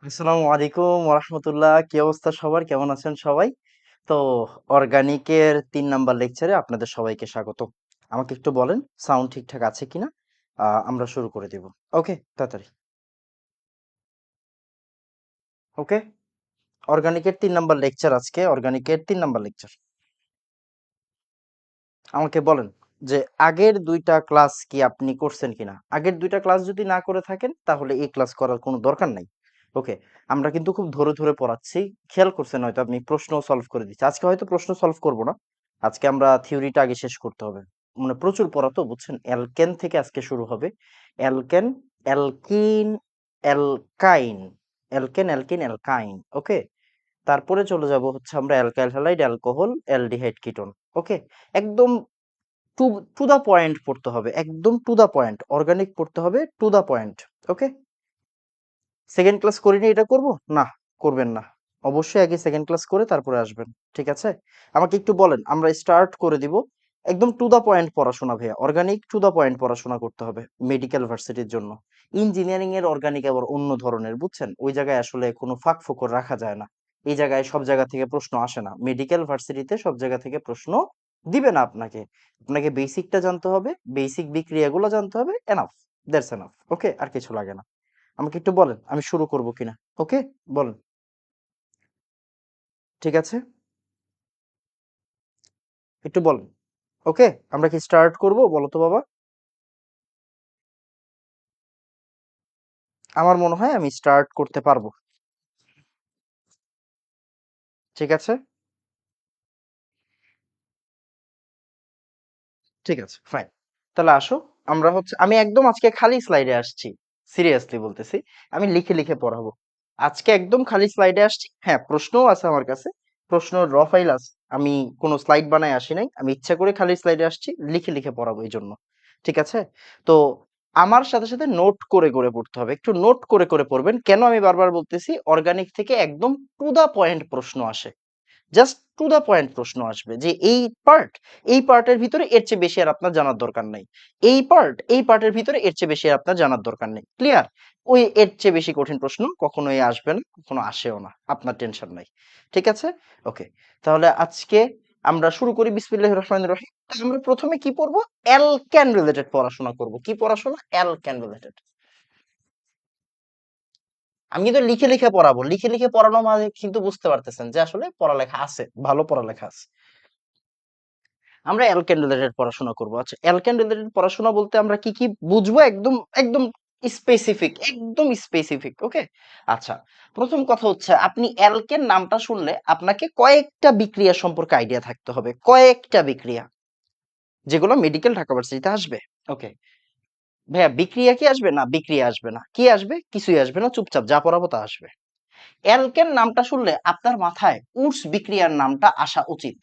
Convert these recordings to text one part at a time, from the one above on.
আসসালামু আলাইকুম ওরহমতুল্লাহ। কি অবস্থা সবার? কেমন আছেন সবাই? তো অর্গানিকের 3 নাম্বার লেকচারে আপনাদের সবাইকে স্বাগত। আমাকে একটু বলেন সাউন্ড ঠিকঠাক আছে কিনা? আমরা শুরু করে দেব। ওকে, তাড়াতাড়ি। ওকে, অর্গানিকের 3 নাম্বার লেকচার আজকে। অর্গানিকের 3 নাম্বার লেকচার। আমাকে বলেন যে আগের 2টা ক্লাস কি আপনি করছেন কিনা? আগের 2টা ক্লাস যদি না করে থাকেন তাহলে এই ক্লাস করার কোনো দরকার নাই। ওকে, আমরা কিন্তু খুব ধরে ধরে পড়াচ্ছি। খেয়াল করছেন হয়তো আপনি, প্রশ্ন সলভ করে দিচ্ছি। আজকে হয়তো প্রশ্ন সলভ করব না। আজকে আমরা থিওরিটা আগে শেষ করতে হবে। মানে প্রচুর পড়া তো বুঝছেন। অ্যালকেন থেকে আজকে শুরু হবে। Alkane, alkene, alkyne, alkane, alkene, alkyne. Okay, তারপরে চলে যাব হচ্ছে আমরা alkyl halide, alcohol, aldehyde, ketone. Okay, একদম টু টু দা পয়েন্ট পড়তে হবে, একদম টু দা পয়েন্ট। অর্গানিক পড়তে হবে to the point. Okay, second class করিনি, এটা করব না? করবেন না। অবশ্যই আগে সেকেন্ড ক্লাস করে তারপরে আসবেন। ঠিক আছে, আমাকে একটু বলেন, আমরা স্টার্ট করে দিব। একদম টু দা পয়েন্ট পড়াশোনা ভাইয়া, অর্গানিক টু দা পয়েন্ট পড়াশোনা করতে হবে মেডিকেল ভার্সিটির জন্য। ইঞ্জিনিয়ারিং এর অর্গানিক আবার অন্য ধরনের, বুঝছেন? ওই জায়গায় আসলে কোনো ফাঁক ফোকর রাখা যায় না। এই জায়গায় সব জায়গা থেকে প্রশ্ন আসে না। মেডিকেল ভার্সিটিতে সব জায়গা থেকে প্রশ্ন দিবে না আপনাকে। আপনাকে বেসিকটা জানতে হবে, বেসিক বিক্রিয়াগুলো জানতে হবে। Enough, that's enough. ওকে, আর কিছু লাগে না। আমাকে একটু বলেন আমি শুরু করব কিনা। ওকে, বলেন। ঠিক আছে, একটু বলেন। ওকে, আমরা কি স্টার্ট করব? বলো তো বাবা। আমার মনে হয় আমি স্টার্ট করতে পারবো। ঠিক আছে, ঠিক আছে, ফাইন। তাহলে আসো, আমরা হচ্ছে, আমি একদম আজকে খালি স্লাইডে আসছি। সিরিয়াসলি বলতেছি, আমি লিখে লিখে পড়াবো। আজকে একদম খালি স্লাইডে আসছি। হ্যাঁ, প্রশ্নও আছে আমার কাছে। প্রশ্ন র ফাইল আছে। আমি কোনো স্লাইড বানায় আসি নাই, আমি ইচ্ছা করে খালি স্লাইডে আসছি, লিখে লিখে পড়াবো এই জন্য। ঠিক আছে, তো আমার সাথে সাথে নোট করে করে পড়তে হবে। একটু নোট করে করে পড়বেন। কেন আমি বারবার বলতেছি, অর্গানিক থেকে একদম টু দা পয়েন্ট প্রশ্ন আসে। জাস্ট টু দা পয়েন্ট প্রশ্ন আসবে যে পার্ট এই পার্টের ভিতরে এর চেয়ে বেশি আর আপনার জানার দরকার নাই। এই পার্টের ভিতরে এর চেয়ে বেশি আর আপনার জানার দরকার নেই। ক্লিয়ার? ওই এর চেয়ে বেশি কঠিন প্রশ্ন কখনোই আসবে না, কখনো আসেও না। আপনার টেনশন নাই। ঠিক আছে, ওকে। তাহলে আজকে আমরা শুরু করি। বিসমিল্লাহির রহমানির রহিম। আমরা প্রথমে কি পড়বো? অ্যালকেন রিলেটেড পড়াশোনা করব। কি পড়াশোনা? Alkane related. আমি কিন্তু লিখে লিখে পড়াবো। লিখে লিখে পড়ানো মানে কিন্তু বুঝতে পারতেছেন যে আসলে পড়ালেখা আছে, ভালো পড়ালেখা আছে। আমরা অ্যালকেন রিলেটেড পড়াশোনা করব। আচ্ছা, অ্যালকেন রিলেটেড পড়াশোনা বলতে আমরা কি কি বুঝবো? একদম একদম স্পেসিফিক, একদম স্পেসিফিক। ওকে, আচ্ছা। প্রথম কথা হচ্ছে, আপনি অ্যালকেন নামটা শুনলে আপনাকে কয়েকটা বিক্রিয়া সম্পর্কে আইডিয়া থাকতে হবে। কয়েকটা বিক্রিয়া, যেগুলো মেডিকেল ঢাকা ভার্সিটিতে আসবে। ওকে ভাইয়া, বিক্রিয়া কি আসবে? না, বিক্রিয়া আসবে না। কি আসবে? কিছুই আসবে না, চুপচাপ যা পড়াবো তা আসবে। অ্যালকেন নামটা শুনলে আপনার মাথায় উডস বিক্রিয়ার নামটা আসা উচিত।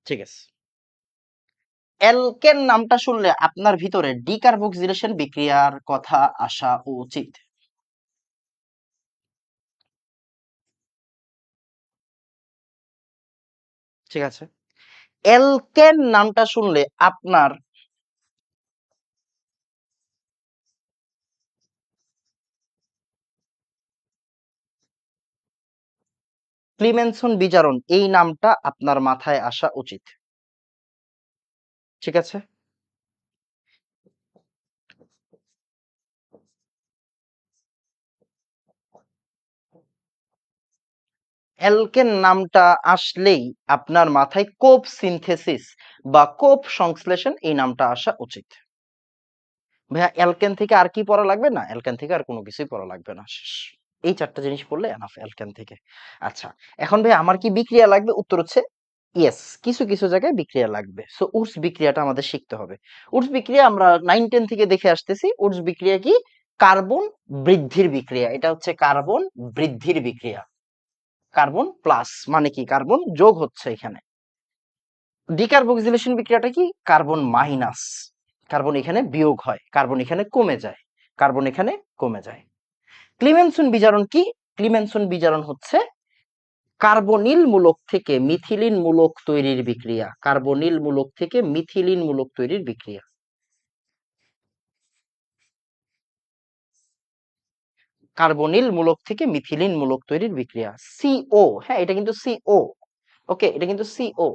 ঠিক আছে, অ্যালকেন নামটা শুনলে আপনার ভিতরে ডিকার্বক্সিলেশন বিক্রিয়ার কথা আসা উচিত। ঠিক আছে, অ্যালকেন নামটা শুনলে আপনার ক্লিমেনসন বিজারণ এই নামটা আপনার মাথায় আসা উচিত। ঠিক আছে, অ্যালকেন নামটা আসলেই আপনার মাথায় কোপ সিনথেসিস বা কোপ সংশ্লেষণ এই নামটা আসা উচিত। ভাইয়া, অ্যালকেন থেকে আর কি পড়া লাগবে? না, অ্যালকেন থেকে আর কোনো কিছুই পড়া লাগবে না, শেষ। এই 4টা জিনিস পড়লে এনাফ অ্যালকেন থেকে। আচ্ছা, এখন ভাই আমার কি বিক্রিয়া লাগবে? উত্তর হচ্ছে ইয়েস, কিছু কিছু জায়গায় বিক্রিয়া লাগবে। সো উডস বিক্রিয়াটা আমাদের শিখতে হবে। উডস বিক্রিয়া আমরা 9-10 থেকে দেখে আসতেছি। উডস বিক্রিয়া কি? কার্বন বৃদ্ধির বিক্রিয়া। এটা হচ্ছে কার্বন বৃদ্ধির বিক্রিয়া। কার্বন প্লাস মানে কি? কার্বন যোগ হচ্ছে এখানে। ডিকার্বক্সিলেশন বিক্রিয়াটা কি? Carbon minus. কার্বন এখানে বিয়োগ হয়, কার্বন এখানে কমে যায়, কার্বন এখানে কমে যায়। ক্লিমেনসন বিজারণ কি? ক্লিমেনসন বিজারণ হচ্ছে কার্বনিল মূলক থেকে মিথিলিন মূলক তৈরির বিক্রিয়া। কার্বনিল মূলক থেকে মিথিলিন মূলক তৈরির বিক্রিয়া। কার্বনিল মূলক থেকে মিথিলিন মূলক তৈরির বিক্রিয়া। সিও, হ্যাঁ এটা কিন্তু সিও। ওকে, এটা কিন্তু সিও।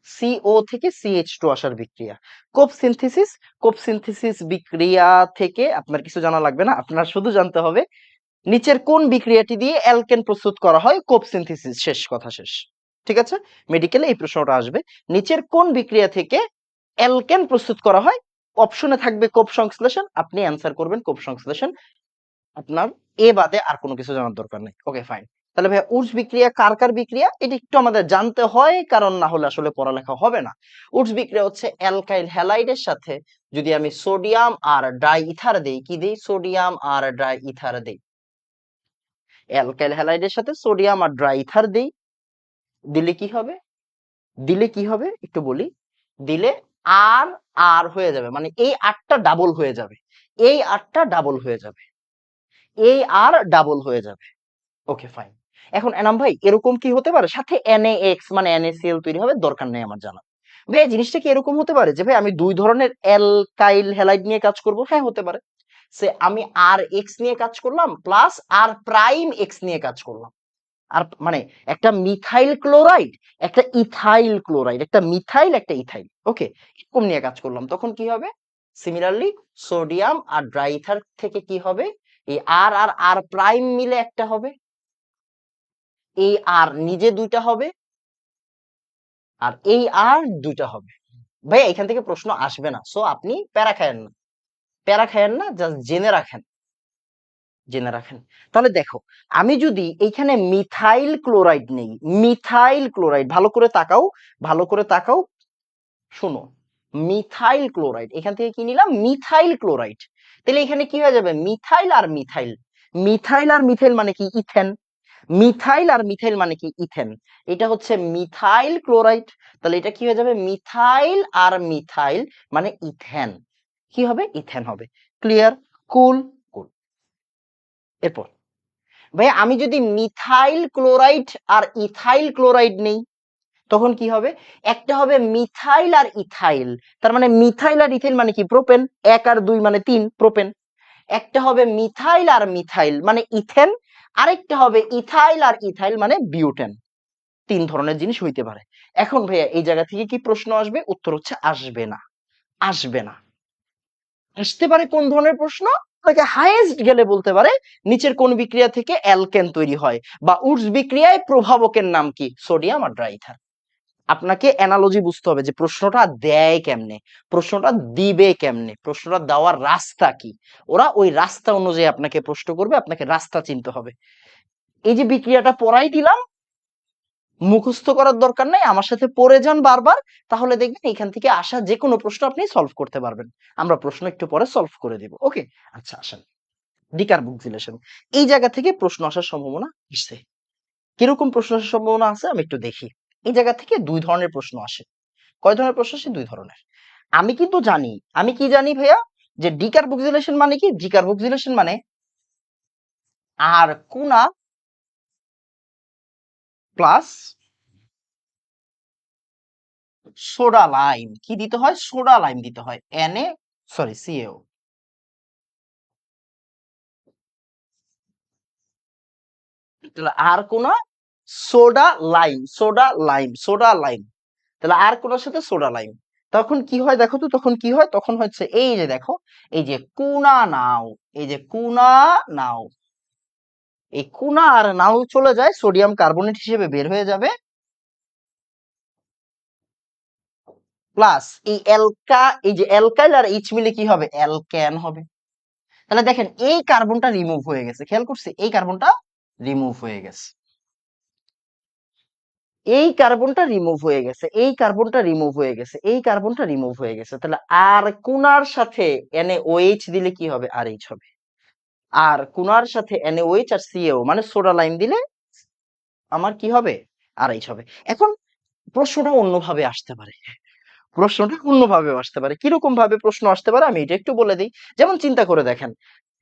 সিও থেকে সিএইচ টু আসার বিক্রিয়া। কোপ সিনথেসিস, কোপ সিনথেসিস বিক্রিয়া থেকে আপনার কিছু জানা লাগবে না, আপনার শুধু জানতে হবে নিচের কোন বিক্রিয়াটি দিয়ে অ্যালকেন প্রস্তুত করা হয়। কোপ সিনথেসিস, শেষ কথা, শেষ। ঠিক আছে, মেডিকেলে এই প্রশ্নটা আসবে, নিচের কোন বিক্রিয়া থেকে অ্যালকেন প্রস্তুত করা হয়। অপশনে থাকবে কোপ সংশ্লেষণ, আপনি অ্যান্সার করবেন কোপ সংশ্লেষণ। আপনার এ বাদে আর কোনো কিছু জানার দরকার নেই। Okay fine. তাহলে ভাইয়া উডস বিক্রিয়া কার কার বিক্রিয়া, এটা একটু আমাদের জানতে হয়, কারণ না হলে আসলে পড়ালেখা হবে না। উডস বিক্রিয়া হচ্ছে অ্যালকাইল হ্যালাইডের সাথে যদি আমি সোডিয়াম আর ডাই ইথার দেই, কি দেই, সোডিয়াম আর ডাই ইথার দেই। অ্যালকাইল হ্যালাইডের সাথে সোডিয়াম আর ডাই ইথার দেই, দিলে কি হবে, দিলে কি হবে একটু বলি, দিলে আর আর হয়ে যাবে, মানে এই আরটা ডাবল হয়ে যাবে, এই আরটা ডাবল হয়ে যাবে, এই আর ডাবল হয়ে যাবে। Okay fine. এখন এনাম ভাই এরকম কি হতে পারে সাথে NaX মানে NaCl তৈরি হবে, দরকার নেই আমার জানা। ভাই জিনিসটা কি এরকম হতে পারে যে ভাই আমি দুই ধরনের অ্যালকাইল হ্যালাইড নিয়ে কাজ করব, হ্যাঁ হতে পারে। সে আমি আর এক্স নিয়ে কাজ করলাম প্লাস আর প্রাইম এক্স নিয়ে কাজ করলাম, আর মানে একটা মিথাইল ক্লোরাইড, একটা ইথাইল ক্লোরাইড, একটা মিথাইল একটা ইথাইল, ওকে, এরকম নিয়ে কাজ করলাম, তখন কি হবে, সিমিলারলি সোডিয়াম আর ড্রাইথার থেকে কি হবে, এই আর আর আর প্রাইম মিলে একটা হবে, এই আর নিজে দুইটা হবে, আর এই আর দুইটা হবে। ভাই এখান থেকে প্রশ্ন আসবে না, সো আপনি প্যারা খায়েন না, প্যারা খায়েন না, জাস্ট জেনে রাখেন, জেনে রাখেন। তাহলে দেখো, আমি যদি এইখানে মিথাইল ক্লোরাইড নেই, মিথাইল ক্লোরাইড, ভালো করে তাকাও, ভালো করে তাকাও, শোনো, মিথাইল ক্লোরাইড, এখান থেকে কি নিলাম, মিথাইল ক্লোরাইড, তাহলে এখানে কি হয়ে যাবে, মিথাইল আর মিথাইল, মিথাইল আর মিথাইল মানে কি, ইথেন, মিথাইল আর মিথাইল মানে কি, ইথেন, এটা হচ্ছে মিথাইল ক্লোরাইড, তাহলে এটা কি হয়ে যাবে, মিথাইল আর মিথাইল মানে ইথেন, কি হবে, ইথেন হবে। ক্লিয়ার, কুল, কুল। এরপর ভাই আমি যদি মিথাইল ক্লোরাইড আর ইথাইল ক্লোরাইড নেই, তখন কি হবে, একটা হবে মিথাইল আর ইথাইল, তার মানে মিথাইল আর ইথাইল মানে কি, প্রোপেন, এক আর দুই মানে তিন, প্রোপেন। একটা হবে মিথাইল আর মিথাইল মানে ইথেন, আরেকটা হবে ইথাইল আর ইথাইল মানে বিউটেন। তিন ধরনের জিনিস হইতে পারে। এখন ভাইয়া এই জায়গা থেকে কি প্রশ্ন আসবে, উত্তর হচ্ছে আসবে না, আসবে না। আসতে পারে কোন ধরনের প্রশ্ন, আপনাকে হাইয়েস্ট গেলে বলতে পারে নিচের কোন বিক্রিয়া থেকে অ্যালকেন তৈরি হয়, বা উডস বিক্রিয়ায় প্রভাবকের নাম কি, সোডিয়াম আর ড্রাইথার। আপনাকে অ্যানালজি বুঝতে হবে যে প্রশ্নটা দেয় কেমনে, প্রশ্নটা দিবে কেমনে, প্রশ্নটা দেওয়ার রাস্তা কি, ওরা ওই রাস্তা অনুযায়ী আপনাকে প্রশ্ন করবে, আপনাকে রাস্তা চিনতে হবে। এই যে বিক্রিয়াটা পড়াই দিলাম, মুখস্থ করার দরকার নাই, আমার সাথে পড়ে যান বারবার, তাহলে দেখবেন এখান থেকে আসা যে কোনো প্রশ্ন আপনি সলভ করতে পারবেন। আমরা প্রশ্ন একটু পরে সলভ করে দিব, ওকে। আচ্ছা আসেন, ডিকার্বক্সিলেশন, এই জায়গা থেকে প্রশ্ন আসার সম্ভাবনা আসছে। কিরকম প্রশ্ন আসার সম্ভাবনা আছে আমি একটু দেখি। এই জায়গা থেকে দুই ধরনের প্রশ্ন আসে। কয় ধরনের প্রশ্ন আসে, দুই ধরনের। আমি কিন্তু জানি, আমি কি জানি ভাইয়া, যে ডিকার্বক্সিলেশন মানে কি, ডিকার্বক্সিলেশন মানে আর কোনা প্লাস সোডা লাইম, কি দিতে হয়, সোডা লাইম দিতে হয়, এনএ সরি সিএও। তাহলে আর কোনা soda lime, soda lime, soda lime, তাহলে আর কোনার সাথে সোডা লাইম, তখন কি হয় দেখো তো, তখন কি হয়, তখন হচ্ছে এই যে দেখো, এই যে কুনা নাও, এই যে কুনা নাও, এই কুনা আর নাও চলে যায়, সোডিয়াম কার্বনেট হিসেবে বের হয়ে যাবে, প্লাস এই অ্যালকা, এই যে অ্যালকাইল আর এইচ মিলে কি হবে, অ্যালকেন হবে। তাহলে দেখেন এই কার্বনটা রিমুভ হয়ে গেছে, খেয়াল করছি, এই কার্বনটা রিমুভ হয়ে গেছে, এই কার্বনটা রিমুভ হয়ে গেছে, এই কার্বনটা রিমুভ হয়ে গেছে, এই কার্বনটা রিমুভ হয়ে গেছে, তাহলে আর কোনার সাথে NaOH দিলে কি হবে, RH হবে। আর কোনার সাথে NaOH আর CaO মানে সোডা লাইম দিলে আমার কি হবে, RH হবে। এখন প্রশ্নটা অন্যভাবে আসতে পারে, প্রশ্নটা অন্যভাবে আসতে পারে, কিরকম ভাবে প্রশ্ন আসতে পারে আমি এটা একটু বলে দিই। যেমন চিন্তা করে দেখেন,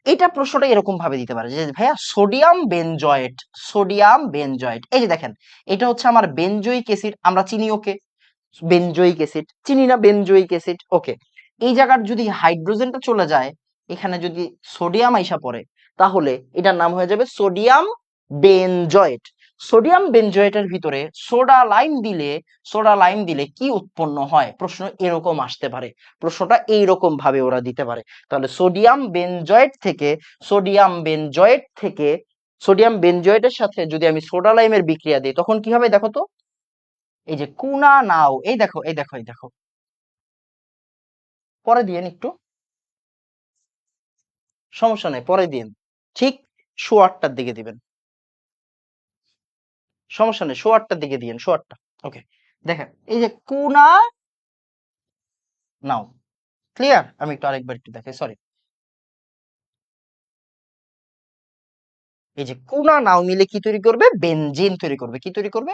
এটা প্রশ্নটা এরকম ভাবে দিতে পারে যে ভাইয়া সোডিয়াম বেনজয়েট, সোডিয়াম বেনজয়েট, এই যে দেখেন এটা হচ্ছে আমার বেনজয়িক অ্যাসিড, আমরা চিনি ওকে, বেনজয়িক অ্যাসিড চিনি না, বেনজয়িক অ্যাসিড, ওকে। এই জায়গার যদি হাইড্রোজেনটা চলে যায়, এখানে যদি সোডিয়াম আইসা পড়ে তাহলে এটার নাম হয়ে যাবে সোডিয়াম বেনজয়েট। সোডিয়াম বেনজয়েটের ভিতরে সোডা লাইম দিলে কি উৎপন্ন হয়, প্রশ্ন এরকম আসতে পারে, প্রশ্নটা এইরকম ভাবে ওরা দিতে পারে। তাহলে সোডিয়াম বেনজয়েটের সাথে যদি আমি সোডা লাইমের বিক্রিয়া দিই তখন কি হবে দেখো তো। এই যে কুনা নাও, এই দেখো পরে দিয়েন একটু, সমস্যা নেই পরে দিন, ঠিক 8:15 দিকে দিবেন, সমস্যা নেই 8:15 দিকে দিয়েন, 8:15। ওকে, দেখেন এই যে কুনা নাও, ক্লিয়ার? আমি একটু আরেকবার একটু দেখাই, সরি। এই যে কুনা নাও মিলে কি তৈরি করবে, বেনজিন তৈরি করবে। কি তৈরি করবে?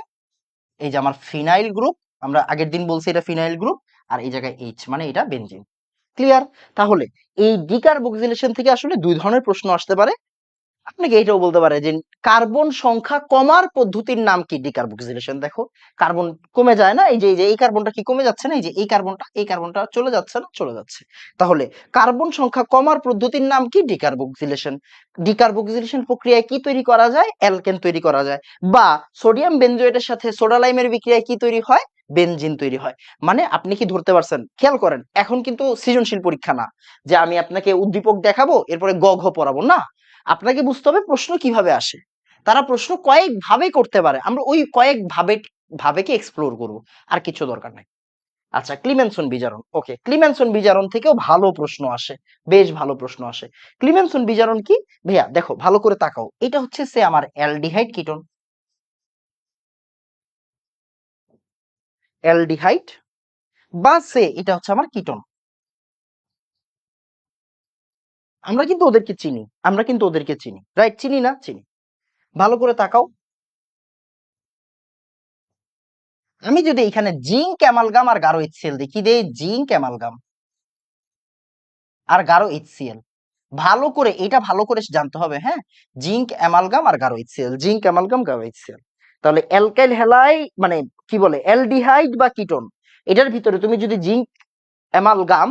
এই যে আমার ফিনাইল গ্রুপ, আমরা আগের দিন বলছি এটা ফিনাইল গ্রুপ, আর এই জায়গায় এইচ মানে এটা বেনজিন। ক্লিয়ার? তাহলে এই ডিকার্বক্সিলেশন থেকে আসলে দুই ধরনের প্রশ্ন আসতে পারে। আপনাকে এটাও বলতে পারে যে কার্বন সংখ্যা কমার পদ্ধতির নাম কি, ডিকার্বক্সিলেশন। দেখো কার্বন কমে যায় না, এই যে এই কার্বনটা কি কমে যাচ্ছে না, এই যে এই কার্বনটা চলে যাচ্ছে না, চলে যাচ্ছে। তাহলে কার্বন সংখ্যা কমার পদ্ধতির নাম কি, ডিকার্বক্সিলেশন। ডিকার্বক্সিলেশন প্রক্রিয়ায় কি তৈরি করা যায়, অ্যালকেন তৈরি করা যায়। বা সোডিয়াম বেনজয়েটের সাথে সোডা লাইমের বিক্রিয়ায় কি তৈরি হয়, বেনজিন তৈরি হয়। মানে আপনি কি ধরতে পারছেন, খেয়াল করেন, এখন কিন্তু সৃজনশীল পরীক্ষা না যে আমি আপনাকে উদ্দীপক দেখাবো এরপরে গ ঘ পড়াবো না, আপনাকে বুঝতে হবে প্রশ্ন কিভাবে আসে। তারা প্রশ্ন কয়েক ভাবে করতে পারে, আমরা ওই কয়েক ভাবেকে এক্সপ্লোর করব, আর কিছু দরকার নাই। আচ্ছা, ক্লিমেনসন বিজারণ, ওকে, ক্লিমেনসন বিজারণ থেকেও ভালো প্রশ্ন আসে, বেশ ভালো প্রশ্ন আসে। ক্লিমেনসন বিজারণ কি ভাইয়া, দেখো ভালো করে তাকাও, এটা হচ্ছে সে আমার অ্যালডিহাইড কিটোন, অ্যালডিহাইড বা সে এটা হচ্ছে আমার কিটোন। আমরা কিন্তু ওদেরকে চিনি, রাইট? চিনি না, চিনি। ভালো করে তাকাও, আমি যদি এখানে জিঙ্ক অ্যামালগাম আর গাঢ় এইচসিএল দিই, কি দেই, জিঙ্ক অ্যামালগাম আর গাঢ় এইচসিএল। ভালো করে জানতে হবে, হ্যাঁ, জিঙ্ক অ্যামালগাম আর গাঢ় এইচসিএল, জিঙ্ক অ্যামালগাম গাঢ় এইচসিএল। তাহলে অ্যালকাইল হ্যালাই মানে কি বলে, অ্যালডিহাইড বা কিটোন, এটার ভিতরে তুমি যদি জিঙ্ক অ্যামালগাম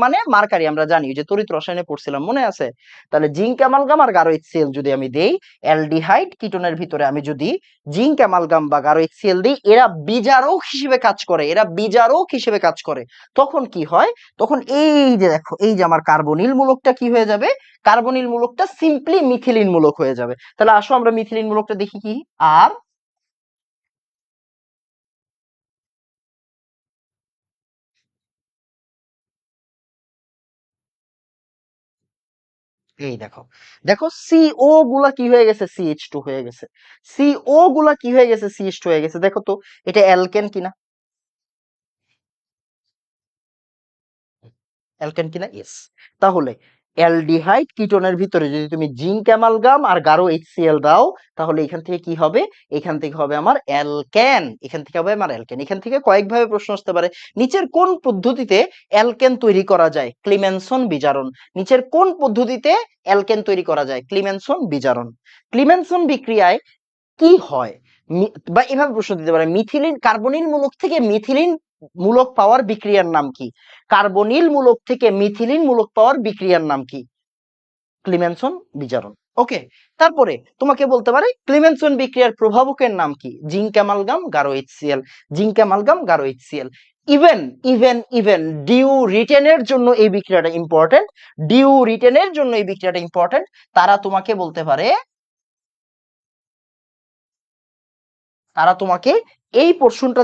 মানে মার্কারি, আমরা জানি ওই যে তড়িৎ রসায়নে পড়ছিলাম, মনে আছে? তাহলে জিঙ্ক অ্যামালগাম আর গাঢ় এইচসিএল যদি আমি দেই, অ্যালডিহাইড কিটোনের ভিতরে আমি যদি জিঙ্ক অ্যামালগাম বা গাঢ় এইচসিএল দিই, এরা বিজারক হিসেবে কাজ করে। তখন কি হয়, তখন এই যে দেখো, এই যে আমার কার্বনিল মূলকটা কি হয়ে যাবে, কার্বনিল মূলকটা সিম্পলি মিথিলিন মূলক হয়ে যাবে। তাহলে আসো আমরা মিথিলিন মূলকটা দেখি কি। আর এই দেখো, দেখো সিও গুলা কি হয়ে গেছে, সিএইচ টু হয়ে গেছে। সিও গুলা কি হয়ে গেছে, সিএইচ টু হয়ে গেছে। দেখো তো এটা অ্যালকেন কিনা, অ্যালকেন কিনা, ইয়েস। তাহলে অ্যালডিহাইড কিটোনের ভিতরে যদি তুমি জিঙ্ক অ্যামালগাম আর গাঢ় এইচসিএল দাও, তাহলে এখান থেকে কি হবে, এখান থেকে হবে আমার অ্যালকেন, এখান থেকে হবে আমার অ্যালকেন। এখান থেকে কয়েক ভাবে প্রশ্ন আসতে পারে, নিচের কোন পদ্ধতিতে অ্যালকেন তৈরি করা যায়, ক্লিমেনসন বিজারণ। নিচের কোন পদ্ধতিতে অ্যালকেন তৈরি করা যায়, ক্লিমেনসন বিজারণ। ক্লিমেনসন বিক্রিয়ায় কি হয়, বা এভাবে প্রশ্ন দিতে পারে, মিথিলিন কার্বনিল মূলক থেকে মিথিলিন মূলক পাওয়ার বিক্রিয়ার নাম কি, কার্বনিল মূলক থেকে মিথিলিন মূলক পাওয়ার বিক্রিয়ার নাম কি, ক্লিমেনসন বিজারণ। ওকে, তারপরে তোমাকে বলতে পারে ক্লিমেনসন বিক্রিয়ার প্রভাবকের নাম কি, জিঙ্ক অ্যামালগাম গাঢ় এইচসিএল, জিঙ্ক অ্যামালগাম গাঢ় এইচসিএল। ইভেন ইভেন ডিউ রিটেনের জন্য এই বিক্রিয়াটা ইম্পর্টেন্ট, তারা তোমাকে বলতে পারে, তারা তোমাকে এই পোর্শনটা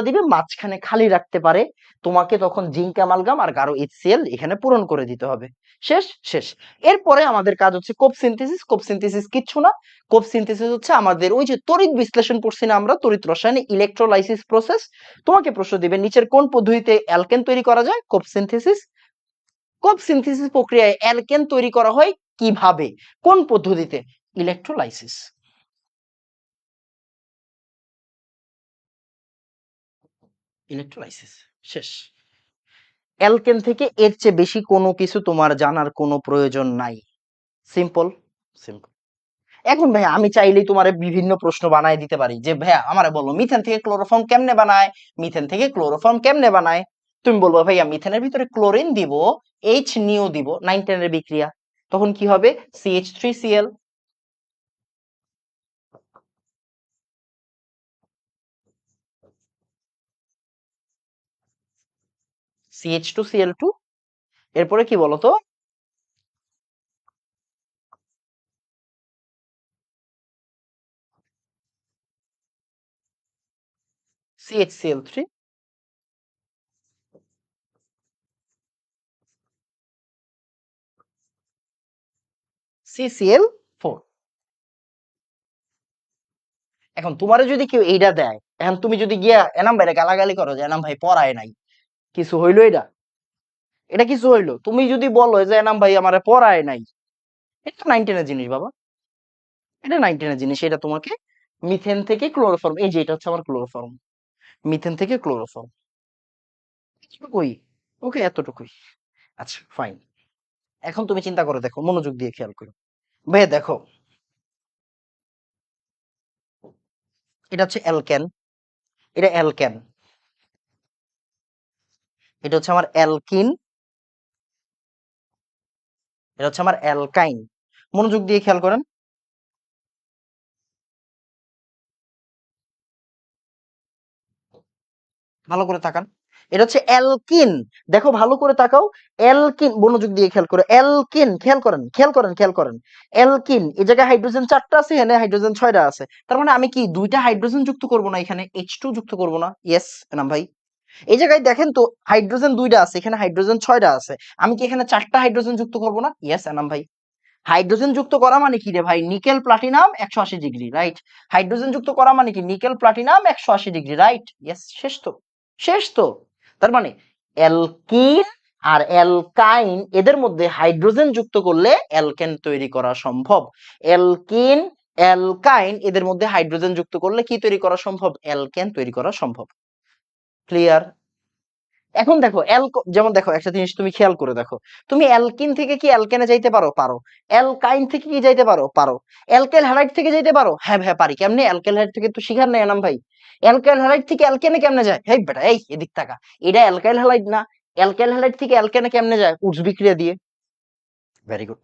দিবে মাঝখানে খালি রাখতে পারে, তোমাকে তখন জিঙ্ক অ্যামালগাম আর গাঢ় এইচসিএল এখানে পূরণ করে দিতে হবে। শেষ শেষ। এরপরে আমাদের কাজ হচ্ছে কোপ সিনথেসিস। কোপ সিনথেসিস কিচ্ছু না, কোপ সিনথেসিস হচ্ছে আমাদের ওই যে তড়িৎ বিশ্লেষণ পড়ছি না আমরা, তড়িৎ রসায়নে ইলেকট্রোলাইসিস প্রসেস। তোমাকে প্রশ্ন দিবে নিচের কোন পদ্ধতিতে অ্যালকেন তৈরি করা যায়, কোপ সিনথেসিস। কোপ সিনথেসিস প্রক্রিয়ায় অ্যালকেন তৈরি করা হয় কিভাবে, কোন পদ্ধতিতে, ইলেকট্রোলাইসিস। ইলেকট্রোলাইসিস, শেষ। অ্যালকেন থেকে এর চেয়ে বেশি কোনো কিছু তোমার জানার কোনো প্রয়োজন নাই। Simple, simple. এখন ভাইয়া আমি চাইলেই তোমারে বিভিন্ন প্রশ্ন বানায় দিতে পারি যে ভাইয়া আমারে বলো মিথেন থেকে ক্লোরোফর্ম কেমনে বানায়, মিথেন থেকে ক্লোরোফর্ম কেমনে বানায়। তুমি বলবো ভাইয়া মিথেনের ভিতরে ক্লোরিন দিব, এইচ নিও দিব, 9 10 এর বিক্রিয়া, তখন কি হবে? CH3Cl। CH2Cl2, এরপরে কি বলতো? CHCl3, CCl4। এখন তোমারে যদি কেউ এইটা দেয়, এখন তুমি যদি গিয়া এনাম ভাইরে গালাগালি করো যে এনাম ভাই পড়ায় নাই, কিছু হইলো? এটা এটা কিছু হইলো? তুমি যদি বলো যে এনাম ভাই আমারে পড়ায় নাই, এটা 9 10 এর জিনিস বাবা, এটা 9 10 এর জিনিস। এটা তোমাকে মিথেন থেকে ক্লোরোফর্ম, এই যে এটা হচ্ছে আমার ক্লোরোফর্ম, মিথেন থেকে ক্লোরোফর্ম, এতটুকুই। ওকে, এতটুকুই। আচ্ছা ফাইন। এখন তুমি চিন্তা করে দেখো, মনোযোগ দিয়ে খেয়াল করো। ভাইয়া দেখো, এটা হচ্ছে অ্যালকেন, এটা অ্যালকেন, এটা হচ্ছে আমার অ্যালকিন, এটা হচ্ছে আমার অ্যালকাইন। মনোযোগ দিয়ে খেয়াল করেন, ভালো করে তাকান। এটা হচ্ছে অ্যালকিন। দেখো ভালো করে তাকাও, অ্যালকিন, মনোযোগ দিয়ে খেয়াল করো, অ্যালকিন, খেয়াল করেন, খেয়াল করেন, খেয়াল করেন। অ্যালকিন, এই জায়গায় হাইড্রোজেন 4টা আছে, এখানে হাইড্রোজেন 6টা আছে। তার মানে আমি কি দুইটা হাইড্রোজেন যুক্ত করব না? এখানে H2 যুক্ত করব না? ইয়েস না ভাই? এই জায়গায় দেখেন তো, হাইড্রোজেন 2টা আছে, এখানে হাইড্রোজেন 6টা আছে। আমি কি এখানে 4টা হাইড্রোজেন যুক্ত করব না? ইয়েস এনাম ভাই? হাইড্রোজেন যুক্ত করা মানে কি রে ভাই? Nickel platinum 180°, right? হাইড্রোজেন যুক্ত করা মানে কি? Nickel platinum 180°, right? ইয়েস, শেষ তো, শেষ তো। তার মানে অ্যালকিন আর অ্যালকাইন, এদের মধ্যে হাইড্রোজেন যুক্ত করলে অ্যালকেন তৈরি করা সম্ভব। অ্যালকিন, অ্যালকাইন, এদের মধ্যে হাইড্রোজেন যুক্ত করলে কি তৈরি করা সম্ভব? অ্যালকেন তৈরি করা সম্ভব। ক্লিয়ার? এখন দেখো যেমন দেখো একটা জিনিস তুমি খেয়াল করে দেখো, তুমি অ্যালকিন থেকে কি অ্যালকেনে যাইতে পারো? পারো। অ্যালকাইন থেকে কি যাইতে পারো? পারো। অ্যালকেল হ্যালাইড থেকে যাইতে পারো? হ্যাঁ ভাই পারি। কেমনে? অ্যালকেল হ্যালাইড থেকে তো শিখার নাই এনাম ভাই। অ্যালকেল হ্যালাইড থেকে অ্যালকেনে কেমনে যায়? হেই বেটা, এই এদিক তাকা, এটা অ্যালকাইল হ্যালাইড না। অ্যালকেল হ্যালাইড থেকে অ্যালকেনে কেমনে যায়? উডস বিক্রিয়া দিয়ে। Very good.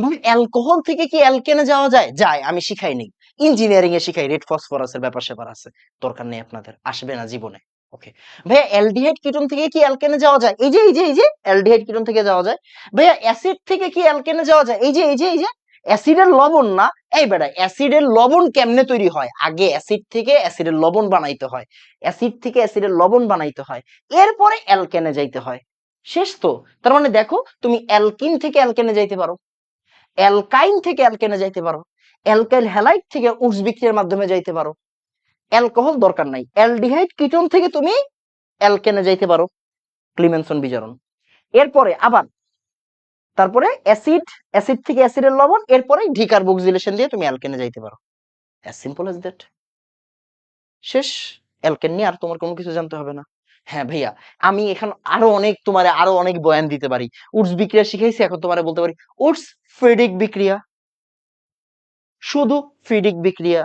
ভাই অ্যালকোহল থেকে কি অ্যালকেনে যাওয়া যায়? যায়, আমি শিখাই নেই, ইঞ্জিনিয়ারিং এ শিখাই, রেড ফসফরাসের ব্যাপার স্যাপার আছে, দরকার নেই আপনাদের, আসবে না জীবনে। ওকে ভাইয়া, অ্যালডিহাইড কিটোন থেকে কি অ্যালকেনে যাওয়া যায়? এই যে অ্যালডিহাইড কিটোন থেকে যাওয়া যায়। ভাইয়া অ্যাসিড থেকে কি অ্যালকেনে যাওয়া যায়? এই যে অ্যাসিডের লবণ না। এই বেটা, অ্যাসিডের লবণ কেমনে তৈরি হয়? আগে অ্যাসিড থেকে অ্যাসিডের লবণ বানাইতে হয়, অ্যাসিড থেকে অ্যাসিডের লবণ বানাইতে হয়, এরপরে অ্যালকেনে যাইতে হয়। শেষ তো। তার মানে দেখো, তুমি অ্যালকিন থেকে অ্যালকেনে যাইতে পারো, অ্যালকাইন থেকে অ্যালকেনে যাইতে পারো, অ্যালকাইল হ্যালাইড থেকে উৎস বিক্রিয়ার মাধ্যমে যাইতে পারো। অ্যালকোহল দরকার নাই। অ্যালডিহাইড কিটোন থেকে তুমি অ্যালকেনে যাইতে পারো, ক্লিমেনসন বিজারণ। এরপরে আবার তারপরে অ্যাসিড, অ্যাসিড থেকে অ্যাসিডের লবণ, এরপরে ডিকার্বক্সিলেশন দিয়ে তুমি অ্যালকেনে যাইতে পারো। As simple as that. শেষ। অ্যালকেন নিয়ে আর তোমার কোনো কিছু জানতে হবে না। হ্যাঁ ভাইয়া, আমি এখন আরো অনেক তোমারে আরো অনেক বয়ান দিতে পারি। উডস বিক্রিয়া শিখাইছি, এখন তোমারে বলতে পারি উডস ফ্রিডিক বিক্রিয়া, শুধু ফ্রিডিক বিক্রিয়া,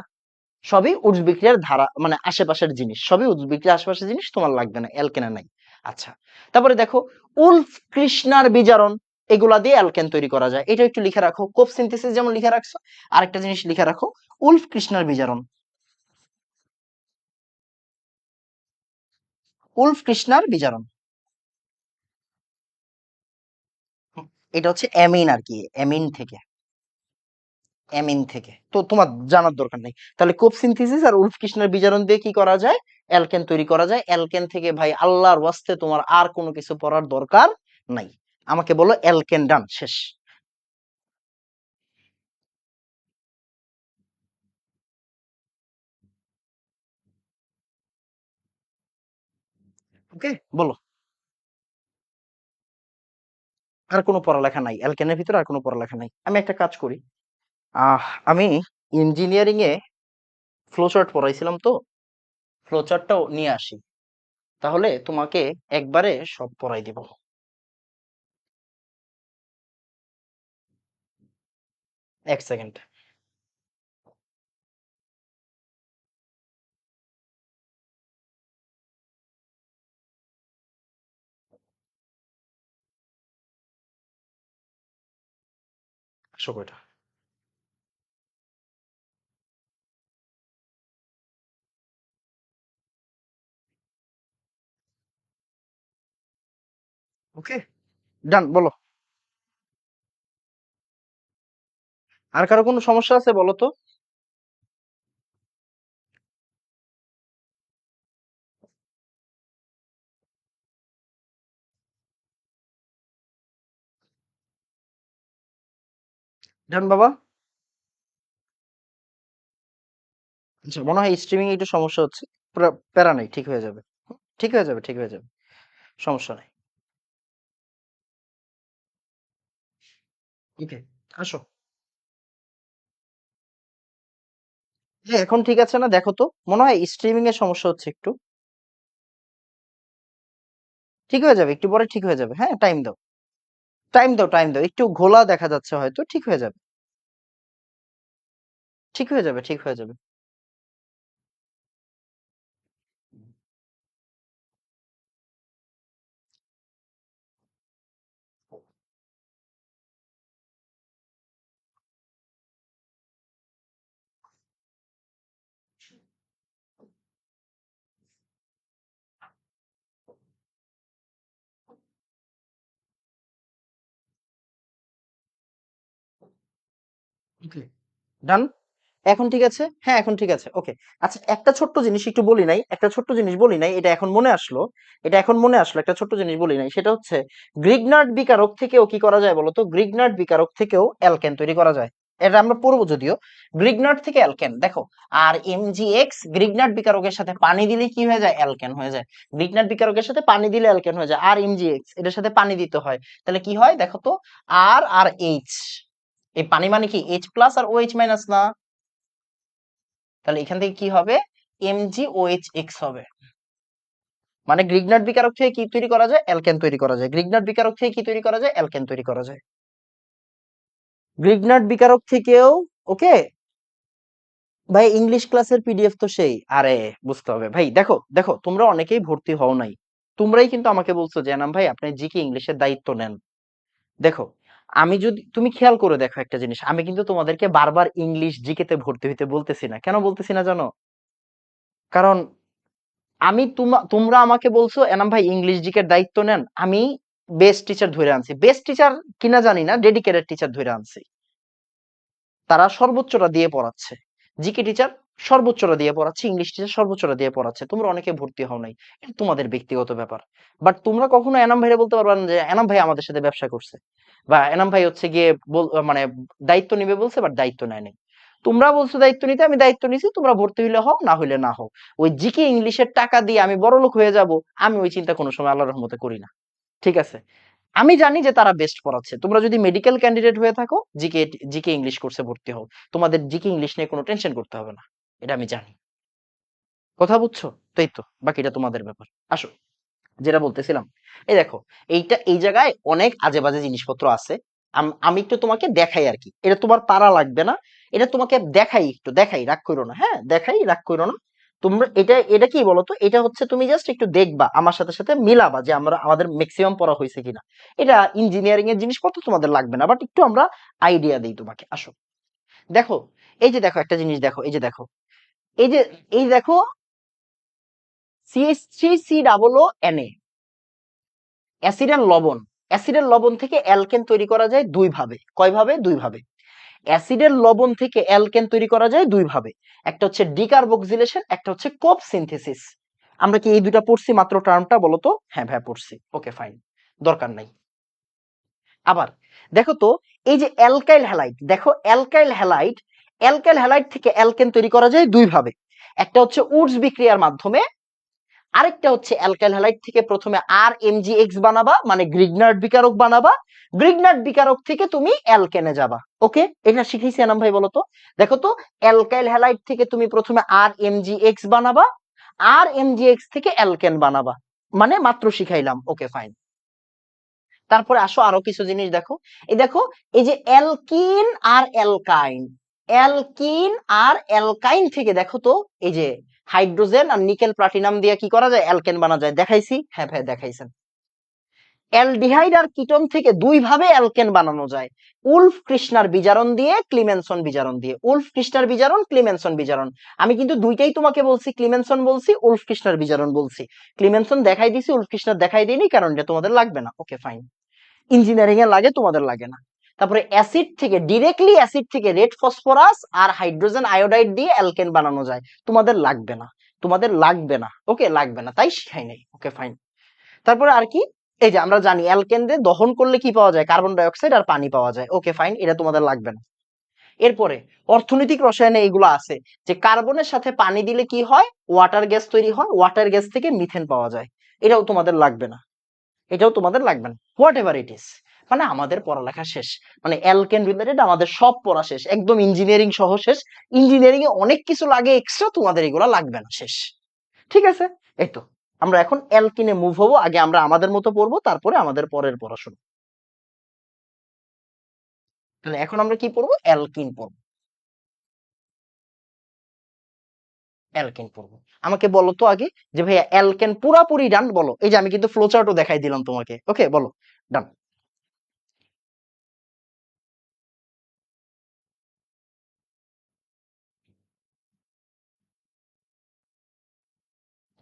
সবই উৎস বিক্রিয়ার ধারা, মানে আশেপাশের জিনিস, সবই উৎস বিক্রিয়ার আশেপাশের জিনিস, তোমার লাগবে না, অ্যালকেনে নাই। আচ্ছা, তারপরে দেখো উলফ কৃষ্ণার বিজারণ, এগুলা দিয়ে অ্যালকেন তৈরি করা যায়, এটা একটু লিখে রাখো। কোপ সিনথেসিস যেমন লিখে রাখছো, আরেকটা জিনিস লিখে রাখো, উলফ কৃষ্ণার বিজারণ। উলফ কৃষ্ণার বিজারণ, এটা হচ্ছে অ্যামিন আর কি, অ্যামিন থেকে, অ্যামিন থেকে তো তোমার জানার দরকার নেই। তাহলে কোপ সিনথেসিস আর উলফ কৃষ্ণের বিজারণ দিয়ে কি করা যায়? অ্যালকেন তৈরি করা যায়। অ্যালকেন থেকে ভাই আল্লাহর ওয়াস্তে তোমার আর কোনো কিছু পড়ার দরকার নাই, আমাকে বলো অ্যালকেন, ডান, শেষ। ওকে, বলো। আর কোনো পড়ালেখা নাই, অ্যালকেনের ভিতরে আর কোনো পড়ালেখা নাই। আমি একটা কাজ করি, আমি ইঞ্জিনিয়ারিং এ ফ্লোচার্ট পড়াইছিলাম তো, ফ্লোচার্টটাও নিয়ে আসি, তাহলে তোমাকে একবারে সব পড়াই দিব। 1 সেকেন্ড। আসো কয়টা? ওকে, ডান, বলো। আর কারো কোনো সমস্যা আছে বলো তো? ডান বাবা। আচ্ছা, মনে হয় স্ট্রিমিং একটু সমস্যা হচ্ছে। প্যারা নাই, ঠিক হয়ে যাবে। ঠিক হয়ে যাবে, ঠিক হয়ে যাবে। সমস্যা নাই। ওকে, আসো। হ্যাঁ, এখন ঠিক আছে না? দেখো তো, মনে হয় স্ট্রিমিং এর সমস্যা হচ্ছে একটু। ঠিক হয়ে যাবে, একটু পরে ঠিক হয়ে যাবে। হ্যাঁ, টাইম দাও, টাইম দাও, টাইম দাও। একটু ঘোলা দেখা যাচ্ছে, হয়তো ঠিক হয়ে যাবে। ঠিক হয়ে যাবে, ঠিক হয়ে যাবে। ওকে, ডান। এখন ঠিক আছে? হ্যাঁ, এখন ঠিক আছে। ওকে। আচ্ছা, একটা ছোট্ট জিনিস একটু বলি নাই, একটা ছোট্ট জিনিস বলি নাই, এটা এখন মনে আসলো। এটা এখন মনে আসলো, একটা ছোট্ট জিনিস বলি নাই। সেটা হচ্ছে গ্রিগনার্ড বিকারক থেকেও কি করা যায় বলো তো? গ্রিগনার্ড বিকারক থেকেও অ্যালকেন তৈরি করা যায়। এটা আমরা পড়বো যদিও। গ্রিগনার্ড থেকে অ্যালকেন দেখো। আর এমজিএক্স গ্রিগনার্ড বিকারকের সাথে পানি দিলে কি হয়ে যায়? অ্যালকেন হয়ে যায়। গ্রিগনার্ড বিকারকের সাথে পানি দিলে অ্যালকেন হয়ে যায়। আর এমজিএক্স এটার সাথে পানি দিতে হয়, তাহলে কি হয় দেখো তো? আর আর এইচ, এই পানি মানে কি এইচ প্লাস আর ওএইচ মাইনাস না? তাহলে এখান থেকে কি হবে? MgOH হবে। মানে গ্রিগনার্ড বিকারক থেকে কি তৈরি করা যায়? অ্যালকেন তৈরি করা যায়। গ্রিগনার্ড বিকারক থেকে কি তৈরি করা যায়? অ্যালকেন তৈরি করা যায়। গ্রিগনার্ড বিকারক থেকেও। ওকে ভাই, ইংলিশ ক্লাসের পিডিএফ তো সেই। আরে বুঝতে হবে ভাই। দেখো দেখো, তোমরা অনেকেই ভর্তি হও নাই। তোমরাই কিন্তু আমাকে বলছো যে এনাম ভাই আপনি জিকে ইংলিশের দায়িত্ব নেন। দেখো, আমি যদি তুমি খেয়াল করে দেখো একটা জিনিস, আমি কিন্তু তোমাদেরকে বারবার ইংলিশ জিকে তে ভর্তি হইতে বলতেছি না। কেন বলতেছি না জানো? কারণ আমি তোমরা আমাকে বলছো এনাম ভাই ইংলিশ জিকের দায়িত্ব নেন, আমি বেস্ট টিচার ধরে আনছি। বেস্ট টিচার কিনা জানি না, ডেডিকেটেড টিচার ধরে আনছি। তারা সর্বোচ্চটা দিয়ে পড়াচ্ছে। জিকে টিচার সর্বোচ্চটা দিয়ে পড়াচ্ছে, ইংলিশ টিচার সর্বোচ্চটা দিয়ে পড়াচ্ছে। তোমরা অনেকে ভর্তি হও নাই, এটা তোমাদের ব্যক্তিগত ব্যাপার। বাট তোমরা কখনো এনাম ভাইরে বলতে পারবে না যে এনাম ভাই আমাদের সাথে ব্যবসা করছে, বা এনাম ভাই হচ্ছে গিয়ে মানে দায়িত্ব নিবে বলছে বাট দায়িত্ব নেয় নাই। তোমরা বলছো দায়িত্ব নিতে, আমি দায়িত্ব নিছি। তোমরা ভর্তি হইলে হও, না হইলে না হও। ওই জিকে ইংলিশের টাকা দিয়ে আমি বড়লোক হয়ে যাব, আমি ওই চিন্তা কোনো সময় আল্লাহর রহমতে করি না। ঠিক আছে? আমি জানি যে তারা বেস্ট পড়াচ্ছে। তোমরা যদি মেডিকেল ক্যান্ডিডেট হয়ে থাকো, জিকে জিকে ইংলিশ কোর্সে ভর্তি হও। তোমাদের জিকে ইংলিশ নিয়ে কোনো টেনশন করতে হবে না। এটা আমি জানি। কথা বুঝছো? তো এই তো, বাকিটা তোমাদের ব্যাপার। আসো, যেটা বলতেছিলাম, এই দেখো, এই জায়গায় অনেক আজে বাজে জিনিসপত্র আছে। আমি একটু তোমাকে দেখাই আর কি। এটা তোমার পারা লাগবে না। এটা তোমাকে দেখাই, একটু দেখাই, রাগ করো না। হ্যাঁ, দেখাই, রাগ করো না। তোমরা এটা এটা কি বলতো? এটা হচ্ছে তুমি জাস্ট একটু দেখবা, আমার সাথে সাথে মিলাবা যে আমাদের ম্যাক্সিমাম পড়া হয়েছে কিনা। এটা ইঞ্জিনিয়ারিং এর জিনিসপত্র তোমাদের লাগবে না, বাট একটু আমরা আইডিয়া দিই তোমাকে। আসো, দেখো, এই যে দেখো একটা জিনিস দেখো, এই যে দেখো, এই যে, এই দেখো, CH3COO Na, অ্যাসিড আর লবণ। অ্যাসিডের লবণ থেকে অ্যালকেন তৈরি করা যায় দুই ভাবে। কয় ভাবে? দুই ভাবে। অ্যাসিডের লবণ থেকে অ্যালকেন তৈরি করা যায় দুই ভাবে। একটা হচ্ছে ডিকার্বক্সিলেশন, একটা হচ্ছে কোপ সিনথেসিস। আমরা কি এই দুইটা পড়ছি মাত্র টার্মটা? বলো তো। হ্যাঁ ভাই, পড়ছি। ওকে, ফাইন, দরকার নাই। আবার দেখো তো, এই যে অ্যালকাইল হ্যালাইড, দেখো অ্যালকাইল হ্যালাইড, অ্যালকাইল হ্যালাইড থেকে অ্যালকেন তৈরি করা যায় দুই ভাবে। একটা হচ্ছে উডস বিক্রিয়ার মাধ্যমে, আরেকটা হচ্ছে অ্যালকাইল হ্যালাইড থেকে প্রথমে RMgX বানাবা, মানে গ্রিগনার্ড বিকারক বানাবা। গ্রিগনার্ড বিকারক থেকে তুমি অ্যালকেনে যাবা। ওকে, এটা শিখাইছি আনাম ভাই? বলো তো। দেখো তো, অ্যালকাইল হ্যালাইড থেকে তুমি প্রথমে RMgX বানাবা, RMgX থেকে অ্যালকেন বানাবা। মানে মাত্র শিখাইলাম। ওকে, ফাইন। তারপরে আসো আরো কিছু জিনিস দেখো। এই দেখো, এই যে অ্যালকিন আর অ্যালকাইন, অ্যালকিন আর অ্যালকাইন থেকে দেখো তো, এই যে হাইড্রোজেন আর নিকেল প্লাটিনাম দিয়ে কি করা যায়? অ্যালকেন বানা যায়। দেখাইছি? হ্যাঁ ভাই, দেখাইছেন। অ্যালডিহাইড আর কিটোন থেকে দুই ভাবে অ্যালকেন বানানো যায়, উলফ কৃষ্ণার বিজারণ দিয়ে, ক্লিমেনসন বিজারণ দিয়ে। উলফ কৃষ্ণার বিজারণ, ক্লিমেনসন বিজারণ। আমি কিন্তু দুইটাই তোমাকে বলছি, ক্লিমেনসন বলছি, উলফ কৃষ্ণার বিজারণ বলছি। ক্লিমেনসন দেখাই দিছি, উলফ কৃষ্ণার দেখাই দিইনি, কারণ এটা তোমাদের লাগবে না। ওকে ফাইন, ইঞ্জিনিয়ারিং এ লাগে, তোমাদের লাগে না। তারপরে অ্যাসিড থেকে, ডিরেক্টলি অ্যাসিড থেকে রেড ফসফরাস আর হাইড্রোজেন আয়োডাইড দিয়ে অ্যালকেন বানানো যায়, তোমাদের লাগবে না, তোমাদের লাগবে না। ওকে, লাগবে না, তাই শিখাই নাই। Okay fine. তারপরে আর কি, এই যে আমরা জানি অ্যালকেন দিয়ে দহন করলে কি পাওয়া যায়, কার্বন ডাই অক্সাইড আর পানি পাওয়া যায়। ওকে ফাইন, এটা তোমাদের লাগবে না। এরপরে অর্থনৈতিক রসায়নে এগুলো আছে, যে কার্বনের সাথে পানি দিলে কি হয়, ওয়াটার গ্যাস তৈরি হয়, ওয়াটার গ্যাস থেকে মিথেন পাওয়া যায়। এটাও তোমাদের লাগবে না, এটাও তোমাদের লাগবে না। হোয়াট এভার ইট ইজ, মানে আমাদের পড়ালেখা শেষ, মানে অ্যালকেন রিলেটেড আমাদের সব পড়া শেষ, একদম ইঞ্জিনিয়ারিং সহ শেষ। ইঞ্জিনিয়ারিং এ অনেক কিছু লাগে এক্সট্রা, তোমাদের এগুলো লাগবে না, শেষ। ঠিক আছে, এই তো। আমরা এখন অ্যালকিনে মুভ হবো, আগে আমরা আমাদের মতো পড়বো, তারপরে আমাদের পরের পড়াশোনা। তাহলে এখন আমরা কি পড়বো, অ্যালকিন পড়বো। অ্যালকেন পড়বো। আমাকে বলো তো আগে, যে ভাইয়া অ্যালকেন পুরাপুরি ডান বলো। এই যে আমি কিন্তু ফ্লো চার্টও দেখাই দিলাম তোমাকে। ওকে, বলো ডান।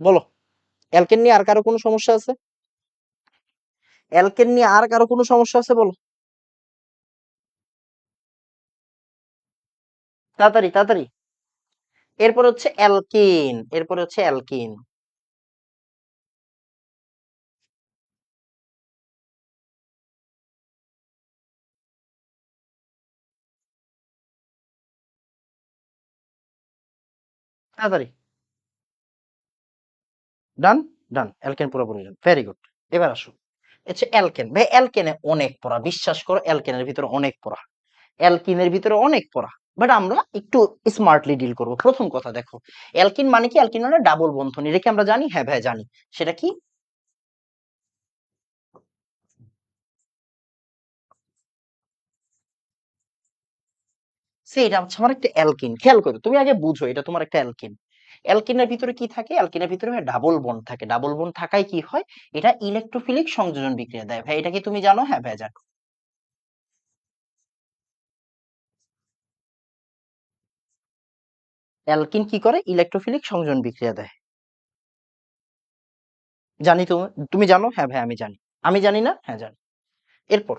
বলো, অ্যালকেন নিয়ে আর কারো কোনো সমস্যা আছে? অ্যালকেন নিয়ে আর কারো কোনো সমস্যা আছে, বলো তাড়াতাড়ি তাড়াতাড়ি। এরপর হচ্ছে অ্যালকিন, এরপর হচ্ছে অ্যালকিন। তাড়াতাড়ি। ডান, ডান, অ্যালকেন পুরোপুরি ডান, ভেরি গুড। এবার আসো, হচ্ছে অ্যালকেন। ভাই অ্যালকেনে অনেক পড়া, বিশ্বাস করো, অ্যালকেনের ভিতরে অনেক পড়া, অ্যালকিনের ভিতরে অনেক পড়া। বাট আমরা একটু স্মার্টলি ডিল করব। প্রথম কথা দেখো, অ্যালকিন মানে কি, অ্যালকিন মানে ডাবল বন্ধন, এটা কি আমরা জানি? হ্যাঁ ভাই জানি। সেটা কি? সে এটা হচ্ছে আমার একটা অ্যালকিন, খেয়াল করো, তুমি আগে বুঝো এটা তোমার একটা অ্যালকিন। অ্যালকিনের ভিতরে কি থাকে, অ্যালকিনের ভিতরে ডাবল বন্ড থাকে, ডাবল বন্ড থাকায় কি হয়, এটা ইলেকট্রোফিলিক সংযোজন বিক্রিয়া দেয়। ভাই এটা কি তুমি জানো? হ্যাঁ ভাই জানো। অ্যালকিন কি করে, ইলেকট্রোফিলিক সংযোজন বিক্রিয়া দেয়। জানি, তুমি তুমি জানো? হ্যাঁ ভাই আমি জানি। আমি জানি না? হ্যাঁ জানি। এরপর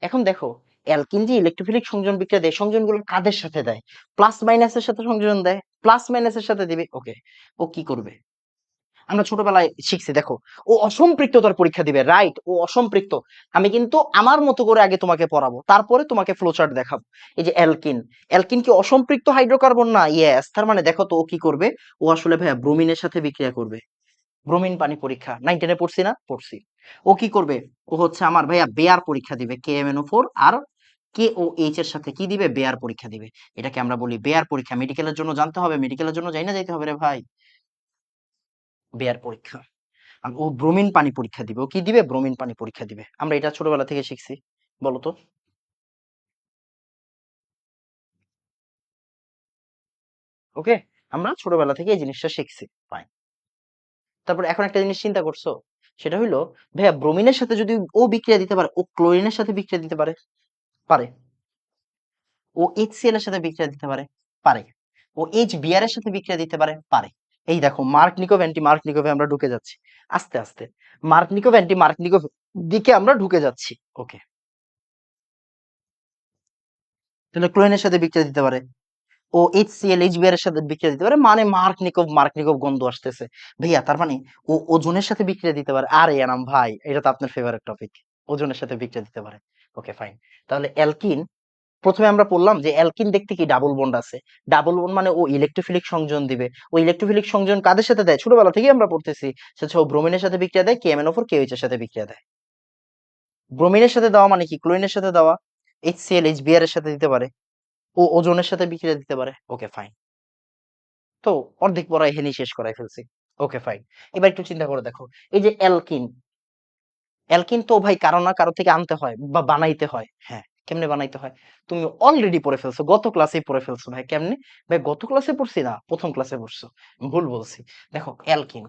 এখন দেখো, অ্যালকিন যে ইলেকট্রোফিলিক সংযোজন বিক্রিয়া দেয়, সংযোজনগুলো কাদের সাথে দেয়? প্লাস মাইনাসের সাথে সংযোজন দেয়, প্লাস মাইনাসের সাথে দিবে। ওকে, ও কি করবে, আমরা ছোটবেলায় শিখছি, দেখো, ও অসম্পৃক্ততার পরীক্ষা দিবে, রাইট, ও অসম্পৃক্ত। আমি কিন্তু আমার মতো করে আগে তোমাকে পড়াবো, তারপরে তোমাকে ফ্লোচার্ট দেখাবো। এই যে অ্যালকিন, অ্যালকিন কি অসম্পৃক্ত হাইড্রোকার্বন না? ইয়েস। তার মানে দেখো তো ও কি করবে, ও আসলে ভাইয়া ব্রোমিনের সাথে বিক্রিয়া করবে। ব্রোমিন পানি পরীক্ষা 9-10 পড়ছি না? পড়ছি। ও কি করবে, ও হচ্ছে আমার ভাইয়া বেয়ার পরীক্ষা দিবে, KMnO4 আর KOH এর সাথে কি দিবে, বেয়ার পরীক্ষা দিবে। এটাকে আমরা বলি বেয়ার পরীক্ষা। মেডিকেলের জন্য জানতে হবে, মেডিকেলের জন্য যাই না যাইতে হবে রে ভাই, বেয়ার পরীক্ষা। আর ও ব্রোমিন পানি পরীক্ষা দিবে। ও কি দিবে, ব্রোমিন পানি পরীক্ষা দিবে। আমরা এটা ছোটবেলা থেকে শিখছি, বলতো। ওকে, আমরা ছোটবেলা থেকে এই জিনিসটা শিখছি। ফাইন। তারপর এখন একটা জিনিস চিন্তা করছো, সেটা হইলো, ভাইয়া ব্রোমিনের সাথে যদি ও বিক্রিয়া দিতে পারে, ও ক্লোরিনের সাথে বিক্রিয়া দিতে পারে, পারে। ও HCl এর সাথে বিক্রিয়া দিতে পারে, পারে। ও HBr এর সাথে বিক্রিয়া দিতে পারে, পারে। এই দেখো, মার্ক নিকোভ অ্যান্টি মার্ক নিকোভে আমরা ঢুকে যাচ্ছি, আস্তে আস্তে। মার্ক নিকোভ অ্যান্টি মার্ক নিকোভ দিকে আমরা ঢুকে যাচ্ছি। ওকে, তাহলে ক্লোরিনের সাথে বিক্রিয়া দিতে পারে, ও HCl HBr এর সাথে বিক্রিয়া দিতে পারে, মানে মার্ক নিকোভ গন্ধ আসতেছে। ভাইয়া তার মানে ও ওজনের সাথে বিক্রিয়া দিতে পারে। আরে এনাম ভাই, এটা তো আপনার ফেভারিট টপিক, ওজনের সাথে বিক্রিয়া দিতে পারে। Okay fine. তাহলে অ্যালকিন, প্রথমে আমরা বললাম যে অ্যালকিন দেখতে কি, ডাবল বন্ড আছে। ডাবল বন্ড মানে ও ইলেকট্রোফিলিক সংযোজন দিবে। ও ইলেকট্রোফিলিক সংযোজন কাদের সাথে দেয়, ছোটবেলা থেকেই আমরা পড়তেছি, সেটা ও ব্রোমিনের সাথে বিক্রিয়া দেয়, KMnO4 KOH এর সাথে বিক্রিয়া দেয়। ব্রোমিনের সাথে দেওয়া মানে কি, ক্লোরিনের সাথে দেওয়া, HCl HBr এর সাথে দিতে পারে, ও ওজনের সাথে বিক্রিয়া দিতে পারে। Okay fine. তো অর্ধেক পড়া এখানেই শেষ করাই ফেলছি। Okay fine. এবার একটু চিন্তা করে দেখো, এই যে অ্যালকিন, অ্যালকিন তো ভাই কারো না কারো থেকে আনতে হয় বা বানাইতে হয়। হ্যাঁ, কেমনে বানাইতে হয়, তুমি অলরেডি পড়ে ফেলছো, গত ক্লাসেই পড়ে ফেলছো। ভাই কেমনে? ভাই গত ক্লাসে পড়ছি না, প্রথম ক্লাসে পড়ছো, ভুল বলছি। দেখো অ্যালকিন,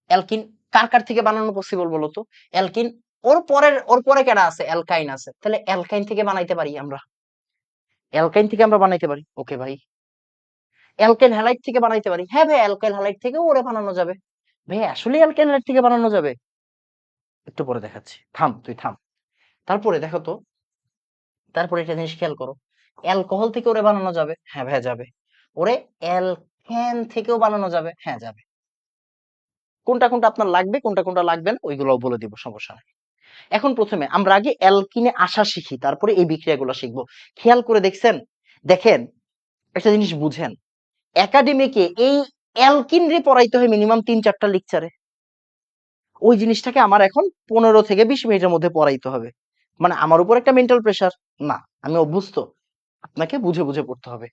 অ্যালকিন কার কার থেকে বানানো পসিবল বলো তো? অ্যালকিন ওর পরে কেডা আছে? অ্যালকাইন আছে। তাহলে অ্যালকাইন থেকে বানাইতে পারি আমরা। অ্যালকাইন থেকে আমরা বানাইতে পারি। ওকে ভাই। অ্যালকেন হ্যালাইড থেকে বানাইতে পারি। হ্যাঁ ভাই, অ্যালকেন হ্যালাইড থেকেও ওরে বানানো যাবে। ভাই আসলে অ্যালকেন হ্যালাইড থেকে বানানো যাবে। একটু পরে দেখাচ্ছি। থাম, তুই থাম। তারপরে দেখো তো, তারপরে একটা জিনিস খেয়াল করো। অ্যালকোহল থেকে ওরে বানানো যাবে। হ্যাঁ ভাই যাবে। ওরে অ্যালকেন থেকেও বানানো যাবে। হ্যাঁ যাবে। কোনটা কোনটা আপনার লাগবে, কোনটা কোনটা লাগবে না, ওইগুলোও বলে দিব, সমস্যা নাই। এখন প্রথমে আমরা আগে অ্যালকিনে আসা শিখি, তারপরে এই বিক্রিয়াগুলো শিখবো। খেয়াল করে দেখছেন? দেখেন, একটা জিনিস বুঝেন, একাডেমিকে এই অ্যালকিন রে পড়াইতে হয় মিনিমাম ৩-৪টা লেকচারে। ওই জিনিসটাকে আমার এখন 15 থেকে 20 মিনিটের মধ্যে পড়াইতে হবে। মানে আমার উপর একটা মেন্টাল প্রেসার না, আমি অভ্যস্ত। আপনাকে বুঝে বুঝে পড়তে হবে,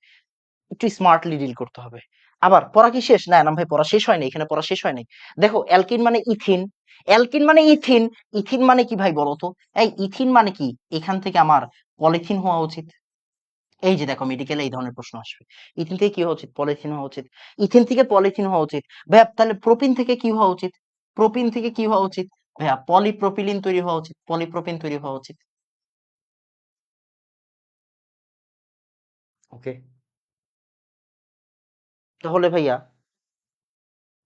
একটু স্মার্টলি ডিল করতে হবে। আবার পড়া কি শেষ? না না ভাই, পড়া শেষ হয়নি, এখানে পড়া শেষ হয় নাই। দেখো, অ্যালকিন মানে ইথিন, অ্যালকিন মানে ইথিন, ইথিন মানে কি ভাই বলো তো? এই ইথিন মানে কি? এখান থেকে আমার পলিথিন হওয়া উচিত। এই যে দেখো, মেডিকেলে এই ধরনের প্রশ্ন আসবে। ইথিন থেকে কি হওয়া উচিত? পলিথিন হওয়া উচিত। ইথিন থেকে পলিথিন হওয়া উচিত। ভাইয়া তাহলে প্রোপিন থেকে কি হওয়া উচিত? প্রোপিন থেকে কি হওয়া উচিত? ভাইয়া পলিপ্রোপিলিন তৈরি হওয়া উচিত, পলিপ্রোপিন তৈরি হওয়া উচিত। ওকে, তাহলে ভাইয়া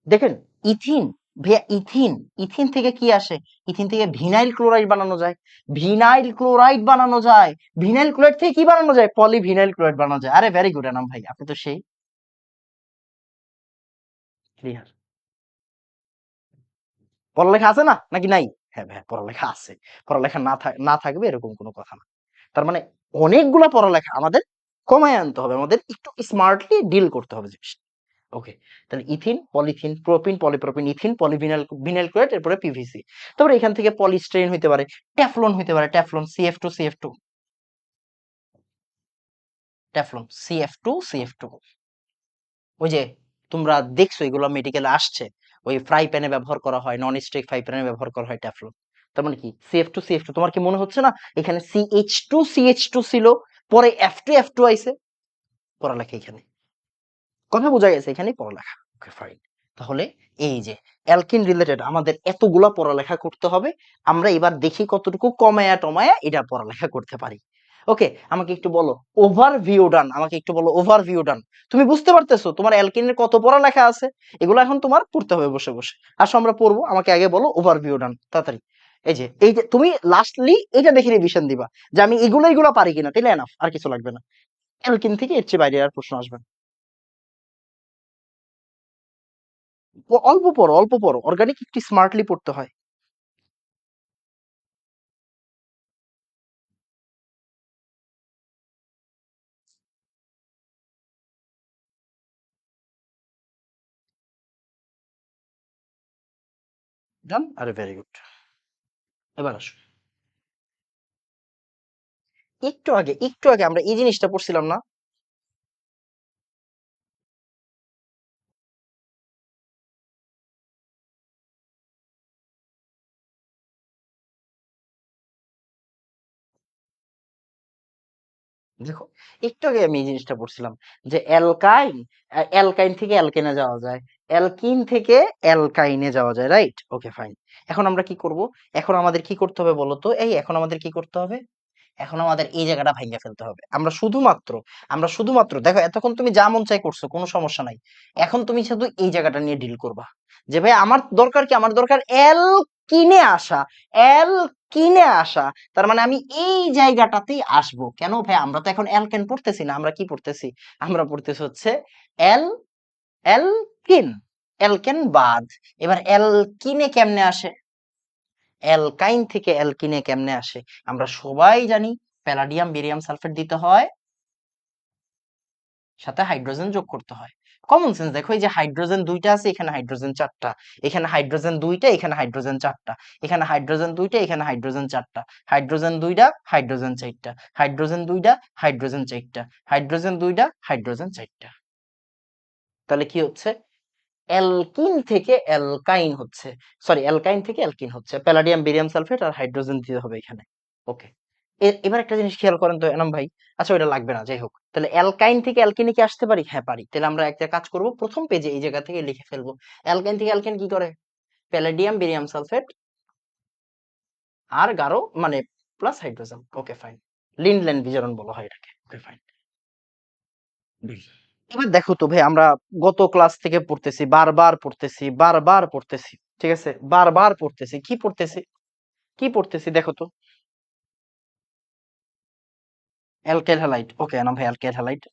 দেখেন, ইথিন, ভাইয়া ইথিন, ইথিন থেকে কি আসে? ইথিন থেকে ভিনাইল ক্লোরাইড বানানো যায়। ভিনাইল ক্লোরাইড বানানো যায়। ভিনাইল ক্লোরাইড থেকে কি বানানো যায়? পলিভিনাইল ক্লোরাইড বানানো যায়। আরে ভেরি গুড এনাম ভাই, আপনি তো সেই ক্লিয়ার। পড়ালেখা আছে না নাকি নাই? হ্যাঁ ভাই, পড়ালেখা আছে। পড়ালেখা না থাকবে এরকম কোনো কথা না। তার মানে অনেকগুলা পড়ালেখা আমাদের কমায় আনতে হবে, আমাদের একটু স্মার্টলি ডিল করতে হবে জিনিসটা। ওকে, তাহলে ethene, polythene, propene, polypropene, ethene, polyvinyl vinyl chloride, এরপরে পিভিসি। তারপরে এখান থেকে পলিস্টাইরিন হইতে পারে, ট্যাফলন হইতে পারে, ট্যাফলন, সিএফ2 সিএফ2, ট্যাফলন, সিএফ2 সিএফ2। ওই যে তোমরা দেখছো এগুলো মেডিকেলে আসছে, ওই ফ্রাই প্যানে ব্যবহার করা হয়, নন স্টিক ফ্রাই প্যানে ব্যবহার করা হয় ট্যাফলন। তার মানে কি? সিএফ2 সিএফ2। তোমার কি মনে হচ্ছে না এখানে সিএইচ2 সিএইচ2 ছিল, পরে এফ2 এফ2 আইছে? পড়ালেখা এখানে, কথা বোঝা গেছে, এখানেই পড়ালেখা। Okay fine. তাহলে এই যে অ্যালকিন রিলেটেড আমাদের এতগুলা পড়ালেখা করতে হবে। আমরা এবার দেখি কতটুকু কমায়া টমায়া এটা পড়ালেখা করতে পারি। ওকে, আমাকে একটু বলো ওভারভিউ ডান, আমাকে একটু বলো ওভারভিউ ডান। তুমি বুঝতে পারতেছো তোমার অ্যালকিনের কত পড়ালেখা আছে? এগুলো এখন তোমার পড়তে হবে বসে বসে। আসো আমরা পড়বো, আমাকে আগে বলো ওভারভিউ ডান তাড়াতাড়ি। এই যে তুমি লাস্টলি এটা দেখে রিভিশন দিবা যে আমি এগুলো পারি কিনা, তাইলে এনাফ, আর কিছু লাগবে না। অ্যালকিন থেকে এর চেয়ে বাইরে আর প্রশ্ন আসবে না। অল্প পড়ো, অল্প পড়ো, অর্গানিক একটু স্মার্টলি পড়তে হয়। ডান, আরে ভেরি গুড। এবার আসো, একটু আগে আমরা এই জিনিসটা পড়ছিলাম না? দেখো, একটু আগে আমি এই জিনিসটা পড়ছিলাম যে অ্যালকাইন, অ্যালকাইন থেকে অ্যালকেনে যাওয়া যায়, অ্যালকিন থেকে অ্যালকাইনে যাওয়া যায়, রাইট? Okay fine. এখন আমরা কি করব? এখন আমাদের কি করতে হবে বলো তো? এখন আমাদের কি করতে হবে? এখন আমাদের এই জায়গাটা ভাঙিয়ে ফেলতে হবে। আমরা শুধুমাত্র দেখো, এতক্ষণ তুমি যা মন চাই করছো, কোনো সমস্যা নাই। এখন তুমি শুধু এই জায়গাটা নিয়ে ডিল করবা যে ভাই আমার দরকার কি? আমার দরকার এল কিনে আসা, এল কিনে আসা। তার মানে আমি এই জায়গাটাতেই আসবো। কেন ভাই? আমরা তো এখন অ্যালকেন পড়তেছি না, আমরা কি পড়তেছি? আমরা পড়তেছি হচ্ছে এল, অ্যালকিন, অ্যালকেন বাদ। এবার অ্যালকিনে কেমনে আসে? অ্যালকাইন থেকে অ্যালকিনে কেমনে আসে? আমরা সবাই জানি প্যালাডিয়াম বেরিয়াম সালফেট দিতে হয়, সাথে হাইড্রোজেন যোগ করতে হয়। কমন সেন্স দেখো, এই যে হাইড্রোজেন দুইটা আছে, এখানে হাইড্রোজেন চারটা, এখানে হাইড্রোজেন দুইটা, এখানে হাইড্রোজেন চারটা, এখানে হাইড্রোজেন দুইটা, এখানে হাইড্রোজেন চারটা, হাইড্রোজেন দুইটা, হাইড্রোজেন চারটা, হাইড্রোজেন দুইটা, হাইড্রোজেন চারটা, হাইড্রোজেন দুইটা, হাইড্রোজেন চারটা। তাহলে কি হচ্ছে? অ্যালকিন থেকে অ্যালকাইন হচ্ছে, সরি অ্যালকাইন থেকে অ্যালকিন হচ্ছে, প্যালাডিয়াম বেরিয়াম সালফেট আর হাইড্রোজেন দিতে হবে এখানে। ওকে, এবার একটা জিনিস খেয়াল করেন তো এনাম ভাই। আচ্ছা ওটা লাগবে না, যাই হোক। তাহলে অ্যালকাইন থেকে অ্যালকিনে কি আসতে পারি? হ্যাঁ পারি। তাহলে আমরা একটা কাজ করব, প্রথম পেজে এই জায়গা থেকে লিখে ফেলবো। অ্যালকাইন থেকে অ্যালকেন কি করে? প্যালেডিয়াম বেরিয়াম সালফেট আর গাঢ় মানে প্লাস হাইড্রোজেন। ওকে ফাইন, লিন্ডল্যান্ড বিজারণ বলা হয় এটাকে। Okay fine. এবার দেখো তো ভাই, আমরা গত ক্লাস থেকে পড়তেছি, বারবার পড়তেছি, বারবার পড়তেছি, ঠিক আছে, বারবার পড়তেছি, কি পড়তেছি, কি পড়তেছি দেখো তো। Alkyl halide. ওকে নাম ভাই অ্যালকাইল হ্যালাইড।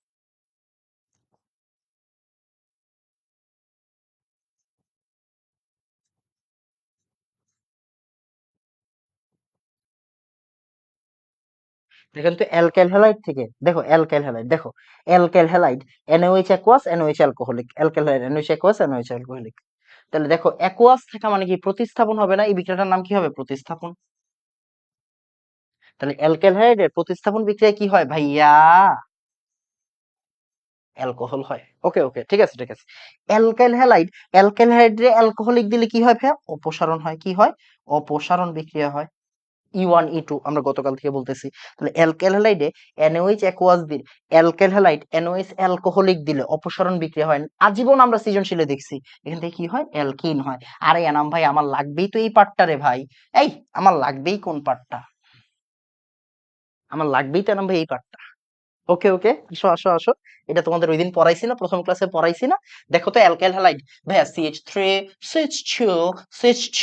দেখেন তো অ্যালকাইল হ্যালাইড থেকে দেখো, অ্যালকাইল হ্যালাইড দেখো, alkyl halide NaOH aqueous NaOH alcoholic, alkyl halide NaOH aqueous NaOH alcoholic. তাহলে দেখো অ্যাকুয়াস থাকা মানে কি প্রতিস্থাপন হবে না, এই বিক্রিয়াটার নাম কি হবে, প্রতিস্থাপন। তাহলে অ্যালকাইল হ্যালাইডের প্রতিস্থাপন বিক্রিয়া কি হয় ভাইয়া, অ্যালকোহল হয়। ওকে ওকে ঠিক আছে ঠিক আছে। অ্যালকাইল হ্যালাইড, অ্যালকাইল হ্যালাইডে অ্যালকোহলিক দিলে কি হয় ভাইয়া, অপসারণ হয়, কি হয়, অপসারণ বিক্রিয়া হয়। E1 E2 আমরা গতকাল থেকে বলতেছি। তাহলে অ্যালকাইল হ্যালাইডে NaOH অ্যাকুয়াস দিলে, অ্যালকাইল হ্যালাইড NaOH অ্যালকোহলিক দিলে অপসারণ বিক্রিয়া হয়। আজীবন আমরা সৃজনশীলে দেখছি, এখান থেকে কি হয়, অ্যালকিন হয়। আরে এনাম ভাই আমার লাগবেই তো এই পার্টটা রে ভাই, এই আমার লাগবেই কোন পার্টটা, আমার লাগবেই তো এনাম ভাই এই পার্টটা। ওকে ওকে, আসো আসো আসো, এটা তোমাদের ওই দিন পড়াইছি না, প্রথম ক্লাসে পড়াইছি না। দেখো তো অ্যালকাইল হ্যালাইড ভাইয়া CH3 CH2 CH2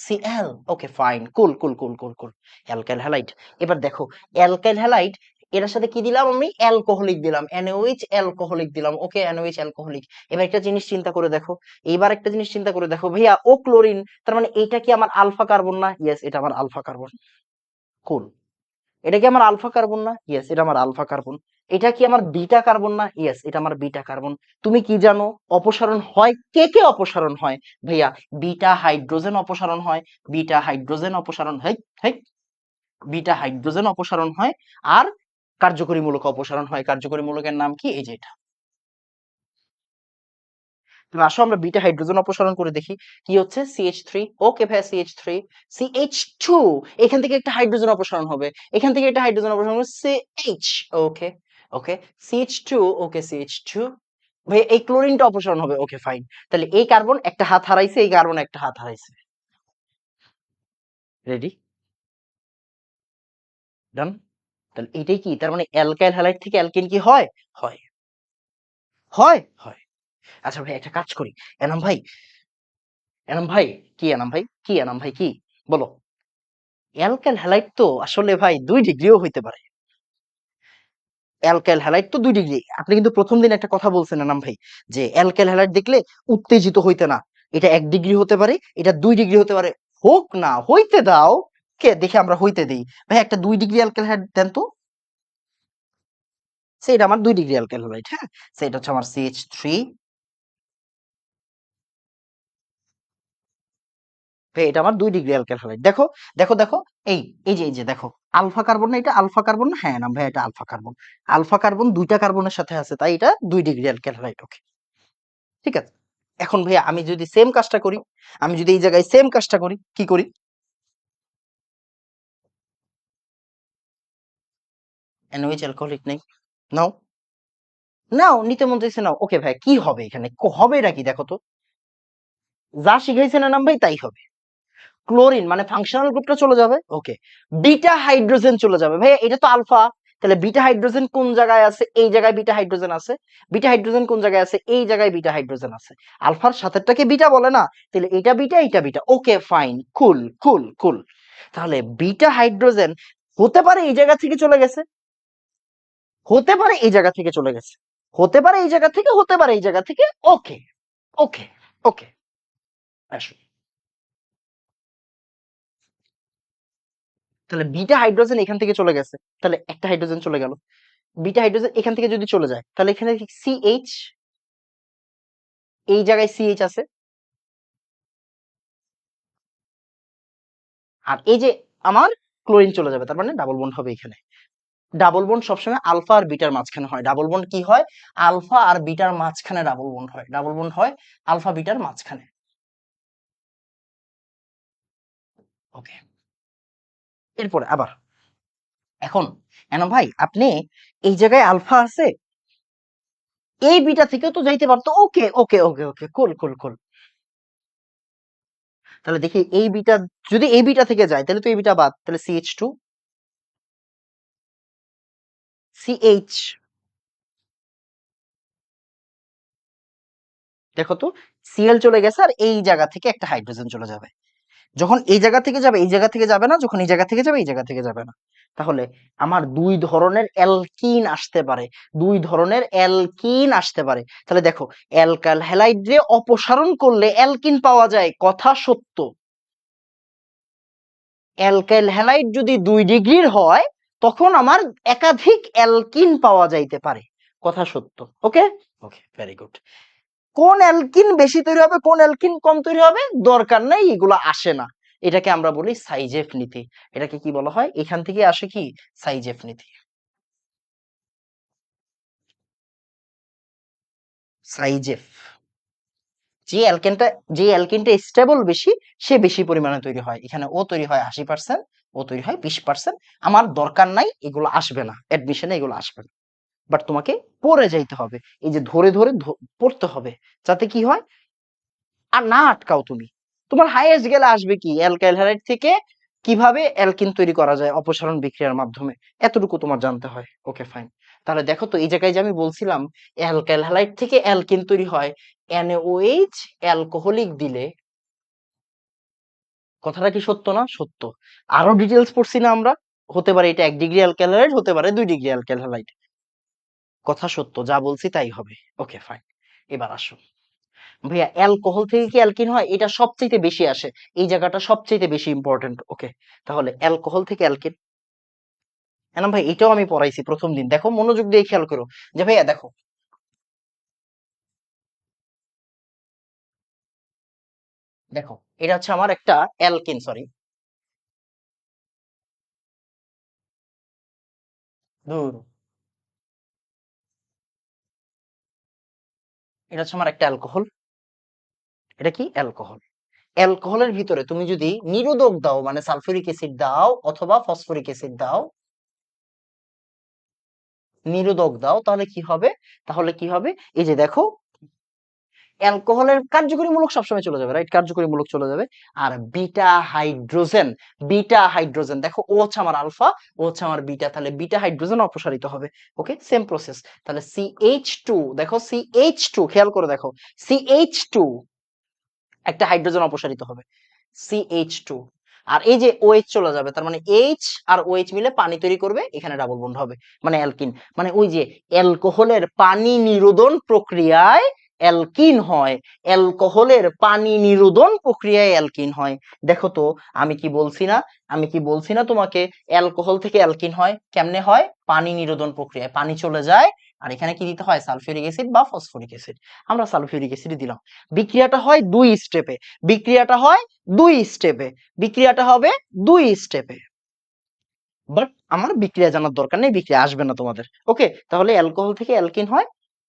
Cl। Okay fine, cool cool cool cool cool, alkyl halide. এবার দেখো অ্যালকাইল হ্যালাইড, এর সাথে কি দিলাম আমি, অ্যালকোহলিক দিলাম, NaOH অ্যালকোহলিক দিলাম। ওকে NaOH অ্যালকোহলিক। এবার একটা জিনিস চিন্তা করে দেখো, এইবার একটা জিনিস চিন্তা করে দেখো ভাইয়া, ও ক্লোরিন, তার মানে এটা কি আমার আলফা কার্বন না, ইয়েস এটা আমার আলফা কার্বন। কুল। এটা কি আমার আলফা কার্বন না, ইয়েস এটা আমার আলফা কার্বন। এটা কি আমার বিটা কার্বন না, ইয়েস এটা আমার বিটা কার্বন। তুমি কি জানো অপসারণ হয়, কে কে অপসারণ হয় ভাইয়া, বিটা হাইড্রোজেন অপসারণ হয়, বিটা হাইড্রোজেন অপসারণ হয়, হয় বিটা হাইড্রোজেন অপসারণ হয়। আর কার্যকরী মূলক অপসারণ হয়, কার্যকরী মূলকের নাম কি, এই যে এটা। তুমি আসো আমরা বিটা হাইড্রোজেন অপসারণ করে দেখি কি হচ্ছে, CH3। ওকে ভাই CH3 CH2, এখান থেকে একটা হাইড্রোজেন অপসারণ হবে, এখান থেকে একটা হাইড্রোজেন অপসারণ হবে CH। ওকে ওকে CH2। ওকে CH2 ভাই, এই ক্লোরিনটা অপসারণ হবে। Okay fine. তাহলে এই কার্বন একটা হাত হারাইছে, এই কার্বন একটা হাত হারাইছে। রেডি, ডান। তাহলে এটাই কি, তার মানে অ্যালকাইল হ্যালাইড থেকে অ্যালকিন কি হয়, হয়, হয় হয়। আচ্ছা ভাই একটা কাজ করি, এনাম ভাই, এনাম ভাই, কি এনাম ভাই, কি এনাম ভাই, কি বলো। অ্যালকাইল হ্যালাইড তো আসলে ভাই 2 ডিগ্রিও হইতে পারে, অ্যালকাইল হ্যালাইড তো 2 ডিগ্রি। আপনি কিন্তু প্রথম দিন একটা কথা বলছেন নাম ভাই, যে অ্যালকাইল হ্যালাইড দেখলে উত্তেজিত হইতে না, এটা 1 ডিগ্রি হতে পারে, এটা 2 ডিগ্রি হতে পারে, হোক না, হইতে দাও, কে দেখে আমরা হইতে দিই। ভাই একটা 2 ডিগ্রি অ্যালকাইল হ্যালাইড দেন তো, সেটা আমার 2 ডিগ্রি অ্যালকাইল হ্যালাইড, হ্যাঁ সেটা হচ্ছে আমার CH3। ভাই এটা আমার 2 ডিগ্রি অ্যালকাইল হ্যালাইড। দেখো দেখো দেখো, এই এই যে দেখো, আলফা কার্বন না, এটা আলফা কার্বন না, হ্যাঁ না ভাই এটা আলফা কার্বন। আলফা কার্বন দুইটা কার্বনের সাথে আছে, তাই এটা 2 ডিগ্রি অ্যালকাইল হ্যালাইড। ওকে ঠিক আছে। এখন ভাইয়া আমি যদি সেম কাজটা করি, আমি যদি এই জায়গায় সেম কাজটা করি, কি করি, NaOH অ্যালকোহলিক নেই, নাও, নাও নিতে মন চাইছে নাও। ওকে ভাই কি হবে এখানে, হবে নাকি দেখো তো, যা শিখাইছে না নাম ভাই তাই হবে। ক্লোরিন মানে ফাংশনাল গ্রুপটা চলে যাবে। ওকে, বিটা হাইড্রোজেন চলে যাবে ভাই, এটা তো আলফা। তাহলে বিটা হাইড্রোজেন কোন জায়গায় আছে, এই জায়গায় বিটা হাইড্রোজেন আছে। বিটা হাইড্রোজেন কোন জায়গায় আছে, এই জায়গায় বিটা হাইড্রোজেন আছে। আলফার সাথেরটাকে বিটা বলে না, তাহলে এটা বিটা এটা বিটা। ওকে ফাইন, কুল কুল কুল। তাহলে বিটা হাইড্রোজেন হতে পারে এই জায়গা থেকে চলে গেছে, হতে পারে এই জায়গা থেকে চলে গেছে, হতে পারে এই জায়গা থেকে, হতে পারে এই জায়গা থেকে। ওকে ওকে ওকে, আসো। তাহলে বিটা হাইড্রোজেন এখান থেকে চলে গেছে, তাহলে একটা হাইড্রোজেন চলে গেল। বিটা হাইড্রোজেন এখান থেকে যদি চলে যায়, তাহলে এখানে CH, এই জায়গায় CH আছে। আর এই যে আমার ক্লোরিন চলে যাবে, তার মানে ডাবল বন্ড হবে এখানে। ডাবল বন্ড সবসময় আলফা আর বিটার মাঝখানে হয়, ডাবল বন্ড কি হয়, আলফা আর বিটার মাঝখানে ডাবল বন্ড হয়, ডাবল বন্ড হয় আলফা বিটার মাঝখানে। ওকে, এরপরে আবার, এখন এন ভাই আপনি এই জায়গায় আলফা আছে, এই বিটা থেকেও তো যাইতে পারতো। ওকে ওকে ওকে ওকে, কুল কুল কুল। তাহলে দেখি এই বিটা, যদি এই বিটা থেকে যায় তাহলে তো এই বিটা বাদ, তাহলে CH2 CH। দেখো তো Cl চলে গেছে আর এই জায়গা থেকে একটা হাইড্রোজেন চলে যাবে। যখন এই জায়গা থেকে যাবে এই জায়গা থেকে যাবে না, যখন এই জায়গা থেকে যাবে এই জায়গা থেকে যাবে না। তাহলে আমার দুই ধরনের অ্যালকিন আসতে পারে, দুই ধরনের অ্যালকিন আসতে পারে। তাহলে দেখো, অ্যালকাইল হ্যালাইডে অপসারণ করলে অ্যালকিন পাওয়া যায়, কথা সত্য। অ্যালকাইল হ্যালাইড যদি 2 ডিগ্রির হয় তখন আমার একাধিক অ্যালকিন পাওয়া যাইতে পারে, কথা সত্য। ওকে, ওকে, ভেরি গুড। কোন অ্যালকিন বেশি তৈরি হবে, কোন অ্যালকিন কম তৈরি হবে দরকার নাই, এগুলো আসে না। এটাকে আমরা বলি সাইজেফ নীতি। এটাকে কি বলা হয়, এখান থেকে আসে কি, সাইজেফ নীতি। সাইজেফ, যে অ্যালকেনটা স্টেবল বেশি, সে বেশি পরিমাণে তৈরি হয়। এখানে ও তৈরি হয় 80%, ও তৈরি হয় 20%। আমার দরকার নাই, এগুলো আসবে না অ্যাডমিশনে, এগুলো আসবে না। বাট তোমাকে পড়ে যাইতে হবে, এই যে ধরে ধরে পড়তে হবে, যাতে কি হয় আর না আটকাও তুমি। তোমার হাইয়েস্ট গেলে আসবে কি, অ্যালকাইল হ্যালাইড থেকে কিভাবে অ্যালকিন তৈরি করা যায় অপসারণ বিক্রিয়ার মাধ্যমে, এতটুকু তোমার জানতে হয়। ওকে, ফাইন। তাহলে দেখো তো এই জায়গায় যে আমি বলছিলাম অ্যালকাইল হ্যালাইড থেকে অ্যালকিন তৈরি হয় NaOH অ্যালকোহলিক দিলে, কথাটা কি সত্য না? সত্য। আরো ডিটেলস পড়ছি না আমরা, হতে পারে এটা 1 ডিগ্রি অ্যালকাইল হ্যালাইড, হতে পারে 2 ডিগ্রি অ্যালকাইল হ্যালাইড, কথা সত্য, যা বলছি তাই হবে। ওকে, ফাইন। এবার আসো ভাইয়া, অ্যালকোহল থেকে কি অ্যালকিন হয়, এটা সবচেয়ে বেশি আসে, এই জায়গাটা সবচেয়ে বেশি ইম্পর্টেন্ট। ওকে, তাহলে অ্যালকোহল থেকে অ্যালকিন, এনাম ভাই এটাও আমি পড়াইছি প্রথম দিন, দেখো মনোযোগ দিয়ে খেয়াল করো। যে ভাইয়া দেখো, দেখো এটা হচ্ছে আমার একটা অ্যালকিন, সরি, ধুর, এটা হচ্ছে আমার একটা অ্যালকোহল, এটা কি অ্যালকোহল। অ্যালকোহলের ভিতরে তুমি যদি নিরোধক দাও, মানে সালফিউরিক অ্যাসিড দাও অথবা ফসফরিক অ্যাসিড দাও, নিরোধক দাও, তাহলে কি হবে, তাহলে কি হবে, এই যে দেখো, অ্যালকোহলের কার্যকরীমূলক সবসময় চলে যাবে, রাইট, কার্যকরীমূলক চলে যাবে। আর বিটা হাইড্রোজেন, বিটা হাইড্রোজেন, দেখো ও হচ্ছে আমার আলফা, ও হচ্ছে আমার বিটা, তাহলে বিটা হাইড্রোজেন অপসারিত হবে। ওকে, সেম প্রসেস। তাহলে CH2, দেখো CH2, খেয়াল করে দেখো, CH2 একটা হাইড্রোজেন অপসারিত হবে, CH2। আর এই যে OH চলে যাবে, তার মানে H আর OH মিলে পানি তৈরি করবে, এখানে ডাবল বন্ড হবে, মানে অ্যালকিন। মানে ওই যে অ্যালকোহলের পানি নিরোধন প্রক্রিয়ায় অ্যালকিন হয়, অ্যালকোহলের পানি নিরোধন প্রক্রিয়ায় অ্যালকিন হয়। দেখো তো, আমি কি বলছি না, আমি কি বলছি না তোমাকে, অ্যালকোহল থেকে অ্যালকিন হয় কেমনে হয়, পানি নিরোধন প্রক্রিয়ায়, পানি চলে যায় আর এখানে কি দিতে হয়, সালফিউরিক অ্যাসিড বা ফসফরিক অ্যাসিড। আমরা সালফিউরিক অ্যাসিড দিলাম, বিক্রিয়াটা হয় 2 স্টেপে, বিক্রিয়াটা হয় 2 স্টেপে, বিক্রিয়াটা হবে 2 স্টেপে। বাট আমার বিক্রিয়া জানার দরকার নেই, বিক্রিয়া আসবে না তোমাদের। ওকে, তাহলে অ্যালকোহল থেকে অ্যালকিন হয়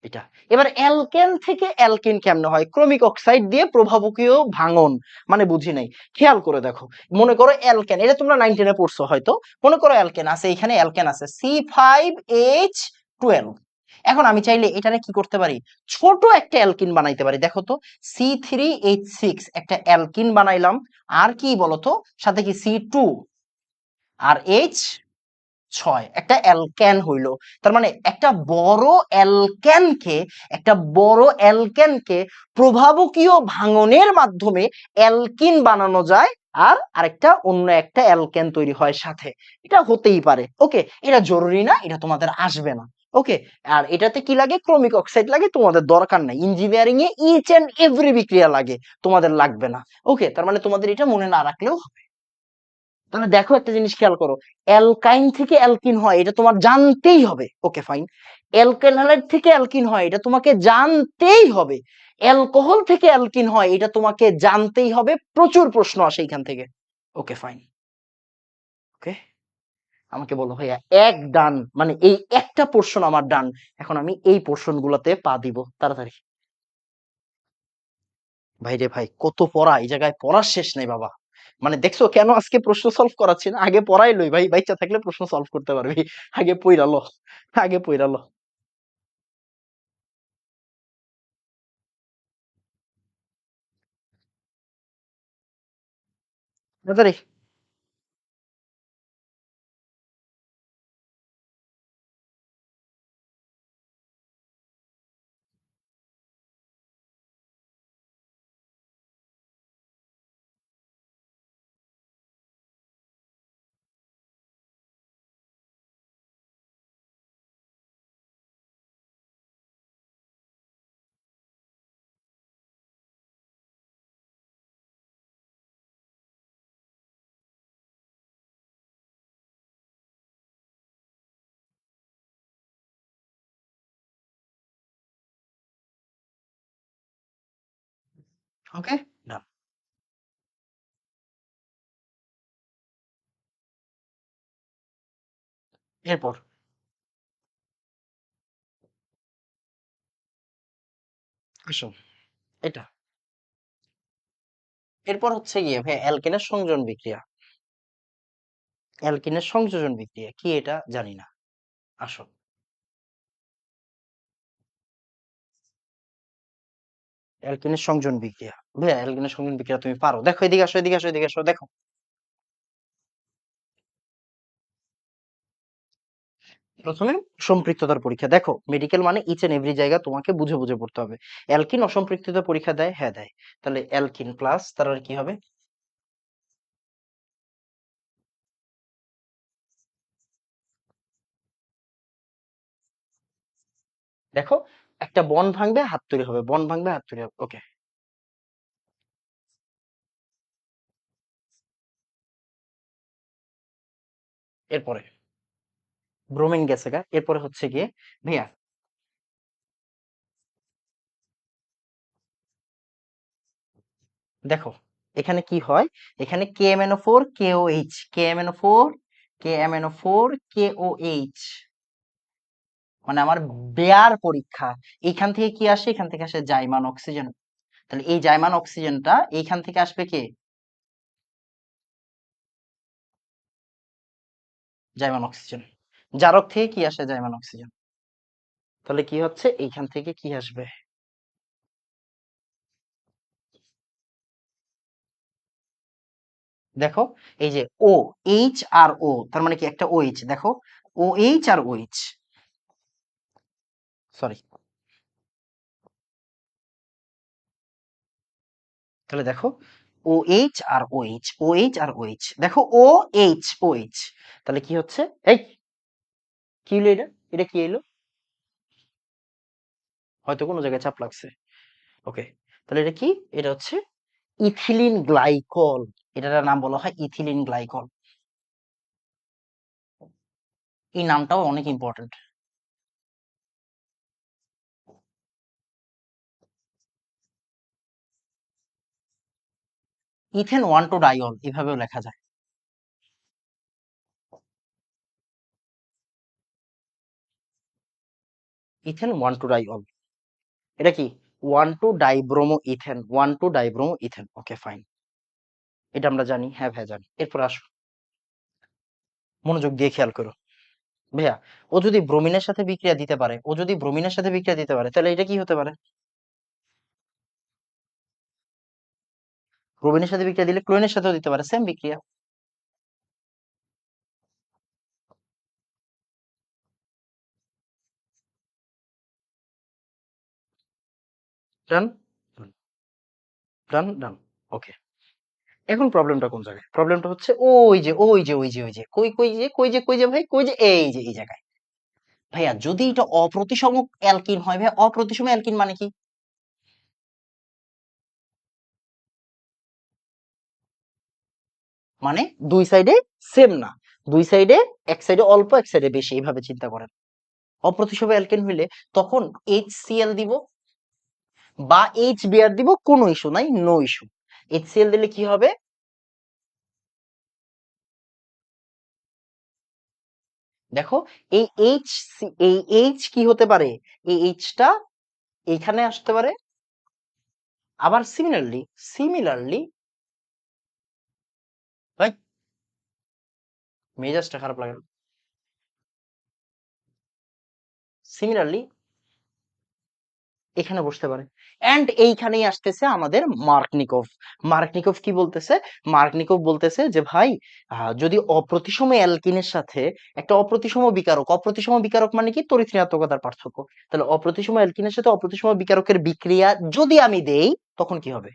এটা। এবার অ্যালকেন থেকে অ্যালকিন কেমনে হয়, ক্রোমিক অক্সাইড দিয়ে প্রভাবকীয় ভাঙন, মানে বুঝি নাই, খেয়াল করে দেখো। মনে করো অ্যালকেন, এটা তোমরা 9-10-এ পড়ছো হয়তো। মনে করো অ্যালকেন আছে, এখানে অ্যালকেন আছে C5H12। এখন আমি চাইলে এটারে কি করতে পারি, ছোট একটা অ্যালকিন বানাইতে পারি। দেখো তো, C3H6 একটা অ্যালকিন বানাইলাম, আর কি বলতো, সাথে কি C2 আর H6 একটা অ্যালকেন হইলো। তার মানে একটা বড় অ্যালকেনকে, একটা বড় অ্যালকেনকে প্রভাবকীয় ভাঙনের মাধ্যমে অ্যালকিন বানানো যায়, আর আরেকটা অন্য একটা অ্যালকেন তৈরি হয় সাথে। এটা হতেই পারে। ওকে, এটা জরুরি না, এটা তোমাদের আসবে না। ওকে, আর এটাতে কি লাগে, ক্রোমিক অক্সাইড লাগে, তোমাদের দরকার নাই। ইঞ্জিনিয়ারিং এ ইচ এন্ড এভরি বিক্রিয়া লাগে, তোমাদের লাগবে না। ওকে, তার মানে তোমাদের এটা মনে না রাখলেও হবে। তাহলে দেখো একটা জিনিস খেয়াল করো, অ্যালকাইন থেকে অ্যালকিন হয়, এটা তোমার জানতেই হবে। ওকে, ফাইন। অ্যালকেন হ্যালাইড থেকে অ্যালকিন হয়, এটা তোমাকে জানতেই হবে। অ্যালকোহল থেকে অ্যালকিন হয়, এটা তোমাকে জানতেই হবে, প্রচুর প্রশ্ন আসে এখান থেকে। ওকে, ফাইন। ওকে, আমাকে বলো ভাইয়া, এক ডান, মানে এই একটা পোর্শন আমার ডান, এখন আমি এই পোর্শন গুলাতে পা দিব তাড়াতাড়ি। ভাই রে ভাই, কত পড়া এই জায়গায়, পড়ার শেষ নাই বাবা। মানে দেখছো কেন আজকে প্রশ্ন সলভ করাচ্ছি না, আগে পড়াই লই ভাই, বাচ্চা থাকলে প্রশ্ন সলভ করতে পারবি, আগে পইরালো, আগে পইরালো। তাড়াতাড়ি। ওকে, ডান। এরপর আসো এটা। এরপর হচ্ছে গিয়ে ভাই অ্যালকেনের সংযোজন বিক্রিয়া। অ্যালকিনের সংযোজন বিক্রিয়া কি এটা জানি না। আসো। অ্যালকিনের সংযোজন বিক্রিয়া। ভাইয়া অ্যালকিনের সংযোজন বিক্রিয়া তুমি পারো। দেখো এদিকে আসো, এদিকে আসো, এদিকে আসো, দেখো। প্রথমে সম্পৃক্ততার পরীক্ষা দেখো, মেডিকেল মানে ইচ এন্ড এভরি জায়গা তোমাকে বুঝে বুঝে পড়তে হবে। অ্যালকিন অসম্পৃক্ততা পরীক্ষা দেয়, হ্যাঁ দেয়। তাহলে অ্যালকিন প্লাস তার আর কি হবে? দেখো, একটা বন্ড ভাঙবে হাত তৈরি হবে, বন্ড ভাঙবে হাত তৈরি হবে। ওকে। এরপরে ব্রোমিন গেছে গা, এরপরে হচ্ছে গিয়ে ভাইয়া দেখো এখানে কি হয়, এখানে KMnO4 KOH, KMnO4 KMnO4 KOH, মানে আমার বেয়ার পরীক্ষা। এইখান থেকে কি আসে? এখান থেকে আসে জাইমান অক্সিজেন। তাহলে এই জাইমান অক্সিজেনটা এইখান থেকে আসবে কে? জাইমান অক্সিজেন। জারক থেকে কি আসে? জাইমান অক্সিজেন। তাহলে কি হচ্ছে, এইখান থেকে কি আসবে? দেখো, এই যে ও, এইচ আর ও, তার মানে কি একটা ওএইচ, দেখো ও এইচ আর ওএইচ, সরি। তাহলে দেখো ও এইচ আর ওএইচ, ও এইচ আর ওএইচ, দেখো ও এইচ ওএইচ। তাহলে কি হচ্ছে, এই কি হলো এটা? এটা কি এলো? হয়তো কোনো জায়গায় চাপ লাগছে। ওকে। তাহলে এটা কি? এটা হচ্ছে ইথিলিন গ্লাইকল। এটার নাম বলা হয় ইথিলিন গ্লাইকল। এই নামটাও অনেক ইম্পর্টেন্ট। ইথেন ওয়ান টু ডাইল এভাবেও লেখা যায়। ইথেন ওয়ান টু ডাইল, এটা কি? One two dibromo ethane, one two dibromo ethane. Okay fine, এটা আমরা জানি, হ্যাঁ ভাই জানি। এরপর আসো, মনোযোগ দিয়ে খেয়াল করো। ভাইয়া ও যদি ব্রোমিনের সাথে বিক্রিয়া দিতে পারে, ও যদি ব্রোমিনের সাথে বিক্রিয়া দিতে পারে, তাহলে এটা কি হতে পারে? ব্রোমিনের সাথে বিক্রিয়া দিলে ক্লোরিনের সাথেও দিতে পারে, সেম বিক্রিয়া। ডান ডান ডান। ওকে। এখন প্রবলেমটা কোন জায়গায়? প্রবলেমটা হচ্ছে ওই যে কই যে ভাই, কই যে এই যে এই জায়গায়। ভাইয়া যদি এটা অপ্রতিসম অ্যালকিন হয়, ভাইয়া অপ্রতিসম অ্যালকিন মানে কি? মানে দুই সাইডে সেম না, দুই সাইডে, এক সাইডে অল্প এক সাইডে বেশি, এইভাবে চিন্তা করেন। অপ্রতিসম অ্যালকেন হইলে তখন HCl দিব বা HBr দিব, কোনো ইস্যু নাই, নো ইস্যু। HCl দিলে কি হবে? দেখো, এই এই H কি হতে পারে? এই Hটা এইখানে আসতে পারে। আবার সিমিলারলি ভাই, মেজাজটা খারাপ লাগে। সিমিলারলি এখানে বসতে পারে। এন্ড এইখানেই আসতেছে আমাদের মার্কনিকভ। মার্কনিকভ কি বলতেছে? মার্কনিকভ বলতেছে যে ভাই যদি অপ্রতিসম অ্যালকিনের সাথে একটা অপ্রতিসম বিকারক, অপ্রতিসম বিকারক মানে কি তড়িৎ ঋণাত্মকতার পার্থক্য, তাহলে অপ্রতিসম অ্যালকিনের সাথে অপ্রতিসম বিকারকের বিক্রিয়া যদি আমি দেই তখন কি হবে?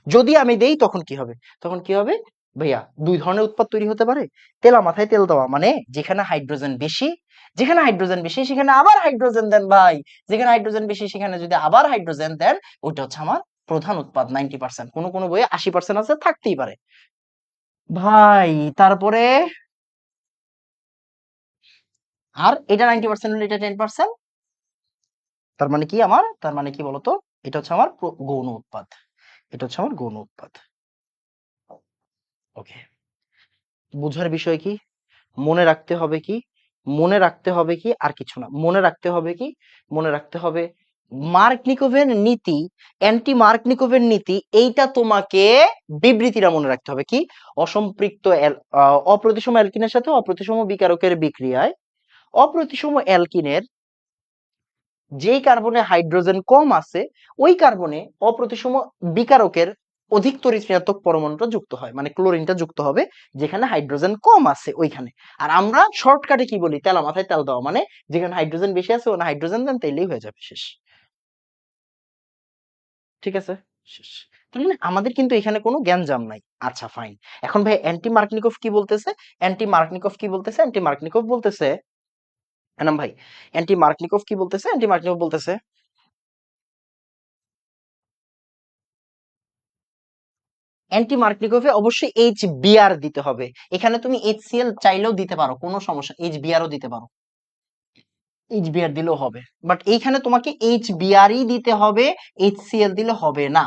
যদি আমি দেই তখন কি হবে? তখন কি হবে ভাইয়া? দুই ধরনের উৎপাদ তৈরি হতে পারে। তেলা মাথায় তেল দেওয়া মানে যেখানে হাইড্রোজেন বেশি, যেখানে হাইড্রোজেন বেশি সেখানে আবার হাইড্রোজেন দেন ভাই, যেখানে হাইড্রোজেন বেশি সেখানে যদি আবার হাইড্রোজেন দেন, ওইটা হচ্ছে আমার প্রধান উৎপাদ। 90%, কোনো কোনো বইয়ে 80% আছে, থাকতেই পারে ভাই। তারপরে আর এটা 90% হলে এটা 10%, তার মানে কি আমার, তার মানে কি বলতো, এটা হচ্ছে আমার গৌণ উৎপাদ, এটা হচ্ছে আমার গৌণ উৎপাদ। ওকে, বুঝার বিষয় কি? মনে রাখতে হবে কি? মনে রাখতে হবে কি আর কিছু না, মনে রাখতে হবে কি, মনে রাখতে হবে মার্কনিকোভের নীতি, অ্যান্টি মার্কনিকোভের নীতি, এইটা তোমাকে বিবৃতিটা মনে রাখতে হবে কি? অসম্পৃক্ত অপ্রতিসম অ্যালকিনের সাথে অপ্রতিসম বিকারকের বিক্রিয়ায় অপ্রতিসম অ্যালকিনের যেই কার্বনে হাইড্রোজেন কম আছে ওই কার্বনে অপ্রতিসম বিকারকের অধিক তড়িৎ ঋণাত্মক পরমাণুটা যুক্ত হয়, মানে ক্লোরিনটা যুক্ত হবে যেখানে হাইড্রোজেন কম আছে ওইখানে। আর আমরা শর্টকাটে কি বলি? তেলা মাথায় তেল দেওয়া, মানে যেখানে হাইড্রোজেন বেশি আছে ওখানে হাইড্রোজেন দেন, তাইলেই হয়ে যাবে, শেষ। ঠিক আছে, শেষ। তার মানে আমাদের কিন্তু এখানে কোনো জ্ঞানজাম নাই। আচ্ছা ফাইন। এখন ভাই অ্যান্টি মার্কনিকভ কি বলতেছে? অ্যান্টি মার্কনিকভ কি বলতেছে? অ্যান্টি মার্কনিকভ বলতেছে, এনাম ভাই, অ্যান্টি মার্কনিকভ কি বলতেছে? অ্যান্টি মার্কনিকভ বলতেছে অ্যান্টি মার্কনিকভে অবশ্যই HBr দিতে হবে। এখানে তুমি HCl চাইলেও দিতে পারো, কোনো সমস্যা, HBrও দিতে পারো, HBr দিলেও হবে। বাট এইখানে তোমাকে HBrই দিতে হবে, HCl দিলে হবে না।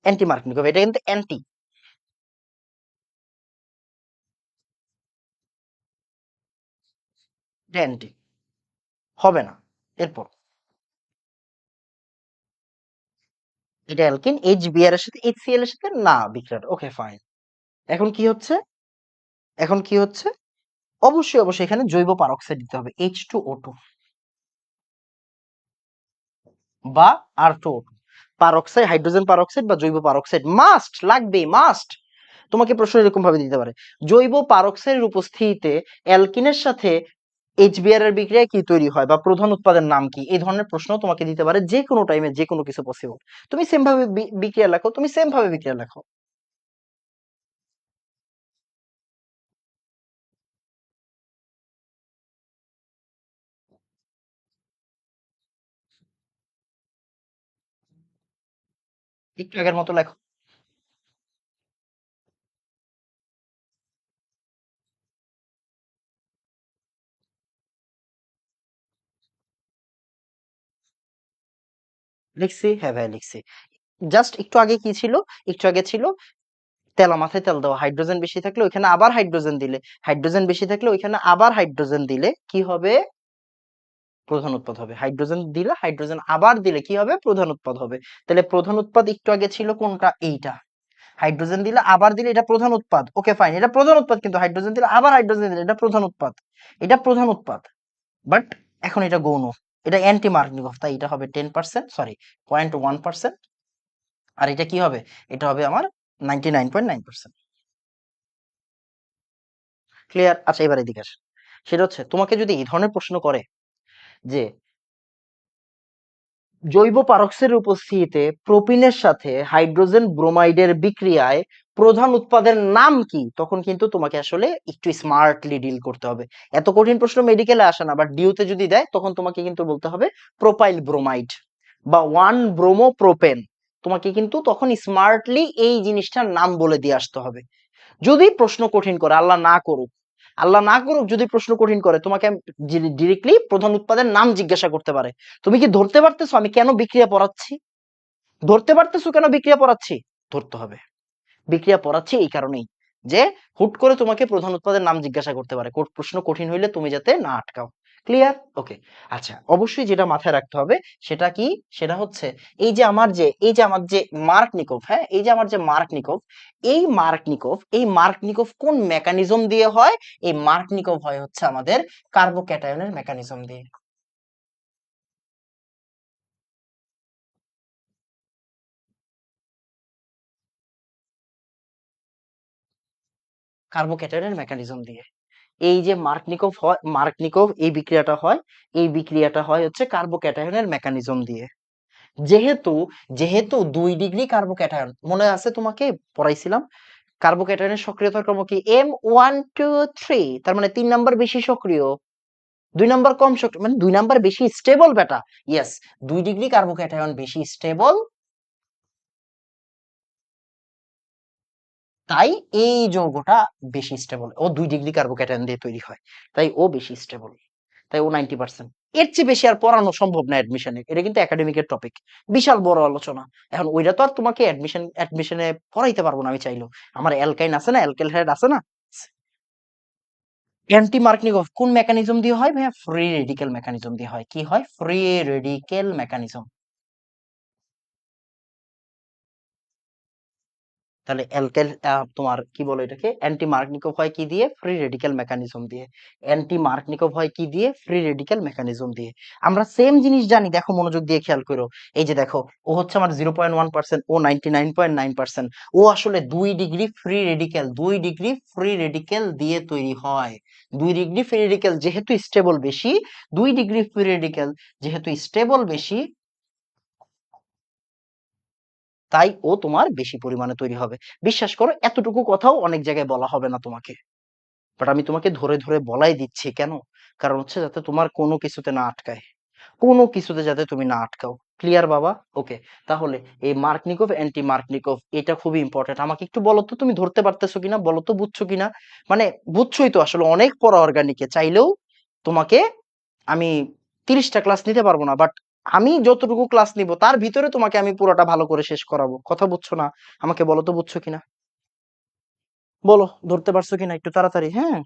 অ্যান্টি মার্কনিকভ এটা কিন্তু অ্যান্টি, এটা অ্যান্টি, হবে না। এরপর এটা অ্যালকিন, HBr এর সাথে HCl এর সাথে না বিক্রিয়াটা, ওকে ফাইন। এখন কি হচ্ছে? এখন কি হচ্ছে? অবশ্যই অবশ্যই এখানে জৈব পারক্সাইড দিতে হবে, H2O2 বা R2O2, পারক্সাইড, হাইড্রোজেন পারক্সাইড বা জৈব পারক্সাইড মাস্ট লাগবে, মাস্ট। তোমাকে প্রশ্ন এরকম ভাবে দিতে পারে, জৈব পারক্সাইডের উপস্থিতিতে অ্যালকিনের সাথে HBr এর বিক্রিয়া কি তৈরি হয় বা প্রধান উৎপাদের নাম কি? এই ধরনের প্রশ্ন তোমাকে দিতে পারে যে কোনো টাইমে, যে কোনো কিছু পসিবল। তুমি সেম ভাবে বিক্রিয়া লেখো, তুমি সেম ভাবে বিক্রিয়া লেখো। একটু আগের মতো লেখো। লিখছি, হ্যাঁ ভাই লিখছি। জাস্ট একটু আগে কি ছিল? একটু আগে ছিল তেলা মাথায় তেল দেওয়া, হাইড্রোজেন বেশি থাকলে ওইখানে আবার হাইড্রোজেন দিলে, হাইড্রোজেন বেশি থাকলে ওইখানে আবার হাইড্রোজেন দিলে কি হবে? প্রধান উৎপাদ হবে। হাইড্রোজেন দিলে, হাইড্রোজেন আবার দিলে কি হবে? প্রধান উৎপাদ হবে। তাহলে প্রধান উৎপাদ একটু আগে ছিল কোনটা? এইটা। হাইড্রোজেন দিলে আবার দিলে এটা প্রধান উৎপাদ, ওকে ফাইন, এটা প্রধান উৎপাদ। কিন্তু হাইড্রোজেন দিলে আবার হাইড্রোজেন দিলে এটা প্রধান উৎপাদ, এটা প্রধান উৎপাদ। বাট এখন এটা গৌণ, এটা অ্যান্টি মার্কনিকভ, তাই এটা হবে 10%, সরি 0.1%। আর এটা কি হবে? এটা হবে আমার 99.9%। ক্লিয়ার? আচ্ছা এবার এদিকে আসে, সেটা হচ্ছে তোমাকে যদি এই ধরনের প্রশ্ন করে যে জৈব পারক্সাইডের উপস্থিতিতে প্রোপিনের সাথে হাইড্রোজেন ব্রোমাইডের বিক্রিয়ায় প্রধান উৎপাদের নাম কি, তখন কিন্তু তোমাকে আসলে একটু স্মার্টলি ডিল করতে হবে। এত কঠিন প্রশ্ন মেডিকেলে আসে না, বাট ডিউতে যদি দেয় তখন তোমাকে কিন্তু বলতে হবে প্রোপাইল ব্রোমাইড বা 1 ব্রোমো প্রোপেন। তোমাকে কিন্তু তখন স্মার্টলি এই জিনিসটার নাম বলে দিয়ে আসতে হবে। যদি প্রশ্ন কঠিন করে, আল্লাহ না করুক, আল্লাহ না করুক, যদি প্রশ্ন কঠিন করে তোমাকে ডিরেক্টলি প্রধান উৎপাদের নাম জিজ্ঞাসা করতে পারে। তুমি কি ধরতে পারতেছো আমি কেন বিক্রিয়া পড়াচ্ছি? ধরতে পারতেছো কেন বিক্রিয়া পড়াচ্ছি? ধরতে হবে, বিক্রিয়া পড়াচ্ছি এই কারণেই যে হুট করে তোমাকে প্রধান উৎপাদের নাম জিজ্ঞাসা করতে পারে, প্রশ্ন কঠিন হইলে তুমি যাতে না আটকাও। ক্লিয়ার? ওকে। আচ্ছা অবশ্যই যেটা মাথায় রাখতে হবে সেটা কি? সেটা হচ্ছে এই যে আমার যে মার্কনিকভ, হ্যাঁ, এই যে আমার যে মার্কনিকভ, এই মার্কনিকভ কোন মেকানিজম দিয়ে হয়? এই মার্কনিকভ হয় হচ্ছে আমাদের কার্বোক্যাটায়নের মেকানিজম দিয়ে। কার্বোক্যাটায়নের মেকানিজম দিয়ে। এই যে মার্কনিকভ হয়, মার্কনিকভ এই বিক্রিয়াটা হয়, এই বিক্রিয়াটা হয় হচ্ছে কার্বোক্যাটায়নের মেকানিজম দিয়ে। যেহেতু যেহেতু 2 ডিগ্রি কার্বোক্যাটায়ন, মনে আছে তোমাকে পড়াইছিলাম কার্বোক্যাটায়নের সক্রিয়তার ক্রম কি M1 2 3, তার মানে 3 নাম্বার বেশি সক্রিয়, 2 নাম্বার কম সক্রিয়, মানে 2 নাম্বার বেশি স্টেবল বেটা। ইয়েস, 2 ডিগ্রি কার্বোক্যাটায়ন বেশি স্টেবল, তাই এই যৌগটা বেশি স্টেবল। ও 2 ডিগ্রি কার্বোক্যাটায়ন দিয়ে তৈরি হয়, তাই ও বেশি স্টেবল, তাই ও 90%। এর চেয়ে বেশি আর পড়ানো সম্ভব না অ্যাডমিশনে, এটা কিন্তু একাডেমিকের টপিক, বিশাল বড় আলোচনা। এখন ওইটা তো আর তোমাকে অ্যাডমিশনে পড়াইতে পারবো না আমি চাইলেও। আমার অ্যালকাইন আছে না, অ্যালকেল হাইড আছে না। অ্যান্টি মার্কনিকভ কোন মেকানিজম দিয়ে হয় ভাইয়া? ফ্রি রেডিক্যাল মেকানিজম দিয়ে হয়। কি হয়? Free radical mechanism. তাহলে অ্যালকেল তোমার কি বলে এটাকে, অ্যান্টি মার্কনিকভ হয় কি দিয়ে? ফ্রি রেডিক্যাল মেকানিজম দিয়ে। অ্যান্টি মার্কনিকভ হয় কি দিয়ে? ফ্রি রেডিক্যাল মেকানিজম দিয়ে। আমরা সেম জিনিস জানি, দেখো মনোযোগ দিয়ে খেয়াল করো। এই যে দেখো, ও হচ্ছে আমার 0.1%, ও 99.9%। ও আসলে 2 degree free radical, 2 degree free radical দিয়ে তৈরি হয়। 2 ডিগ্রি ফ্রি রেডিক্যাল যেহেতু স্টেবল বেশি, 2 ডিগ্রি ফ্রি রেডিক্যাল যেহেতু স্টেবল বেশি, তাই ও তোমার বেশি পরিমাণে তৈরি হবে। বিশ্বাস করো, এতটুকু কথাও অনেক জায়গায় বলা হবে না তোমাকে, বাট আমি তোমাকে ধরে ধরে বলাই দিচ্ছি। কেন? কারণ হচ্ছে যাতে তোমার কোনো কিছুতে না আটকায়, কোনো কিছুতে যাতে তুমি না আটকাও। ক্লিয়ার বাবা? ওকে। তাহলে এই মার্কনিকভ অ্যান্টি মার্কনিকভ এটা খুবই ইম্পর্টেন্ট। আমাকে একটু বলো তো, তুমি ধরতে পারতেছো কিনা, বলো তো বুঝছো কিনা। মানে বুঝছোই তো, আসলে অনেক পড়া অর্গানিকে, চাইলেও তোমাকে আমি 30টা ক্লাস নিতে পারবো না, বাট আমি যতটুকু ক্লাস নিব তার ভিতরে তোমাকে আমি পুরোটা ভালো করে শেষ করাবো। কথা বুঝছো না? আমাকে বলো তো বুঝছো কিনা, বলো ধরতে পারছো কিনা একটু তাড়াতাড়ি। হ্যাঁ,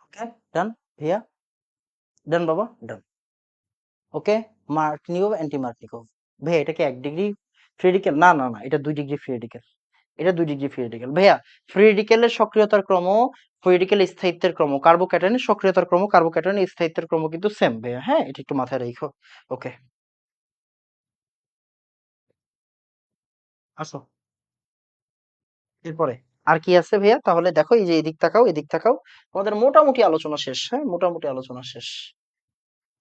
ওকে, ডান ভাইয়া, ডান বাবা, ডান। ওকে, মার্কনিকভ অ্যান্টি মার্কনিকভ। ভাইয়া এটা কি 1 ডিগ্রি ফ্রি রেডিক্যাল? না না না, এটা 2 ডিগ্রি ফ্রি রেডিক্যাল। এটা 2 ডিগ্রি ফ্রি রেডিক্যাল ভাইয়া। ফ্রি রেডিক্যালের সক্রিয়তার ক্রম, ফ্রি রেডিক্যাল স্থায়িত্বের ক্রম, কার্বোক্যাটায়নের সক্রিয়তার ক্রম, কার্বোক্যাটায়নের স্থায়িত্বের ক্রম কিন্তু সেম ভাইয়া। হ্যাঁ, এটা একটু মাথায় রেখো। ওকে, আসো এরপরে। আর কি আছে ভাইয়া? তাহলে দেখো, এই যে এদিক তাকাও, এদিক তাকাও। আমাদের মোটামুটি আলোচনা শেষ। হ্যাঁ, মোটামুটি আলোচনা শেষ।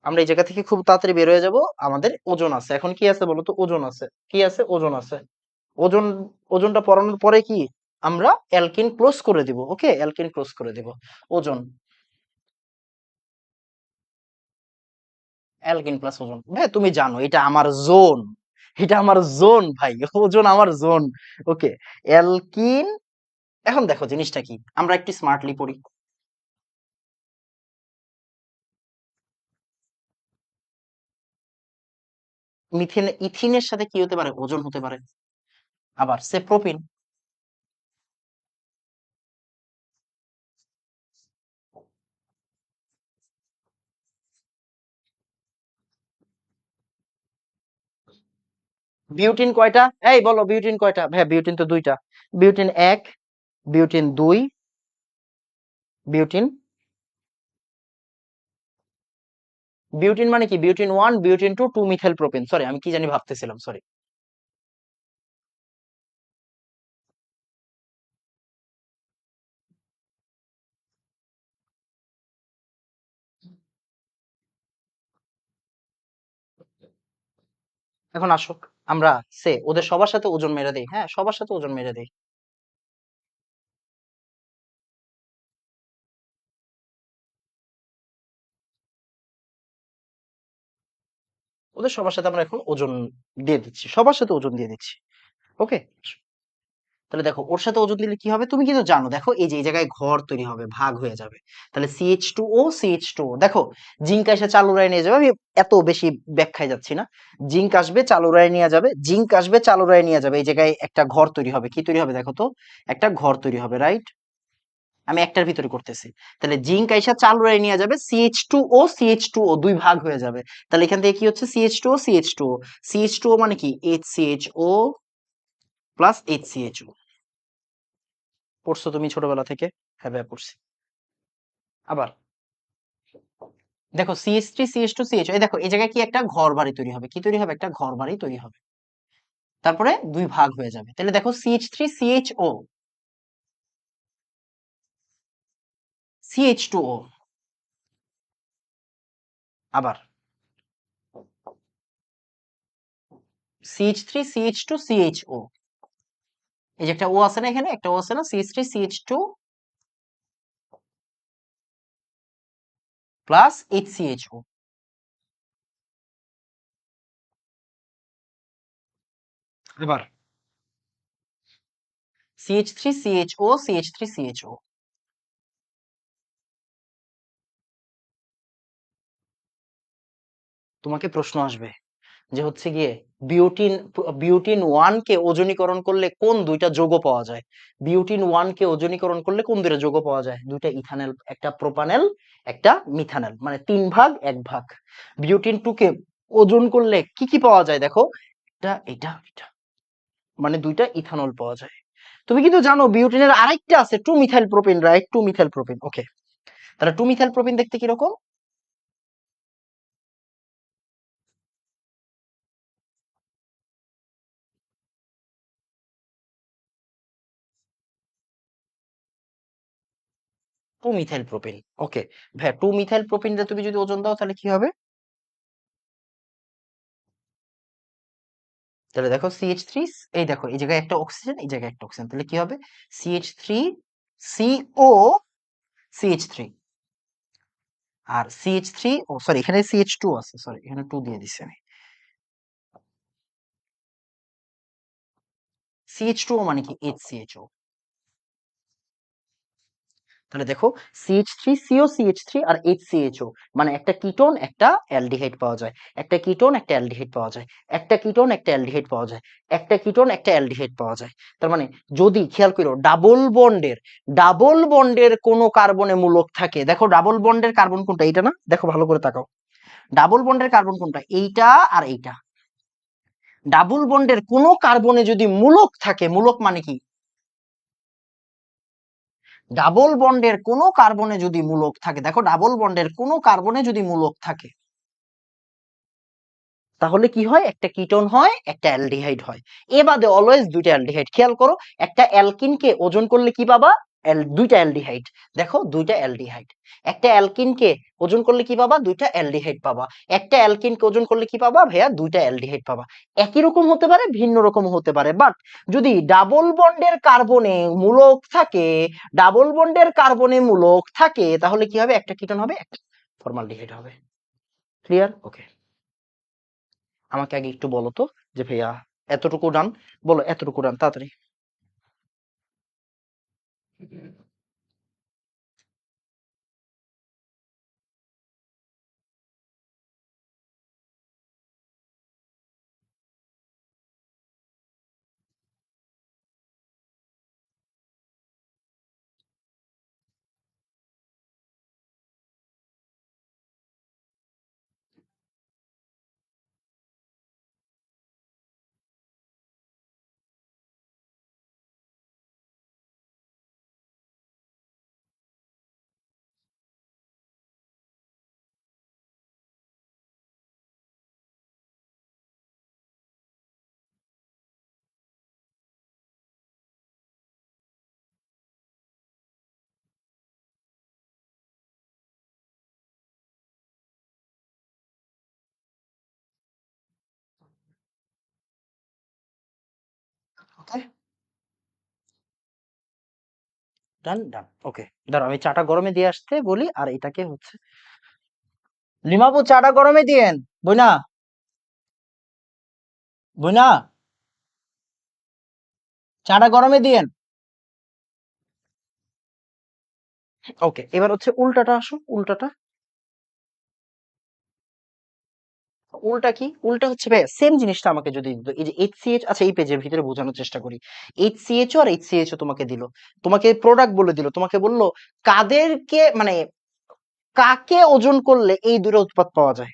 আমরা এই জায়গা থেকে খুব তাড়াতাড়ি বের হয়ে যাব। আমাদের ওজন আছে, এখন কি আছে বলো তো? ওজন আছে। কি আছে? ওজন আছে। ওজন, ওজনটা পড়ানোর পরে কি আমরা অ্যালকিন ক্লোজ করে দিব। ওকে, অ্যালকিন ক্লোজ করে দিব। ওজন, অ্যালকিন প্লাস ওজন। ভাই তুমি জানো এটা আমার জোন, এটা আমার জোন ভাই, ওজন আমার জোন। ওকে, অ্যালকিন। এখন দেখো জিনিসটা কি, আমরা একটু স্মার্টলি পড়ি। মিথেন, ইথিনের সাথে কি হতে পারে? ওজন হতে পারে। আবার সে প্রোপিন, বিউটিন কয়টা? এই বলো বিউটিন কয়টা? ভাই বিউটিন তো 2টা। বিউটিন 1, বিউটিন 2, বিউটিন, বিউটিন মানে কি? Butene 1, butene 2, 2 methyl propene. Sorry, আমি কি জানি ভাবতেছিলাম, সরি। এখন আসো, আমরা ওদের সবার সাথে ওজন মেরে দেই। হ্যাঁ, সবার সাথে ওজন মেরে দেই। ওদের সবার সাথে আমরা এখন ওজন দিয়ে দিচ্ছি, সবার সাথে ওজন দিয়ে দিচ্ছি। ওকে, তাহলে দেখো ওর সাথে ওজন দিলে কি হবে তুমি কিন্তু জানো, দেখো এই যে এই জায়গায় ঘর তৈরি হবে, ভাগ হয়ে যাবে। তাহলে CH2O CH2O, দেখো জিঙ্ক এসে চালুরায় নিয়ে যাবে। আমি এত বেশি ব্যাখ্যায় যাচ্ছি না। জিঙ্ক আসবে চালুরায় নিয়ে যাবে, জিঙ্ক আসবে চালুরায় নিয়ে যাবে, এই জায়গায় একটা ঘর তৈরি হবে। কি তৈরি হবে দেখো তো, একটা ঘর তৈরি হবে, রাইট? আমি একটার ভিতরে করতেছি। তাহলে জিঙ্ক আইসা চালুরায় নিয়ে যাবে, CH2O CH2O দুই ভাগ হয়ে যাবে। তাহলে এখান থেকে কি হচ্ছে, CH2O CH2O, CH2O মানে কি HCHO প্লাস HCHO। পড়ছো তুমি ছোটবেলা থেকে? হ্যাঁ ভাইয়া পড়ছি। আবার দেখো CH3 CH2 CH, এই দেখো এই জায়গায় কি একটা ঘর বাড়ি তৈরি হবে, কি তৈরি হবে, একটা ঘর বাড়ি তৈরি হবে। তারপরে দুই ভাগ হয়ে যাবে। তাহলে দেখো CH3CHO CH2O, আবার CH3CH2CHO, এই যে একটা ও আছে না, এখানে একটা ও আছে না, CH3CH2 প্লাস HCHO। এবার CH3CHO CH3CHO। তোমাকে প্রশ্ন আসবে যে হচ্ছে গিয়ে বিউটিন, বিউটিন ওয়ান কে ওজনীকরণ করলে কোন দুইটা যৌগ পাওয়া যায়? বিউটিন ওয়ান কে ওজনীকরণ করলে কোন দুইটা যৌগ পাওয়া যায়? দুইটা ইথানেল, একটা প্রোপানেল, একটা মিথানেল, মানে 3 ভাগ 1 ভাগ। বিউটিন টু কে ওজন করলে কি কি পাওয়া যায় দেখো, এটা এটা এটা, মানে দুইটা ইথানল পাওয়া যায়। তুমি কিন্তু জানো বিউটিনের আরেকটা আছে, 2 methyl propyne, right? 2 methyl propyne, okay. তাহলে 2 মিথাইল প্রোপিন দেখতে কিরকম? 2 মিথাইল প্রোপিন, ওকে। ভাই 2 মিথাইল প্রোপিন তুমি যদি ওজন দাও তাহলে কি হবে? তাহলে দেখো CH3, এই দেখো এই জায়গায় একটা অক্সিজেন, এই জায়গায় একটা অক্সিজেন, তাহলে কি হবে, CH3CO CH3। আর CH3, ও সরি এখানে CH2 আছে, সরি এখানে 2 দিয়ে দিছি আমি। CH2O মানে কি HCHO। তাহলে দেখো CH3CO CH3 আর HCHO, মানে একটা কিটোন একটা অ্যালডিহাইড পাওয়া যায়, একটা কিটোন একটা অ্যালডিহাইড পাওয়া যায়, একটা কিটোন একটা অ্যালডিহাইড পাওয়া যায়, একটা কিটোন একটা অ্যালডিহাইড পাওয়া যায়। তার মানে যদি খেয়াল করো ডাবল বন্ডের কোন কার্বনে মূলক থাকে, দেখো ডাবল বন্ডের কার্বন কোনটা, এইটা না, দেখো ভালো করে তাকাও। ডাবল বন্ডের কার্বন কোনটা, এইটা আর এইটা। ডাবল বন্ডের কোন কার্বনে যদি মূলক থাকে, মূলক মানে কি, ডাবল বন্ডের কোন কার্বনে যদি মূলক থাকে, দেখো ডাবল বন্ডের কোন কার্বনে যদি মূলক থাকে, তাহলে কি হয়, একটা কিটোন হয় একটা অ্যালডিহাইড হয়। এ বাদে অলওয়েজ দুইটা অ্যালডিহাইড। খেয়াল করো, একটা অ্যালকিনকে ওজন করলে কি পাবা, দুইটা অ্যালডিহাইড। দেখো দুইটা অ্যালডিহাইড। একটা অ্যালকিনকে ওজন করলে কি পাবা, দুইটা অ্যালডিহাইড পাবা। একটা অ্যালকিনকে ওজন করলে কি পাবা ভাইয়া, দুইটা অ্যালডিহাইড পাবা। একই রকম হতে পারে, ভিন্ন রকম হতে পারে, বাট যদি ডাবল বন্ডের কার্বনে মূলক থাকে, ডাবল বন্ডের কার্বনে মূলক থাকে, তাহলে কি হবে, একটা কিটোন হবে একটা ফর্মালডিহাইড হবে। ক্লিয়ার? ওকে। আমাকে আগে একটু বলো তো যে ভাইয়া এতটুকু ডান, বলো এতটুকু ডান তাড়াতাড়ি। ওকে, ডান ডান, ওকে। দাঁড়াও আমি চাটা গরমে দিয়ে আসতে বলি, আর এটাকে হচ্ছে লিমাবু চাটা গরমে দিয়েন, বই না। বুঝ না, চাটা গরমে দিয়েন। ওকে, এবার হচ্ছে উল্টাটা, আসো উল্টাটা। উল্টা কি? উল্টা হচ্ছে ভাই সেম জিনিসটা আমাকে যদি দিত, এই যে এইচসিএইচ, আচ্ছা এই পেজের ভিতরে বোঝানোর চেষ্টা করি। এইচসিএইচও আর এইচসিএইচও তোমাকে দিল, তোমাকে প্রোডাক্ট বলে দিল, তোমাকে বলল কাদেরকে মানে কাকে ওজন করলে এই দুটো উৎপাদ পাওয়া যায়,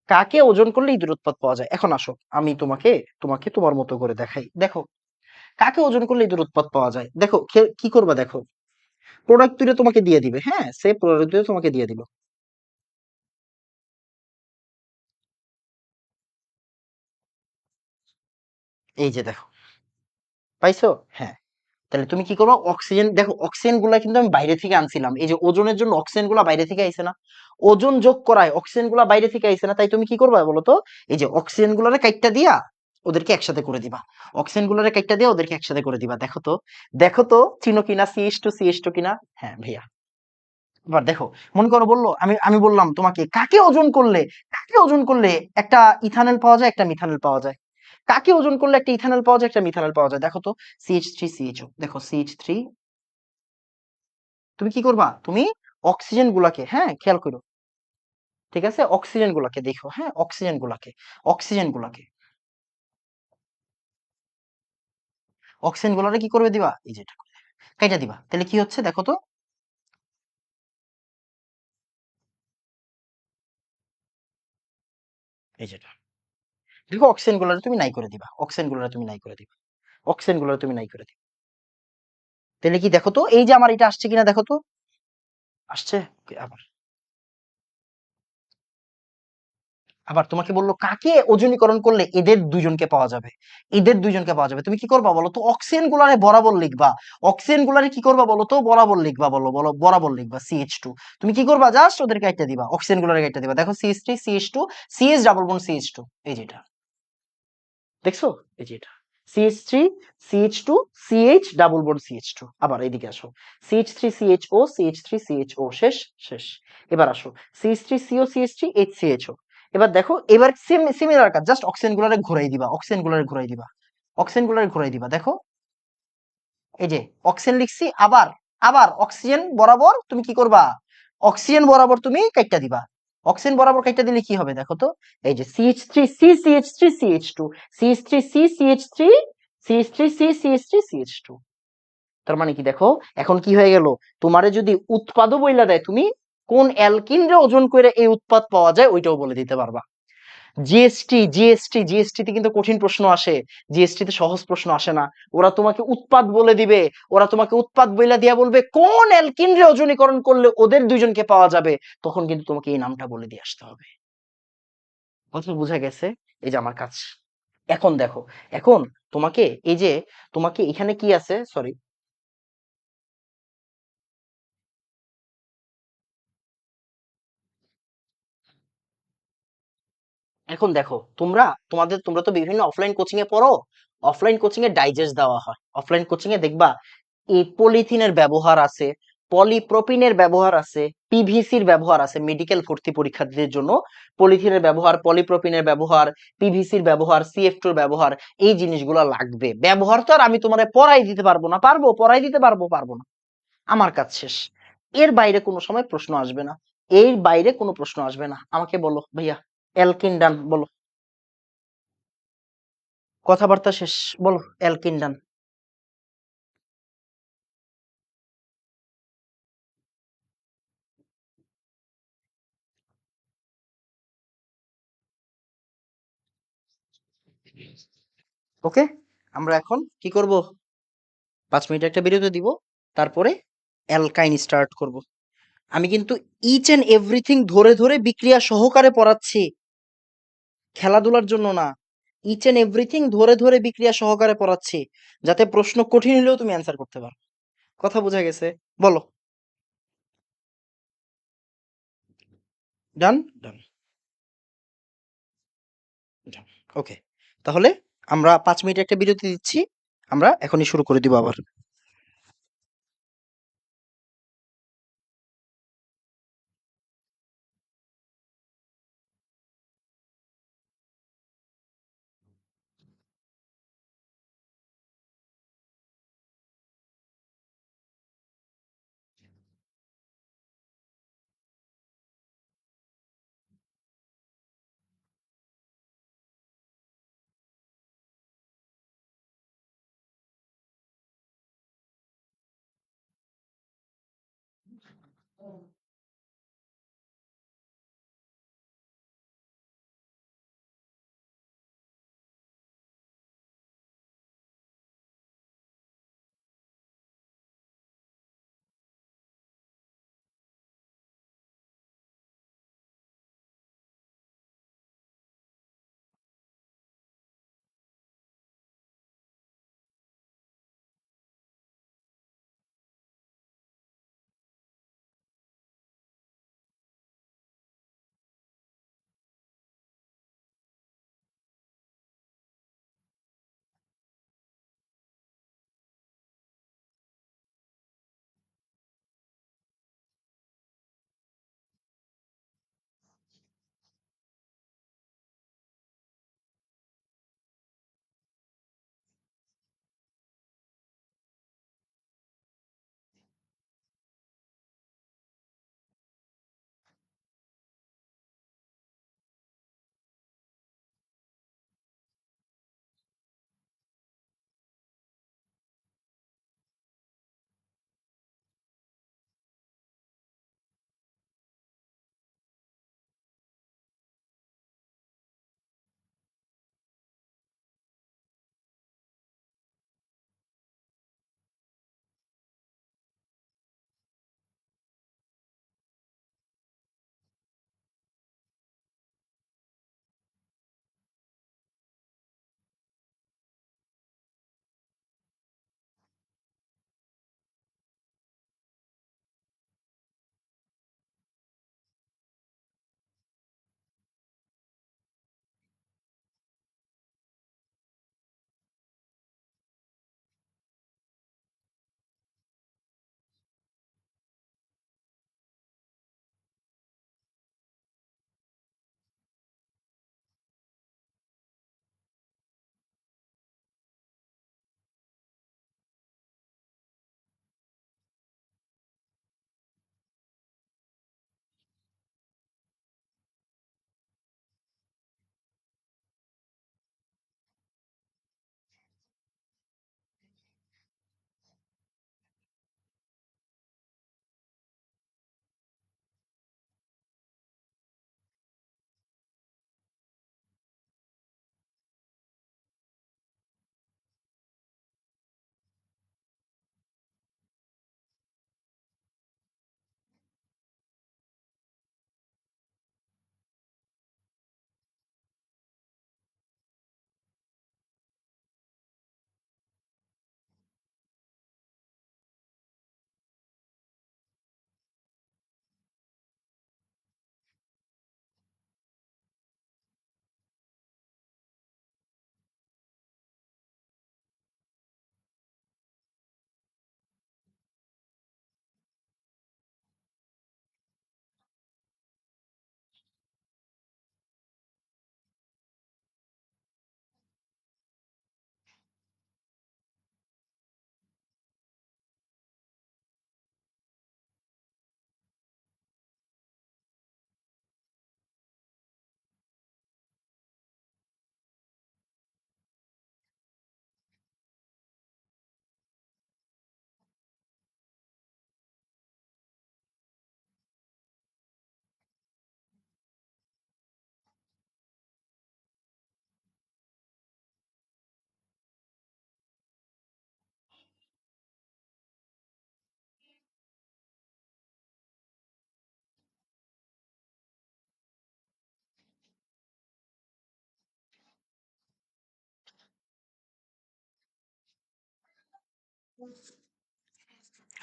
কাকে ওজন করলে এই দুটো উৎপাদ পাওয়া যায়। এখন আসো আমি তোমাকে তোমাকে তোমার মতো করে দেখাই, দেখো কাকে ওজন করলে এই দুটো উৎপাদ পাওয়া যায়। দেখো কি করবা, দেখো প্রোডাক্ট দুটো তোমাকে দিয়ে দিবে, হ্যাঁ সে প্রোডাক্ট দুটো তোমাকে দিয়ে দিল। এই যে দেখো, পাইছো? হ্যাঁ, তাহলে তুমি কি করবা, অক্সিজেন, দেখো অক্সিজেন গুলা কিন্তু আমি বাইরে থেকে আনছিলাম, এই যে ওজনের জন্য অক্সিজেন গুলা বাইরে থেকে আইছে না, ওজন যোগ করায় অক্সিজেন গুলা বাইরে থেকে আইছে না, তাই তুমি কি করবা বলো তো, এই যে অক্সিজেন গুলারে কাইটটা দিয়া ওদেরকে একসাথে করে দিবা, অক্সিজেন গুলারে কাইটটা দিয়া ওদেরকে একসাথে করে দিবা। দেখো তো, দেখো তো চিনো কিনা, সিএইচ টু কিনা। হ্যাঁ ভাইয়া, এবার দেখো, মনে করো বললো, আমি আমি বললাম তোমাকে কাকে ওজন করলে, কাকে ওজন করলে একটা ইথানল পাওয়া যায়, একটা মিথানল পাওয়া যায়, কাকে ওজন করলে একটা ইথানল পাওয়া যায়, একটা মিথানল পাওয়া যায়। দেখো তো, CH3CHO, দেখো CH3, তুমি কি করবা, তুমি অক্সিজেন গুলাকে, হ্যাঁ খেয়াল করো, ঠিক আছে, অক্সিজেন গুলাকে দেখো, হ্যাঁ অক্সিজেন গুলাকে, অক্সিজেন গুলাকে, অক্সিজেন গুলারে কি করবে দিবা, এই যেটা কাইটা দিবা, তাহলে কি হচ্ছে দেখো তো, এই যেটা, দেখো অক্সিজেন গুলারে তুমি নাই করে দিবা, অক্সিজেন গুলারে তুমি নাই করে দিবা, অক্সিজেন গুলারে তুমি নাই করে দিবা, তাহলে কি দেখো তো, এই যে আমার এটা আসছে কিনা দেখো তো, আসছে। Okay, আবার, আবার তোমাকে বললো কাকে ওজনীকরণ করলে এদের দুইজনকে পাওয়া যাবে, এদের দুইজনকে পাওয়া যাবে, তুমি কি করবা বলো তো, অক্সিজেন গুলারে বরাবর লিখবা, অক্সিজেন গুলারে কি করবা বলো তো, বরাবর লিখবা, বলো বলো বরাবর লিখবা CH2, তুমি কি করবা জাস্ট ওদেরকে একটা দিবা, অক্সিজেন গুলারে একটা দিবা, দেখো CH3 CH2 CH double bond CH2, এই যেটা দেখছো, এই যে এটা CH3 CH2 CH double bond CH2। আবার এইদিকে আসো, CH3 CHO শেষ, শেষ। এবার আসো CH3CO CH3 HCHO, এবার দেখো, এবার সিমিলার কাজ, জাস্ট অক্সিজেন গুলারে ঘুরাই দিবা, অক্সিজেন গুলারে ঘুরাই দিবা, অক্সিজেন গুলারে ঘুরাই দিবা, দেখো এই যে অক্সিজেন লিখছি, আবার আবার অক্সিজেন বরাবর তুমি কি করবা, অক্সিজেন বরাবর তুমি কাইটটা দিবা, অক্সিজেন বরাবর কাইটটা দিলে কি হবে দেখো তো, এই যে CH3C CH3CH2 CH3C CH3 CH3C CH3CH2, তার মানে কি দেখো, এখন কি হয়ে গেল, তোমারে যদি উৎপাদও বইলা দেয়, তুমি কোন অ্যালকিন রে ওজন করে এই উৎপাদ পাওয়া যায় ওইটাও বলে দিতে পারবা। জিএসটি তে কিন্তু কঠিন প্রশ্ন আসে, জিএসটি তে সহজ প্রশ্ন আসে না, ওরা তোমাকে উৎপাদ বলে দিবে, ওরা তোমাকে উৎপাদ বইলা দিয়া বলবে কোন অ্যালকিন রে ওজনীকরণ করলে ওদের দুইজনকে পাওয়া যাবে, তখন কিন্তু তোমাকে এই নামটা বলে দিয়ে আসতে হবে। কথা বোঝা গেছে? এই যে আমার কাজ। এখন দেখো, এখন তোমাকে এই যে, তোমাকে এখানে কি আছে, সরি, এখন দেখো তোমরা, তোমরা তো বিভিন্ন অফলাইন কোচিং এ পড়ো, অফলাইন কোচিং এ ডাইজেস্ট দেওয়া হয়, অফলাইন কোচিং এ দেখবা এই পলিথিনের ব্যবহার আছে, পলিপ্রোপিনের ব্যবহার আছে, পিভিসির ব্যবহার আছে, মেডিকেল ভর্তি পরীক্ষার্থীদের জন্য পলিথিনের ব্যবহার, পলিপ্রোপিনের ব্যবহার, পিভিসির ব্যবহার, CF2 এর ব্যবহার, এই জিনিসগুলো লাগবে। ব্যবহার তো আর আমি তোমারে পড়াই দিতে পারবো না, পারবো পড়াই দিতে পারবো, পারবো না, আমার কাজ শেষ। এর বাইরে কোনো সময় প্রশ্ন আসবে না, এর বাইরে কোনো প্রশ্ন আসবে না। আমাকে বলো ভাইয়া, অ্যালকিন ডান বলো, কথাবার্তা শেষ, বলো অ্যালকিন ডান। ওকে, আমরা এখন কি করব, 5 মিনিট একটা বিরতি দিব, তারপরে অ্যালকাইন স্টার্ট করব। আমি কিন্তু ইচ এন্ড এভরিথিং ধরে ধরে বিক্রিয়া সহকারে পড়াচ্ছি, খেলাধুলার জন্য না, ইচ এন্ড এভরিথিং ধরে ধরে বিক্রিয়া সহকারে পড়াচ্ছি, যাতে প্রশ্ন কঠিন হলেও তুমি অ্যান্সার করতে পারো। কথা বোঝা গেছে? বলো। ডান, ডান, ডান। ওকে, তাহলে আমরা 5 মিনিট একটা বিরতি দিচ্ছি, আমরা এখনই শুরু করে দিব আবার।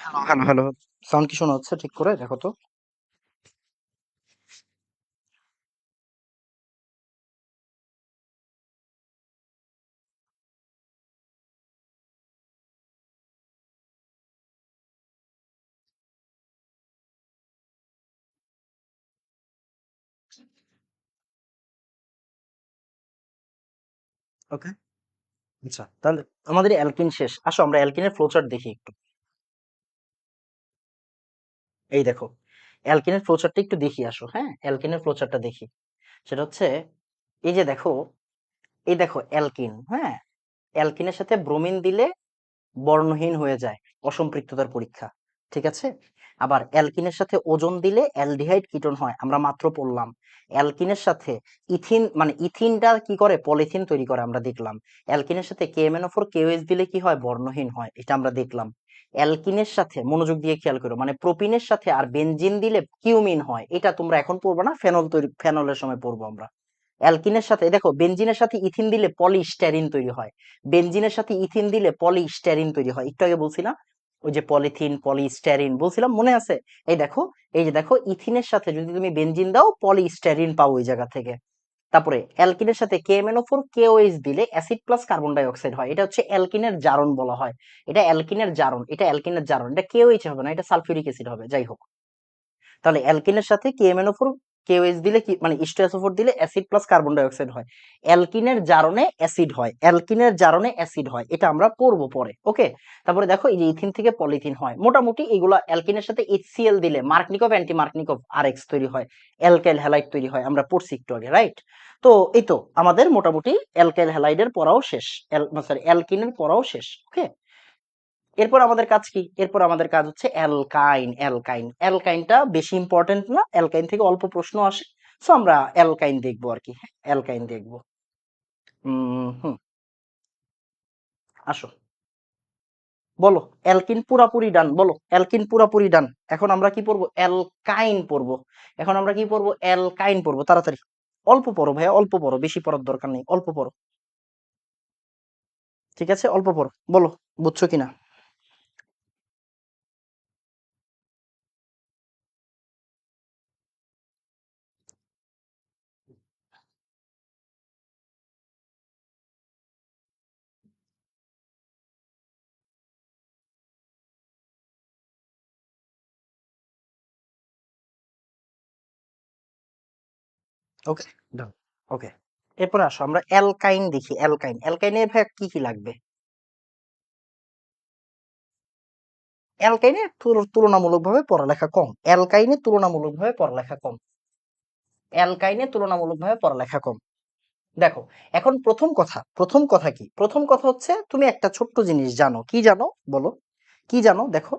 Hello, hello, hello. সাউন্ড কি শোনা যাচ্ছে? ঠিক করে দেখো তো। ওকে। আচ্ছা, তাহলে আমাদের অ্যালকিন শেষ। আসো আমরা অ্যালকিনের ফ্লোচার্ট দেখি একটু। এই দেখো, অ্যালকিনের ফ্লোচার্টটা একটু দেখি আসো, হ্যাঁ? অ্যালকিনের ফ্লোচার্টটা দেখি। সেটা হচ্ছে এই যে দেখো, এই দেখো অ্যালকিন, হ্যাঁ? অ্যালকিনের সাথে ব্রোমিন দিলে বর্ণহীন হয়ে যায়, অসম্পৃক্ততার পরীক্ষা। ঠিক আছে? আবার অ্যালকিনের সাথে ওজন দিলে অ্যালডিহাইড কিটোন হয়, আমরা মাত্র পড়লাম। অ্যালকিনের সাথে ইথিন মানে ইথিনটা কি করে, পলিথিন তৈরি করে, আমরা দেখলাম। অ্যালকিনের সাথে KMnO4 KOH দিলে কি হয়, বর্ণহীন হয়, এটা আমরা দেখলাম। অ্যালকিনের সাথে মনোযোগ দিয়ে খেয়াল করো, মানে প্রোপিনের সাথে আর বেনজিন দিলে কিউমিন হয়, এটা তোমরা এখন পড়বো না, ফেনলের সময় পড়বো আমরা। অ্যালকিনের সাথে দেখো, বেনজিনের সাথে ইথিন দিলে পলিস্টেরিন তৈরি হয়, বেনজিনের সাথে ইথিন দিলে পলিস্টেরিন তৈরি হয়, একটু আগে বলছি না, ওই যে পলিথিন পলিস্টেরিন বলছিলাম, মনে আছে? এই দেখো, এই যে দেখো, ইথিনের সাথে যদি তুমি বেনজিন দাও পলিস্টেরিন পাও ওই জায়গা থেকে। তারপরে অ্যালকিনের সাথে KMnO4 KOH দিলে acid plus carbon die oxide হয়, এটা হচ্ছে অ্যালকিনের জারণ বলা হয়। এটা অ্যালকিনের জারণ, এটা অ্যালকিনের জারণ, এটা KOH হবে না, এটা সালফিউরিক অ্যাসিড হবে, যাই হোক। তাহলে অ্যালকিনের সাথে KMnO4 KOH দিলে কি মানে H2SO4 দিলে acid plus carbon die oxide হয়, অ্যালকিনের জারণে অ্যাসিড হয়, অ্যালকিনের জারণে অ্যাসিড হয়, এটা আমরা পড়বো পরে, ওকে। তারপরে দেখো, এই যে ইথিন থেকে পলিথিন হয়, মোটামুটি এগুলা অ্যালকিনের সাথে HCl দিলে মার্কনিকভ অ্যান্টি মার্কনিকভ RX তৈরি হয়, অ্যালকাইল হ্যালাইড তৈরি হয়, আমরা পড়ছি একটু আগে, রাইট? তো এই তো আমাদের মোটামুটি অ্যালকাইল হ্যালাইডের পড়াও শেষ, সরি অ্যালকিনের পড়াও শেষ, ওকে। এরপর আমাদের কাজ কি, এরপর আমাদের কাজ হচ্ছে অ্যালকাইন। অ্যালকাইনটা বেশি ইম্পর্টেন্ট না, অ্যালকাইন থেকে অল্প প্রশ্ন আসে, সো আমরা অ্যালকাইন দেখবো আর কি, অ্যালকাইন দেখবো। হুম, আসো, বলো অ্যালকিন পুরাপুরি ডান, বলো অ্যালকিন পুরাপুরি ডান। এখন আমরা কি পড়বো, অ্যালকাইন পড়বো। এখন আমরা কি পড়বো, অ্যালকাইন পড়বো, তাড়াতাড়ি অল্প পড়ো ভাইয়া, অল্প পড়ো, বেশি পড়ার দরকার নেই, অল্প পড়ো, ঠিক আছে, অল্প পড়ো, বলো বুঝছো কিনা। ওকে, ডান, ওকে। এরপরে আসো আমরা অ্যালকাইন দেখি, অ্যালকাইনের ভাই কি কি লাগবে। অ্যালকাইনে তুলনামূলকভাবে পড়ালেখা কম, অ্যালকাইনে তুলনামূলকভাবে পড়ালেখা কম, অ্যালকাইনে তুলনামূলকভাবে পড়ালেখা কম। দেখো, এখন প্রথম কথা কি, প্রথম কথা হচ্ছে তুমি একটা ছোট্ট জিনিস জানো, কি জানো বলো, কি জানো, দেখো,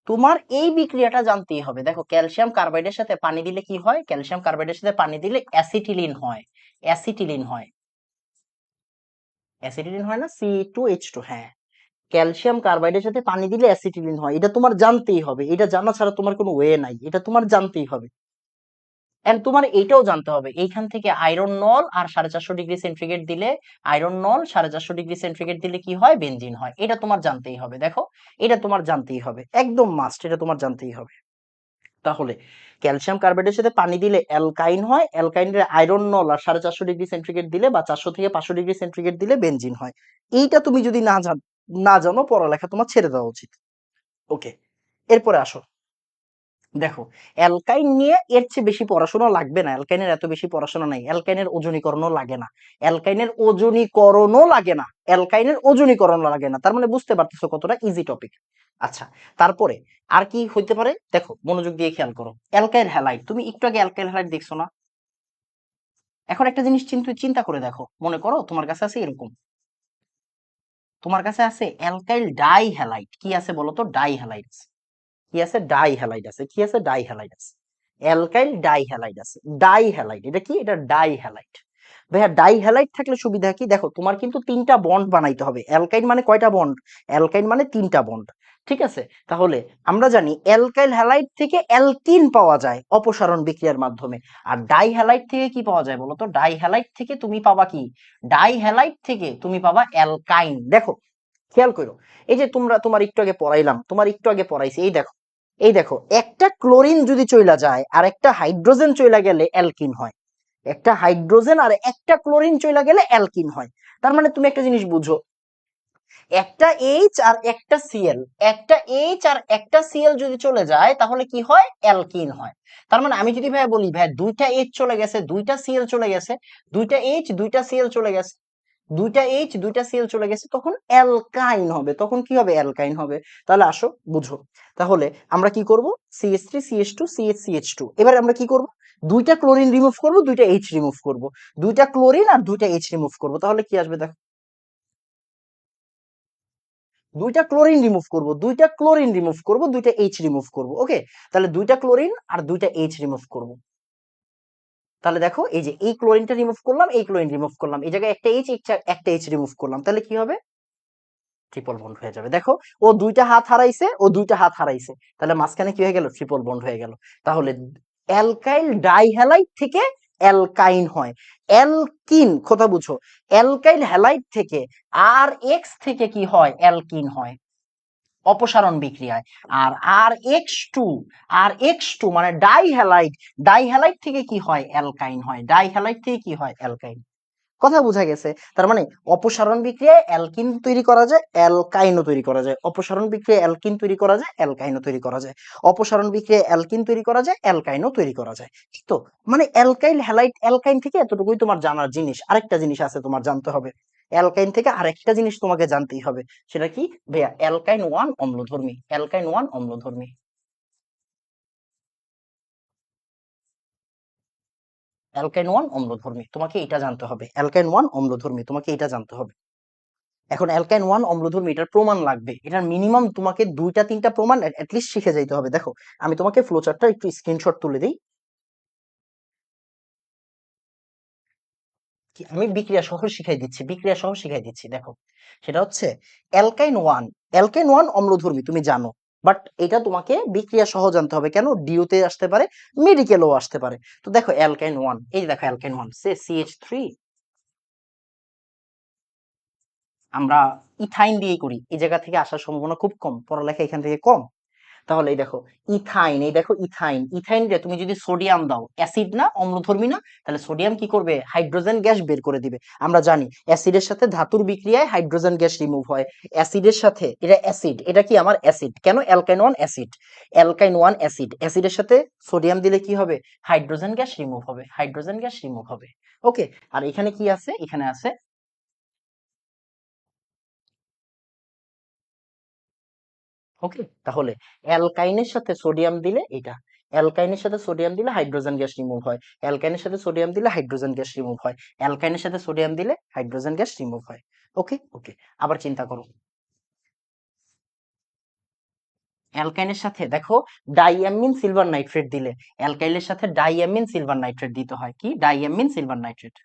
তোমার এই বিক্রিয়াটা জানতেই হবে। দেখো, ক্যালসিয়াম কার্বাইডের সাথে পানি দিলে কি হয়, ক্যালসিয়াম কার্বাইডের সাথে পানি দিলে অ্যাসিটিলিন হয়, অ্যাসিটিলিন হয়, অ্যাসিটিলিন হয় না, C2H2, হ্যাঁ। ক্যালসিয়াম কার্বাইডের সাথে পানি দিলে অ্যাসিটিলিন হয়, এটা তোমার জানতেই হবে, এটা জানা ছাড়া তোমার কোনো ওয়ে নাই, এটা তোমার জানতেই হবে। এন্ড তোমার এইটাও জানতে হবে, এইখান থেকে আয়রন নল আর 450 ডিগ্রি সেন্টিগ্রেড দিলে, আয়রন নল 450 ডিগ্রি সেন্টিগ্রেড দিলে কি হয়, বেনজিন হয়, এটা তোমার জানতেই হবে। দেখো, এটা তোমার জানতেই হবে, একদম মাস্ট, এটা তোমার জানতেই হবে। তাহলে ক্যালসিয়াম কার্বাইডের সাথে পানি দিলে অ্যালকাইন হয়, অ্যালকাইনের আয়রন নল আর 450 ডিগ্রি সেন্টিগ্রেড দিলে বা 400 থেকে 500 ডিগ্রি সেন্টিগ্রেড দিলে বেনজিন হয়। এইটা তুমি যদি না জানো, পড়ালেখা তোমার ছেড়ে দেওয়া উচিত, ওকে। এরপরে আসো, দেখো, অ্যালকাইন নিয়ে এর চেয়ে বেশি পড়াশোনা লাগবে না, অ্যালকাইনের এত বেশি পড়াশোনা নাই, অ্যালকাইনের ওজনীকরণও লাগে না, অ্যালকাইনের ওজনীকরণও লাগে না, অ্যালকাইনের ওজনীকরণ লাগে না, তার মানে বুঝতে পারতেছো কতটা ইজি টপিক। আচ্ছা, তারপরে আর কি হইতে পারে, দেখো মনোযোগ দিয়ে খেয়াল করো, অ্যালকাইল হ্যালাইড, তুমি একটু আগে অ্যালকাইল হ্যালাইড দেখছো না? এখন একটা জিনিস চিন্তা করে দেখো, মনে করো তোমার কাছে আছে এরকম, তোমার কাছে আছে অ্যালকাইল ডাই হ্যালাইড, কি আছে বলো তো, ডাই হ্যালাইড, কি আছে, ডাই হ্যালাইড আছে, কি আছে, ডাই হ্যালাইড আছে, অ্যালকাইল ডাই হ্যালাইড আছে, ডাই হ্যালাইড, এটা কি, এটা ডাই হ্যালাইড। ভাইয়া ডাই হ্যালাইড থাকলে সুবিধা কি, দেখো তোমার কিন্তু তিনটা বন্ড বানাইতে হবে, অ্যালকাইন মানে কয়টা বন্ড, অ্যালকাইন মানে তিনটা বন্ড, ঠিক আছে। তাহলে আমরা জানি অ্যালকাইল হ্যালাইড থেকে অ্যালকিন পাওয়া যায় অপসারণ বিক্রিয়ার মাধ্যমে, আর ডাই হ্যালাইড থেকে কি পাওয়া যায় বলতো, ডাই হ্যালাইড থেকে তুমি পাবা কি, ডাই হ্যালাইড থেকে তুমি পাবা অ্যালকাইন। দেখো, খেয়াল করো, এই যে তোমার একটু আগে পড়াইলাম, তোমার একটু আগে পড়াইছি, এই দেখো, এই দেখো, একটা ক্লোরিন যদি চইলা যায় আর একটা হাইড্রোজেন চইলা গেলে অ্যালকিন হয়, একটা হাইড্রোজেন আর একটা ক্লোরিন চইলা গেলে অ্যালকিন হয়। তার মানে তুমি একটা জিনিস বুঝো, একটা এইচ আর একটা সিএল, একটা এইচ আর একটা সিএল যদি চলে যায় তাহলে কি হয়, অ্যালকিন হয়। তার মানে আমি যদি ভাই বলি, ভাই দুইটা এইচ চলে গেছে, দুইটা সিএল চলে গেছে, দুইটা এইচ দুইটা সিএল চলে গেছে, দুইটা এইচ দুইটা সিএল চলে গেছে, তখন অ্যালকাইন হবে, তখন কি হবে, অ্যালকাইন হবে। তাহলে আসো বুঝো, তাহলে আমরা কি করব, CH3 CH2 CH CH2, এবারে আমরা কি করব, দুইটা ক্লোরিন রিমুভ করব, দুইটা এইচ রিমুভ করব, দুইটা ক্লোরিন আর দুইটা এইচ রিমুভ করব, তাহলে কি আসবে দেখো, দুইটা ক্লোরিন রিমুভ করব, দুইটা ক্লোরিন রিমুভ করব, দুইটা এইচ রিমুভ করব। ওকে, তাহলে দুইটা ক্লোরিন আর দুইটা এইচ রিমুভ করব। তাহলে দেখো এই যে এই ক্লোরিনটা রিমুভ করলাম, এই ক্লোরিন রিমুভ করলাম, এই জায়গায় একটা এইচ, একটা এইচ রিমুভ করলাম, তাহলে কি হবে? ট্রিপল বন্ড হয়ে যাবে। দেখো ও দুইটা হাত হারাইছে, ও দুইটা হাত হারাইছে, তাহলে মাঝখানে কি হয়ে গেল? ট্রিপল বন্ড হয়ে গেল। তাহলে অ্যালকাইল ডাইহ্যালাইড থেকে অ্যালকাইন হয়। অ্যালকিন, কথা বুঝো, অ্যালকাইল হ্যালাইড থেকে আর এক্স থেকে কি হয়? অ্যালকিন হয় অপসারণ বিক্রিয়ায়। আর আর এক্স টু, আর এক্স টু মানে ডাইহ্যালাইড, ডাইহ্যালাইড থেকে কি হয়? অ্যালকাইন হয়। ডাইহ্যালাইড থেকে কি হয়? অ্যালকাইন। কথা বোঝা গেছে? তার মানে অপসারণ বিক্রিয়ায় অ্যালকিন তৈরি করা যায়, অ্যালকাইনও তৈরি করা যায়। অপসারণ বিক্রিয়ায় অ্যালকিন তৈরি করা যায়, অ্যালকাইনও তৈরি করা যায়। অপসারণ বিক্রিয়ায় অ্যালকিন তৈরি করা যায়, অ্যালকাইনও তৈরি করা যায়। তো মানে অ্যালকাইল হ্যালাইড অ্যালকাইন থেকে এতটুকুই তোমার জানার জিনিস। আরেকটা জিনিস আছে তোমার জানতে হবে, অ্যালকাইন থেকে আরেকটা জিনিস তোমাকে জানতেই হবে। সেটা কি ভাইয়া? অ্যালকাইন ওয়ান অম্লধর্মী। অ্যালকাইন ওয়ান অম্লধর্মী। অ্যালকাইন ওয়ান অম্লধর্মী, তোমাকে এটা জানতে হবে। অ্যালকাইন ওয়ান অম্লধর্মী, তোমাকে এটা জানতে হবে। এখন অ্যালকাইন ওয়ান অম্লধর্মী, এটার প্রমাণ লাগবে। এটার মিনিমাম তোমাকে দুইটা তিনটা প্রমাণ লিস্ট শিখে যাইতে হবে। দেখো আমি তোমাকে ফ্লোচার্টটা একটু স্ক্রিনশট তুলে দিই। আমি বিক্রিয়া সহ শিখাই দিচ্ছি, বিক্রিয়া সহ শিখাই দিচ্ছি। দেখো সেটা হচ্ছে অ্যালকাইন ওয়ান। অ্যালকাইন ওয়ান অম্লধর্মী তুমি জানো, বাট এটা তোমাকে বিক্রিয়া সহ জানতে হবে। কেন? ডিওতে আসতে পারে, মেডিকেলও আসতে পারে। তো দেখো অ্যালকাইন ওয়ান, এই দেখো অ্যালকাইন ওয়ান সে CH3, আমরা ইথাইন দিয়েই করি। এই জায়গা থেকে আসার সম্ভাবনা খুব কম, পড়ালেখা এখান থেকে কম। তাহলে এই দেখো ইথাইন, এই দেখো ইথাইন, ইথাইন রে তুমি যদি সোডিয়াম দাও, অ্যাসিড না, অম্লধর্মী না, তাহলে সোডিয়াম কি করবে? হাইড্রোজেন গ্যাস বের করে দিবে। আমরা জানি অ্যাসিডের সাথে ধাতুর বিক্রিয়ায় হাইড্রোজেন গ্যাস রিমুভ হয়। অ্যাসিডের সাথে, এটা অ্যাসিড, এটা কি আমার অ্যাসিড, কেন? অ্যালকাইন ওয়ান অ্যাসিড, অ্যালকাইন ওয়ান অ্যাসিড, অ্যাসিডের সাথে সোডিয়াম দিলে কি হবে? হাইড্রোজেন গ্যাস রিমুভ হবে, হাইড্রোজেন গ্যাস রিমুভ হবে। ওকে, আর এখানে কি আছে? এখানে আছে, ওকে, তাহলে অ্যালকাইনের সাথে সোডিয়াম দিলে এটা, অ্যালকাইনের সাথে সোডিয়াম দিলে হাইড্রোজেন গ্যাস রিমুভ হয়, অ্যালকাইনের সাথে সোডিয়াম দিলে হাইড্রোজেন গ্যাস রিমুভ হয়, অ্যালকাইনের সাথে সোডিয়াম দিলে হাইড্রোজেন গ্যাস রিমুভ হয়। ওকে ওকে, আবার চিন্তা করো, অ্যালকাইনের সাথে দেখো ডাইঅ্যামিন সিলভার নাইট্রেট দিলে, অ্যালকাইলের সাথে ডাইঅ্যামিন সিলভার নাইট্রেট দিতে হয়। কি? Diamine silver nitrate.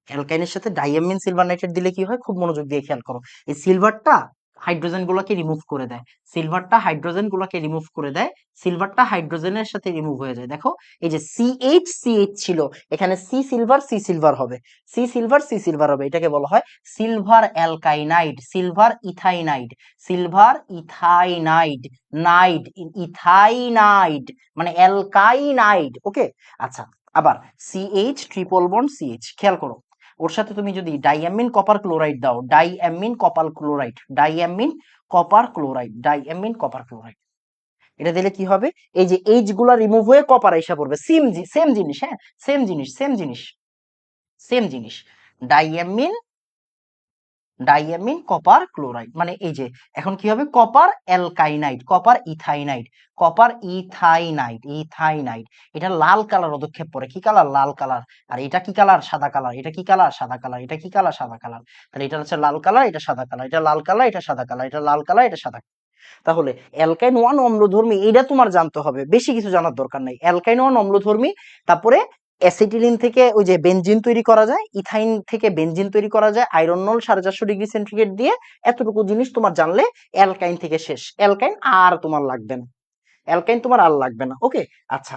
অ্যালকাইনের সাথে ডাইঅ্যামিন সিলভার নাইট্রেট দিলে কি হয়? খুব মনোযোগ দিয়ে খেয়াল করো, এই সিলভারটা হাইড্রোজেন গুলোকে রিমুভ করে দেয়, সিলভারটা হাইড্রোজেন গুলোকে রিমুভ করে দেয়, সিলভারটা হাইড্রোজেনের সাথে রিমুভ হয়ে যায়। দেখো এই যে CH ছিল, এখানে সি সিলভার হবে, সি সিলভার সি সিলভার হবে, এটাকে বলা হয় সিলভার অ্যালকাইনাইড, সিলভার ইথাইনাইড, সিলভার ইথাইনাইড, নাইড, ইথাইনাইড মানে অ্যালকাইনাইড। ওকে, আচ্ছা, আবার CH ট্রিপল বন্ড CH, খেয়াল করো, ওর সাথে তুমি যদি ডাইঅ্যামিন কপার ক্লোরাইড দাও, diamine copper chloride, diamine copper chloride, diamine copper chloride, এটা দিলে কি হবে? এই যে এইচ গুলা রিমুভ হয়ে কপার আইসা পড়বে। সেম সেম জিনিস, হ্যাঁ সেম জিনিস, সেম জিনিস, সেম জিনিস। ডাইঅ্যামিন, ডাইঅ্যামিন কপার ক্লোরাইড মানে এই যে, এখন কি হবে? Copper alkynide, copper ethynide, copper ethynide, ethynide. এটা লাল কালার পদক্ষেপ পড়ে, কি কালার? লাল কালার। আর এটা কি কালার? সাদা কালার। এটা কি কালার? সাদা কালার। এটা কি কালার? সাদা কালার। তাহলে এটা হচ্ছে লাল কালার, এটা সাদা কালার, এটা লাল কালার, এটা সাদা কালার, এটা লাল কালার, এটা সাদা। তাহলে অ্যালকাইন ওয়ান অম্লধর্মী, এটা তোমার জানতে হবে, বেশি কিছু জানার দরকার নাই। অ্যালকাইন ওয়ান অম্লধর্মী, তারপরে অ্যাসিটিলিন থেকে ওই যে বেনজিন তৈরি করা যায়, ইথাইন থেকে বেনজিন তৈরি করা যায় আয়রন নল 450°C দিয়ে। এতটুকু জিনিস তোমার জানলে অ্যালকাইন থেকে শেষ। অ্যালকাইন আর তোমার লাগবে না, অ্যালকাইন তোমার আর লাগবে না। ওকে, আচ্ছা,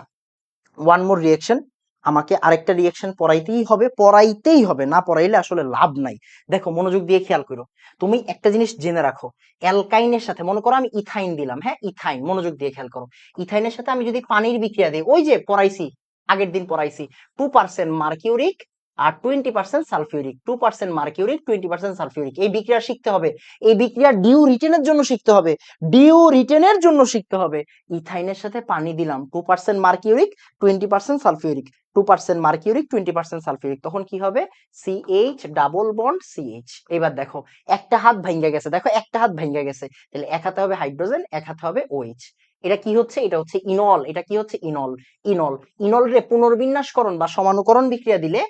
ওয়ান মোর রিয়েকশন, আমাকে আরেকটা রিয়েকশন পড়াইতেই হবে, পড়াইতেই হবে, না পড়াইলে আসলে লাভ নাই। দেখো মনোযোগ দিয়ে খেয়াল করো, তুমি একটা জিনিস জেনে রাখো, অ্যালকাইনের সাথে মনে করো আমি ইথাইন দিলাম, হ্যাঁ ইথাইন, মনোযোগ দিয়ে খেয়াল করো, ইথাইনের সাথে আমি যদি পানির বিক্রিয়া দিই, ওই যে পড়াইছি, আগের দিন পড়াইছি, 2% মার্কিউরিক আর 20% সালফিউরিক, 2% মার্কিউরিক 20% সালফিউরিক, এই বিক্রিয়া শিখতে হবে। এই বিক্রিয়া ডিউ রিটেনের জন্য শিখতে হবে, ডিউ রিটেনের জন্য শিখতে হবে। ইথাইনের সাথে পানি দিলাম, 2% মার্কিউরিক 20% সালফিউরিক, 2% মার্কিউরিক 20% সালফিউরিক, তখন কি হবে? CH double bond CH। এবার দেখো একটা হাত ভাঙ্গা গেছে, দেখো একটা হাত ভাঙ্গা গেছে, তাহলে এক হাতে হবে হাইড্রোজেন, এক হাতে হবে OH। এটা কি হচ্ছে, এটা হচ্ছে ইনল, এটা কি হচ্ছে ইনল। ইনল, ইনল রে পুনর্বিন্যাসকরণ বা সমানুকরণ বিক্রিয়া দিলে,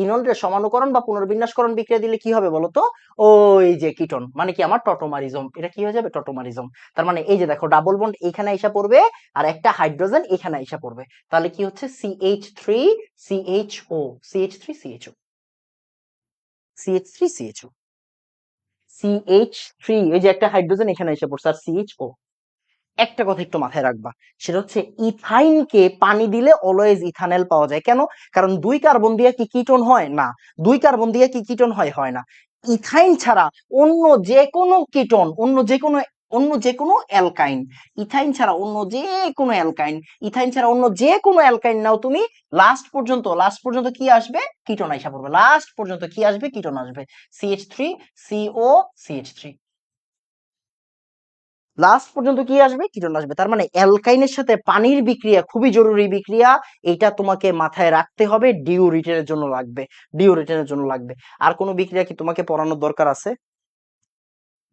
ইনল রে সমানুকরণ বা পুনর্বিন্যাসকরণ বিক্রিয়া দিলে কি হবে বলতো, ওই যে কিটোন, মানে কি আমার টটোমারিজম, এটা কি হয়ে যাবে টটোমারিজম। তার মানে এই যে দেখো ডাবল বন্ড এখানে এসে পড়বে আর একটা হাইড্রোজেন এখানে এসে পড়বে, তাহলে কি হচ্ছে CH3 CHO, CH3 CHO, CH3 CHO, CH3, এই যে একটা হাইড্রোজেন এখানে এসে পড়ছে আর CHO। একটা কথা একটু মাথায় রাখবা, সেটা হচ্ছে ইথাইনকে পানি দিলে অলওয়েজ ইথানল পাওয়া যায়। কেন? কারণ দুই কার্বন দিয়ে কি কিটোন হয় না, দুই কার্বন দিয়ে কি কিটোন হয়, হয় না। ইথাইন ছাড়া অন্য যে কোনো কিটোন, অন্য যে কোনো অ্যালকাইন, ইথাইন ছাড়া অন্য যে কোনো অ্যালকাইন, ইথাইন ছাড়া অন্য যে কোনো অ্যালকাইন নাও তুমি, লাস্ট পর্যন্ত কি আসবে, কিটোন আইসা পড়বে, লাস্ট পর্যন্ত কি আসবে, কিটোন আসবে। CH3 CO CH3, লাস্ট পর্যন্ত কি আসবে, কিটোন আসবে। তার মানে অ্যালকাইনের সাথে পানির বিক্রিয়া খুবই জরুরি বিক্রিয়া, এটা তোমাকে মাথায় রাখতে হবে, ডিউরিটেনের জন্য লাগবে, ডিউরিটেনের জন্য লাগবে। আর কোনো বিক্রিয়া কি তোমাকে পড়ানোর দরকার আছে?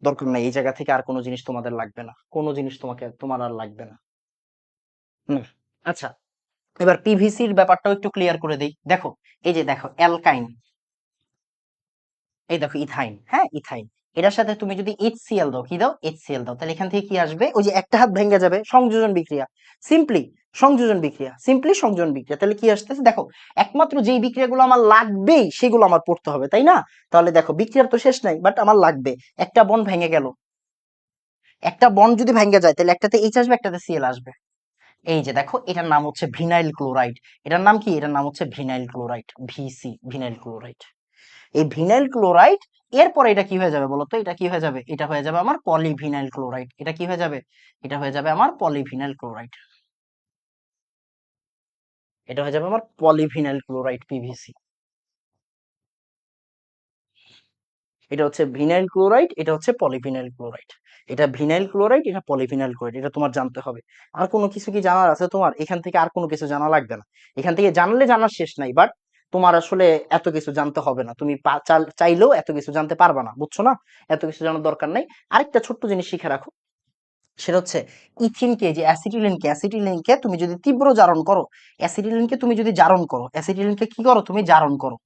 দরকার নাই, এই জায়গা থেকে আর কোনো জিনিস তোমাদের লাগবে না, কোনো জিনিস তোমার আর লাগবে না। হুম, আচ্ছা, এবার পিভিসির ব্যাপারটাও একটু ক্লিয়ার করে দেই। দেখো, এই যে দেখো অ্যালকাইন, এই দেখো ইথাইন, হ্যাঁ ইথাইন, এটার সাথে তুমি যদি HCl দাও, কি দাও, HCl দাও, তাহলে এখান থেকে কি আসবে, ওই যে একটা হাত ভেঙে যাবে, সংযোজন বিক্রিয়া, সিম্পলি সংযোজন বিক্রিয়া, সিম্পলি সংযোজন বিক্রিয়া। তাহলে কি আসতেছে দেখো, একমাত্র যেই বিক্রিয়াগুলো আমার লাগবেই সেগুলো আমার পড়তে হবে, তাই না? তাহলে দেখো বিক্রিয়ার তো শেষ নাই, বাট আমার লাগবে, একটা বন্ড ভেঙে গেল, একটা বন্ড যদি ভেঙে যায় তাহলে একটাতে H আসবে, একটাতে Cl আসবে। এই যে দেখো, এটার নাম হচ্ছে ভিনাইল ক্লোরাইড। এটার নাম কি, এটার নাম হচ্ছে vinyl chloride, VC, vinyl chloride. এই ভিনাইল ক্লোরাইড, এরপরে এটা কি হয়ে যাবে বলতো, এটা কি হয়ে যাবে, এটা হয়ে যাবে আমার পলিভিনাইল ক্লোরাইড। এটা কি হয়ে যাবে, এটা হয়ে যাবে আমার পলিভিনাইল ক্লোরাইড, এটা হয়ে যাবে আমার পলিভিনাইল ক্লোরাইড, PVC। এটা হচ্ছে ভিনাইল ক্লোরাইড, এটা হচ্ছে পলিভিনাইল ক্লোরাইড। এটা ভিনাইল ক্লোরাইড, এটা পলিভিনাইল ক্লোরাইড, এটা তোমার জানতে হবে। আর কোনো কিছু কি জানার আছে তোমার? এখান থেকে আর কোনো কিছু জানা লাগবে না, এখান থেকে জানলে জানার শেষ নাই, বাট তোমার আসলে এত কিছু জানতে হবে না, তুমি চাইলেও এত কিছু জানতে পারবা না, বুঝছো না? এত কিছু জানার দরকার নাই। আরেকটা ছোট্ট জিনিস শিখে রাখো, সেটা হচ্ছে ইথিনকে, যে অ্যাসিটিলিনকে তুমি যদি তীব্র জারণ করো, অ্যাসিটিলিনকে তুমি যদি জারণ করো, অ্যাসিটিলিনকে কি করো, তুমি জারণ করো,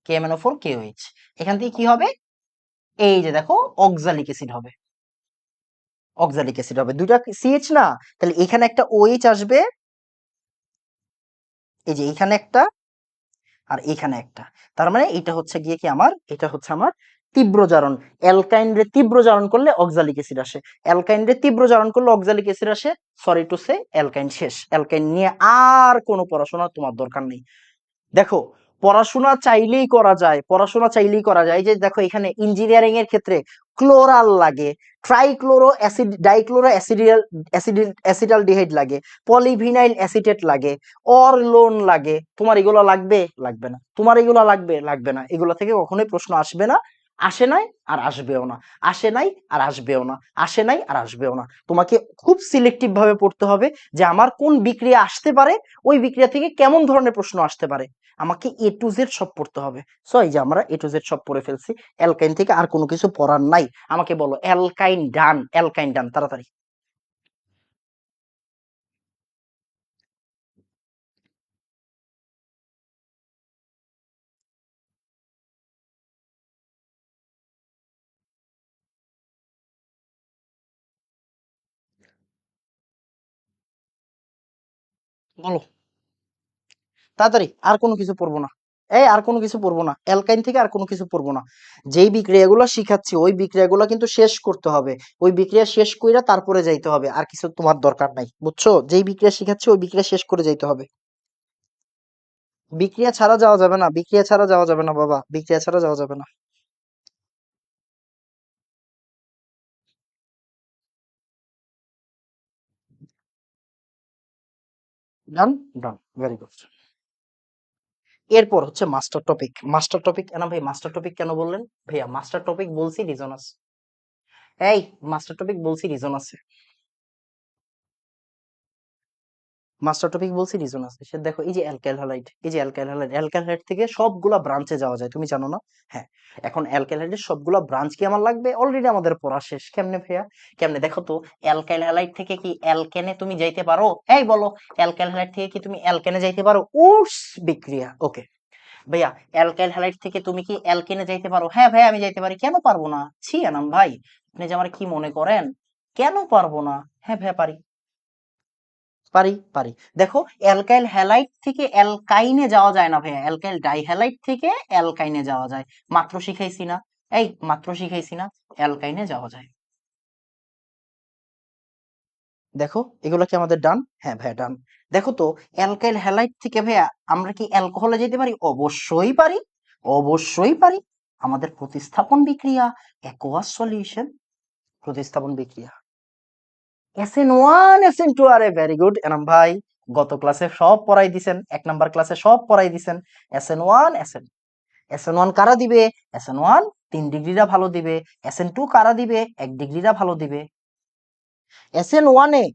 KMnO4 KOH, এখান থেকে কি হবে, এই যে দেখো অক্সালিক অ্যাসিড হবে, অক্সালিক অ্যাসিড হবে, দুইটা CH না, তাহলে এখানে একটা OH আসবে, এই যে এখানে একটা আর এখানে একটা। তার মানে এটা হচ্ছে গিয়ে কি আমার, এটা হচ্ছে আমার তীব্র জারণ। অ্যালকাইন রে তীব্র জারণ করলে অক্সালিক অ্যাসিড আসে, অ্যালকাইন রে তীব্র জারণ করলে অক্সালিক অ্যাসিড আসে। সরি টু সে, অ্যালকাইন শেষ, অ্যালকাইন নিয়ে আর কোনো পড়াশোনা তোমার দরকার নেই। দেখো, পড়াশোনা চাইলেই করা যায়, পড়াশোনা চাইলেই করা যায়। এই যে দেখো এখানে ইঞ্জিনিয়ারিং এর ক্ষেত্রে ক্লোরাল লাগে, ট্রাইক্লোরো অ্যাসিড, ডাইক্লোরো অ্যাসিডিয়াল অ্যাসিডালডিহাইড লাগে, পলিভিনাইল অ্যাসিটেট লাগে, অরলোন লাগে। তোমার এগুলো লাগবে, লাগবে না, তোমার এগুলো লাগবে, লাগবে না, এগুলো থেকে কখনোই প্রশ্ন আসবে না, আসে নাই আর আসবেও না, আসে নাই আর আসবেও না, আসে নাই আর আসবেও না। তোমাকে খুব সিলেক্টিভ ভাবে পড়তে হবে যে আমার কোন বিক্রিয়া আসতে পারে, ওই বিক্রিয়া থেকে কেমন ধরনের প্রশ্ন আসতে পারে, আমাকে A to Z সব পড়তে হবে। সো এই যে আমরা A to Z সব পড়ে ফেলছি, অ্যালকাইন থেকে আর কোনো কিছু পড়ার নাই। আমাকে বলো অ্যালকাইন ডান, অ্যালকাইন ডান, তাড়াতাড়ি বলো, তাড়াতাড়ি, আর কোনো কিছু পড়বো না, এই আর কোনো কিছু পড়বো না, অ্যালকাইন থেকে আর কোনো কিছু পড়বো না। যেই বিক্রিয়াগুলো শিখাচ্ছি ওই বিক্রিয়াগুলো কিন্তু শেষ করতে হবে, ওই বিক্রিয়া শেষ কইরা তারপরে যাইতে হবে, আর কিছু তোমার দরকার নাই, বুঝছো? যেই বিক্রিয়া শিখাচ্ছি ওই বিক্রিয়া শেষ করে যাইতে হবে। বিক্রিয়া ছাড়া যাওয়া যাবে না, বিক্রিয়া ছাড়া যাওয়া যাবে না বাবা, বিক্রিয়া ছাড়া যাওয়া যাবে না। ডান, ডান, ভেরি গুড। এরপর হচ্ছে মাস্টার টপিক, মাস্টার টপিক না ভাই, মাস্টার টপিক কেন বললেন? ভাইয়া মাস্টার টপিক বলছি, রিজন আছে। এই মাস্টার টপিক বলছি, রিজন আছে। মাস্টার টপিক বলছি, রিজন আছে। সে দেখো এই যে অ্যালকাইল হ্যালাইড, এই যে অ্যালকাইল হ্যালাইড, অ্যালকাইল হ্যালাইড থেকে সবগুলা ব্রাঞ্চে যাওয়া যায়, তুমি জানো না? হ্যাঁ, এখন অ্যালকাইল হ্যালাইডের সবগুলা ব্রাঞ্চ কি আমার লাগবে? অলরেডি আমাদের পড়া শেষ। কেমনে ভাইয়া? কেমনে দেখো তো, অ্যালকাইল হ্যালাইড থেকে কি অ্যালকেনে তুমি যাইতে পারো? এই বলো, অ্যালকাইল হ্যালাইড থেকে কি তুমি অ্যালকেনে যাইতে পারো? উডস বিক্রিয়া। ওকে ভাইয়া, অ্যালকাইল হ্যালাইড থেকে তুমি কি অ্যালকেনে যাইতে পারো? হ্যাঁ ভাই আমি যাইতে পারি। কেন পারবো না? ছি আনাম ভাই, আপনি যে আমার কি মনে করেন? কেন পারবো না? হ্যাঁ ভাইয়া পারি, পারি, পারি। দেখো, অ্যালকাইল হ্যালাইড থেকে অ্যালকাইনে যাওয়া যায় না ভাইয়া, অ্যালকাইল ডাইহ্যালাইড থেকে অ্যালকাইনে যাওয়া যায়। মাত্র শিখাইছি না? এই মাত্র শিখাইছি না? অ্যালকাইনে যাওয়া যায়। দেখো এগুলো কি আমাদের ডান? হ্যাঁ ভাইয়া ডান। দেখো তো, অ্যালকাইল হ্যালাইড থেকে ভাইয়া আমরা কি অ্যালকোহলে যেতে পারি? অবশ্যই পারি, অবশ্যই পারি। আমাদের প্রতিস্থাপন বিক্রিয়া, অ্যাকোয়াস সলিউশন, প্রতিস্থাপন বিক্রিয়া। SN1 SN2, আরে ভেরি গুড এনাম ভাই, গত ক্লাসে সব পড়াই দিছেন, 1 নাম্বার ক্লাসে সব পড়াই দিছেন। SN1 SN1 কারা দিবে? SN1 3 ডিগ্রিরা ভালো দিবে। SN2 কারা দিবে? 1 ডিগ্রিরা ভালো দিবে। SN1 এ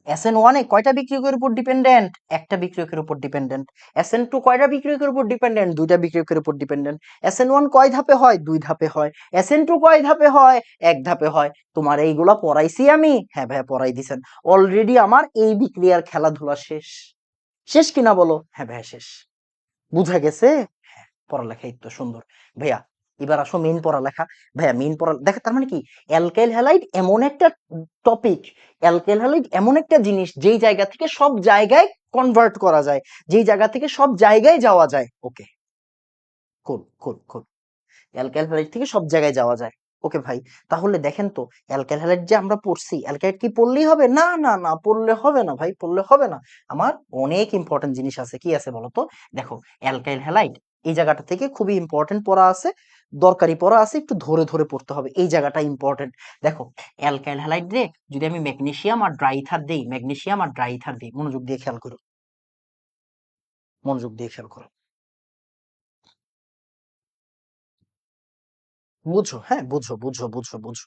SN1 এ কয়টা বিক্রিয়কের উপর ডিপেন্ডেন্ট? একটা বিক্রিয়কের উপর ডিপেন্ডেন্ট। SN2 কয়টা বিক্রিয়কের উপর ডিপেন্ডেন্ট? দুইটা বিক্রিয়কের উপর ডিপেন্ডেন্ট। SN1 কয় ধাপে হয়? 2 ধাপে হয়। SN2 কয় ধাপে হয়? 1 ধাপে হয়। তোমার এইগুলা পড়াইছি আমি? হ্যাঁ ভাইয়া পড়াই দিছেন। অলরেডি আমার এই বিক্রিয়ার খেলাধুলা শেষ। শেষ কিনা বলো? হ্যাঁ ভাইয়া শেষ। বুঝা গেছে? হ্যাঁ, পড়ালেখা এই তো সুন্দর। ভাইয়া এবার আসো মেইন পড়ালেখা। ভাইয়া মেইন পড়া দেখো, তার মানে কি, অ্যালকাইল হ্যালাইড এমন একটা টপিক, অ্যালকাইল হ্যালাইড এমন একটা জিনিস যেই জায়গা থেকে সব জায়গায় কনভার্ট করা যায়, যেই জায়গা থেকে সব জায়গায় যাওয়া যায়। ওকে, কুল কুল কুল। অ্যালকাইল হ্যালাইড থেকে সব জায়গায় যাওয়া যায়। ওকে ভাই, তাহলে দেখেন তো, অ্যালকাইল হ্যালাইড যে আমরা পড়ছি, অ্যালকাইড কি পড়লেই হবে? না না না, পড়লে হবে না ভাই, পড়লে হবে না। আমার অনেক ইম্পর্টেন্ট জিনিস আছে। কি আছে বলো তো? দেখো, অ্যালকাইল হ্যালাইড এই জায়গাটা থেকে খুবই ইম্পর্টেন্ট পড়া আছে, দরকারি পড়া আছে, একটু ধরে ধরে পড়তে হবে, এই জায়গাটা ইম্পর্টেন্ট। দেখো, অ্যালকাইল হ্যালাইড রে যদি আমি ম্যাগনেসিয়াম আর ড্রাইথার দেই, ম্যাগনেসিয়াম আর ড্রাইথার দিই, মনোযোগ দিয়ে খেয়াল করো, মনোযোগ দিয়ে খেয়াল করো, বুঝো, হ্যাঁ বুঝো বুঝো বুঝো বুঝো।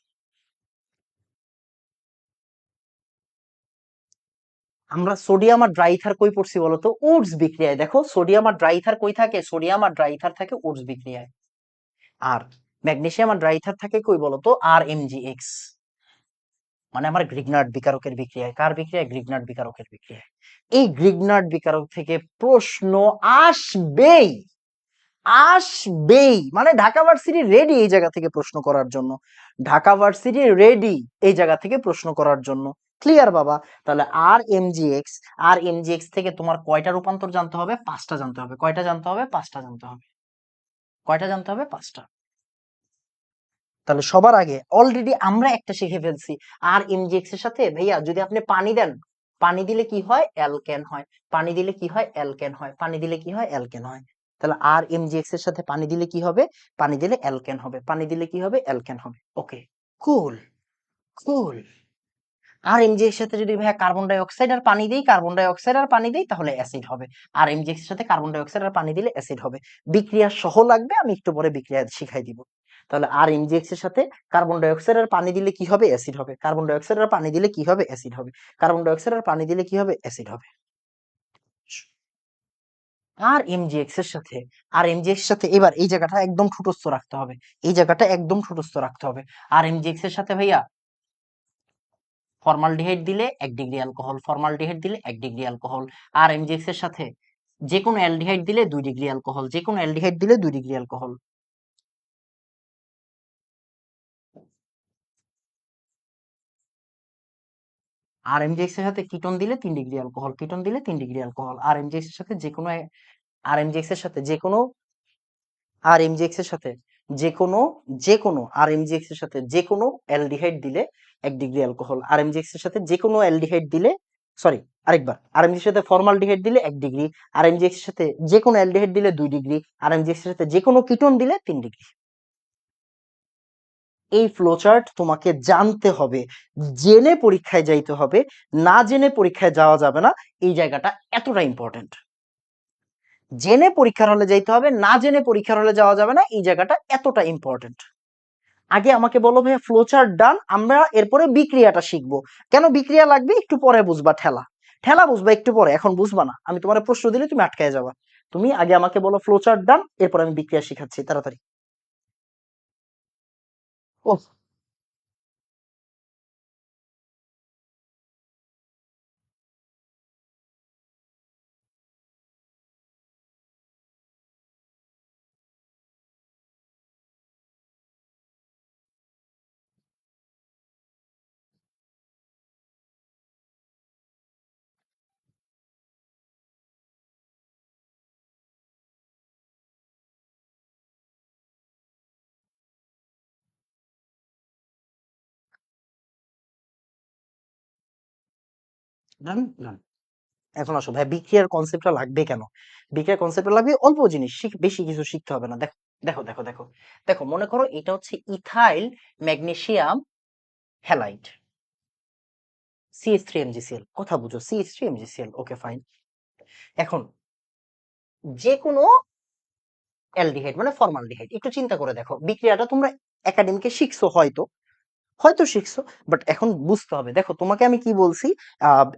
আমরা সোডিয়াম আর ড্রাইথার কই পড়ছি বলতো? উডস বিক্রিয়ায়। দেখো, সোডিয়াম আর ড্রাইথার কই থাকে? সোডিয়াম আর ড্রাইথার থাকে উডস বিক্রিয়ায়। আর ম্যাগনেসিয়াম আর ড্রাইথার থাকে কই বলতো? RMgX, মানে আমার গ্রিগনার্ড বিকারকের বিক্রিয়ায়। কার বিক্রিয়ায়? গ্রিগনার্ড বিকারকের বিক্রিয়ায়। এই গ্রিগনার্ড বিকারক থেকে প্রশ্ন আসবেই, আসবেই। মানে ঢাকা ভার্সিটি রেডি এই জায়গা থেকে প্রশ্ন করার জন্য, ঢাকা ভার্সিটি রেডি এই জায়গা থেকে প্রশ্ন করার জন্য। ক্লিয়ার বাবা? তাহলে RMgX থেকে তোমার কয়টা রূপান্তর জানতে হবে? 5টা জানতে হবে। কয়টা জানতে হবে? 5টা জানতে হবে। কয়টা জানতে হবে? 5টা। তাহলে সবার আগে অলরেডি আমরা একটা শিখে ফেলছি। RMgX এর সাথে ভাইয়া যদি আপনি পানি দেন, পানি দিলে কি হয়? অ্যালকেন হয়। পানি দিলে কি হয়? অ্যালকেন হয়। পানি দিলে কি হয়? অ্যালকেন হয়। তাহলে RMgX এর সাথে পানি দিলে কি হবে? পানি দিলে অ্যালকেন হবে। পানি দিলে কি হবে? অ্যালকেন হবে। ওকে, কুল কুল। RMgX এর সাথে যদি ভাইয়া কার্বন ডাই অক্সাইড আর পানি দেই, কার্বন ডাই অক্সাইড আর পানি দেই, তাহলে অ্যাসিড হবে। RMgX এর সাথে কার্বন ডাই অক্সাইড আর পানি দিলে অ্যাসিড হবে। বিক্রিয়া সহ লাগবে, আমি একটু পরে বিক্রিয়া শিখাই দিব। তাহলে RMgX এর সাথে কার্বন ডাই অক্সাইড আর পানি দিলে কি হবে? অ্যাসিড হবে। কার্বন ডাই অক্সাইড আর পানি দিলে কি হবে? অ্যাসিড হবে। কার্বন ডাই অক্সাইড আর পানি দিলে কি হবে? অ্যাসিড হবে। RMgX এর সাথে, RMgX এর সাথে এবার এই জায়গাটা একদম ঠুটস্থ রাখতে হবে, এই জায়গাটা একদম ঠুটস্থ রাখতে হবে। RMgX এর সাথে ভাইয়া ফর্মালডিহাইড দিলে 1 ডিগ্রি অ্যালকোহল, ফর্মালডিহাইড দিলে 1 ডিগ্রি অ্যালকোহল। RMgX এর সাথে যে কোনো অ্যালডিহাইড দিলে 2 ডিগ্রি অ্যালকোহল, যে কোনো অ্যালডিহাইড দিলে 2 ডিগ্রি অ্যালকোহল। RMgX এর সাথে কিটোন দিলে 3 ডিগ্রি অ্যালকোহল, কিটোন দিলে 3 ডিগ্রি অ্যালকোহল। RMgX এর সাথে যে কোনো RMgX এর সাথে যে কোনো RMgX এর সাথে যে কোনো RMgX এর সাথে যে কোনো অ্যালডিহাইড দিলে 1 ডিগ্রি অ্যালকোহল। RMgX এর সাথে যে কোনো অ্যালডিহাইড দিলে, সরি আরেকবার, RMgX এর সাথে ফর্মালডিহাইড দিলে 1 ডিগ্রি, RMgX এর সাথে যে কোনো অ্যালডিহাইড দিলে 2 ডিগ্রি, RMgX এর সাথে যে কোনো কিটোন দিলে 3 ডিগ্রি। এই ফ্লোচার্ট তোমাকে জানতে হবে, জেনে পরীক্ষায় যাইতে হবে, না জেনে পরীক্ষায় যাওয়া যাবে না। এই জায়গাটা এতটা ইম্পর্টেন্ট। জেনে পরীক্ষার হলে যাইতে হবে, না জেনে পরীক্ষার হলে যাওয়া যাবে না, এই জায়গাটা এতটা ইম্পর্টেন্ট। আগে আমাকে বলো ভাইয়া, ফ্লোচার্ট ডান, আমরা এরপরে বিক্রিয়াটা শিখবো। কেন বিক্রিয়া লাগবে একটু পরে বুঝবা, ঠেলা ঠেলা বুঝবা একটু পরে, এখন বুঝবা না। আমি তোমার প্রশ্ন দিলে তুমি আটকায় যাবা। তুমি আগে আমাকে বলো ফ্লো চার্ট ডান, এরপর আমি বিক্রিয়া শিখাচ্ছি তাড়াতাড়ি। ও, ডান ডান। এখন আসো ভাই, বিক্রিয়ার কনসেপ্টটা লাগবে কেন? বিক্রিয়ার কনসেপ্টটা লাগবে অল্প জিনিস, বেশি কিছু শিখতে হবে না। দেখো দেখো দেখো দেখো দেখো, মনে করো এটা হচ্ছে ইথাইল ম্যাগনেসিয়াম হ্যালাইড, CH3MgCl। কথা বুঝো, CH3MgCl। Okay fine. এখন যে কোনো অ্যালডিহাইড মানে ফর্মালডিহাইড, একটু চিন্তা করে দেখো, বিক্রিয়াটা তোমরা একাডেমিকে শিখছো হয়তো, হয়তো শিখছো, বাট এখন বুঝতে হবে। দেখো তোমাকে আমি কি বলছি,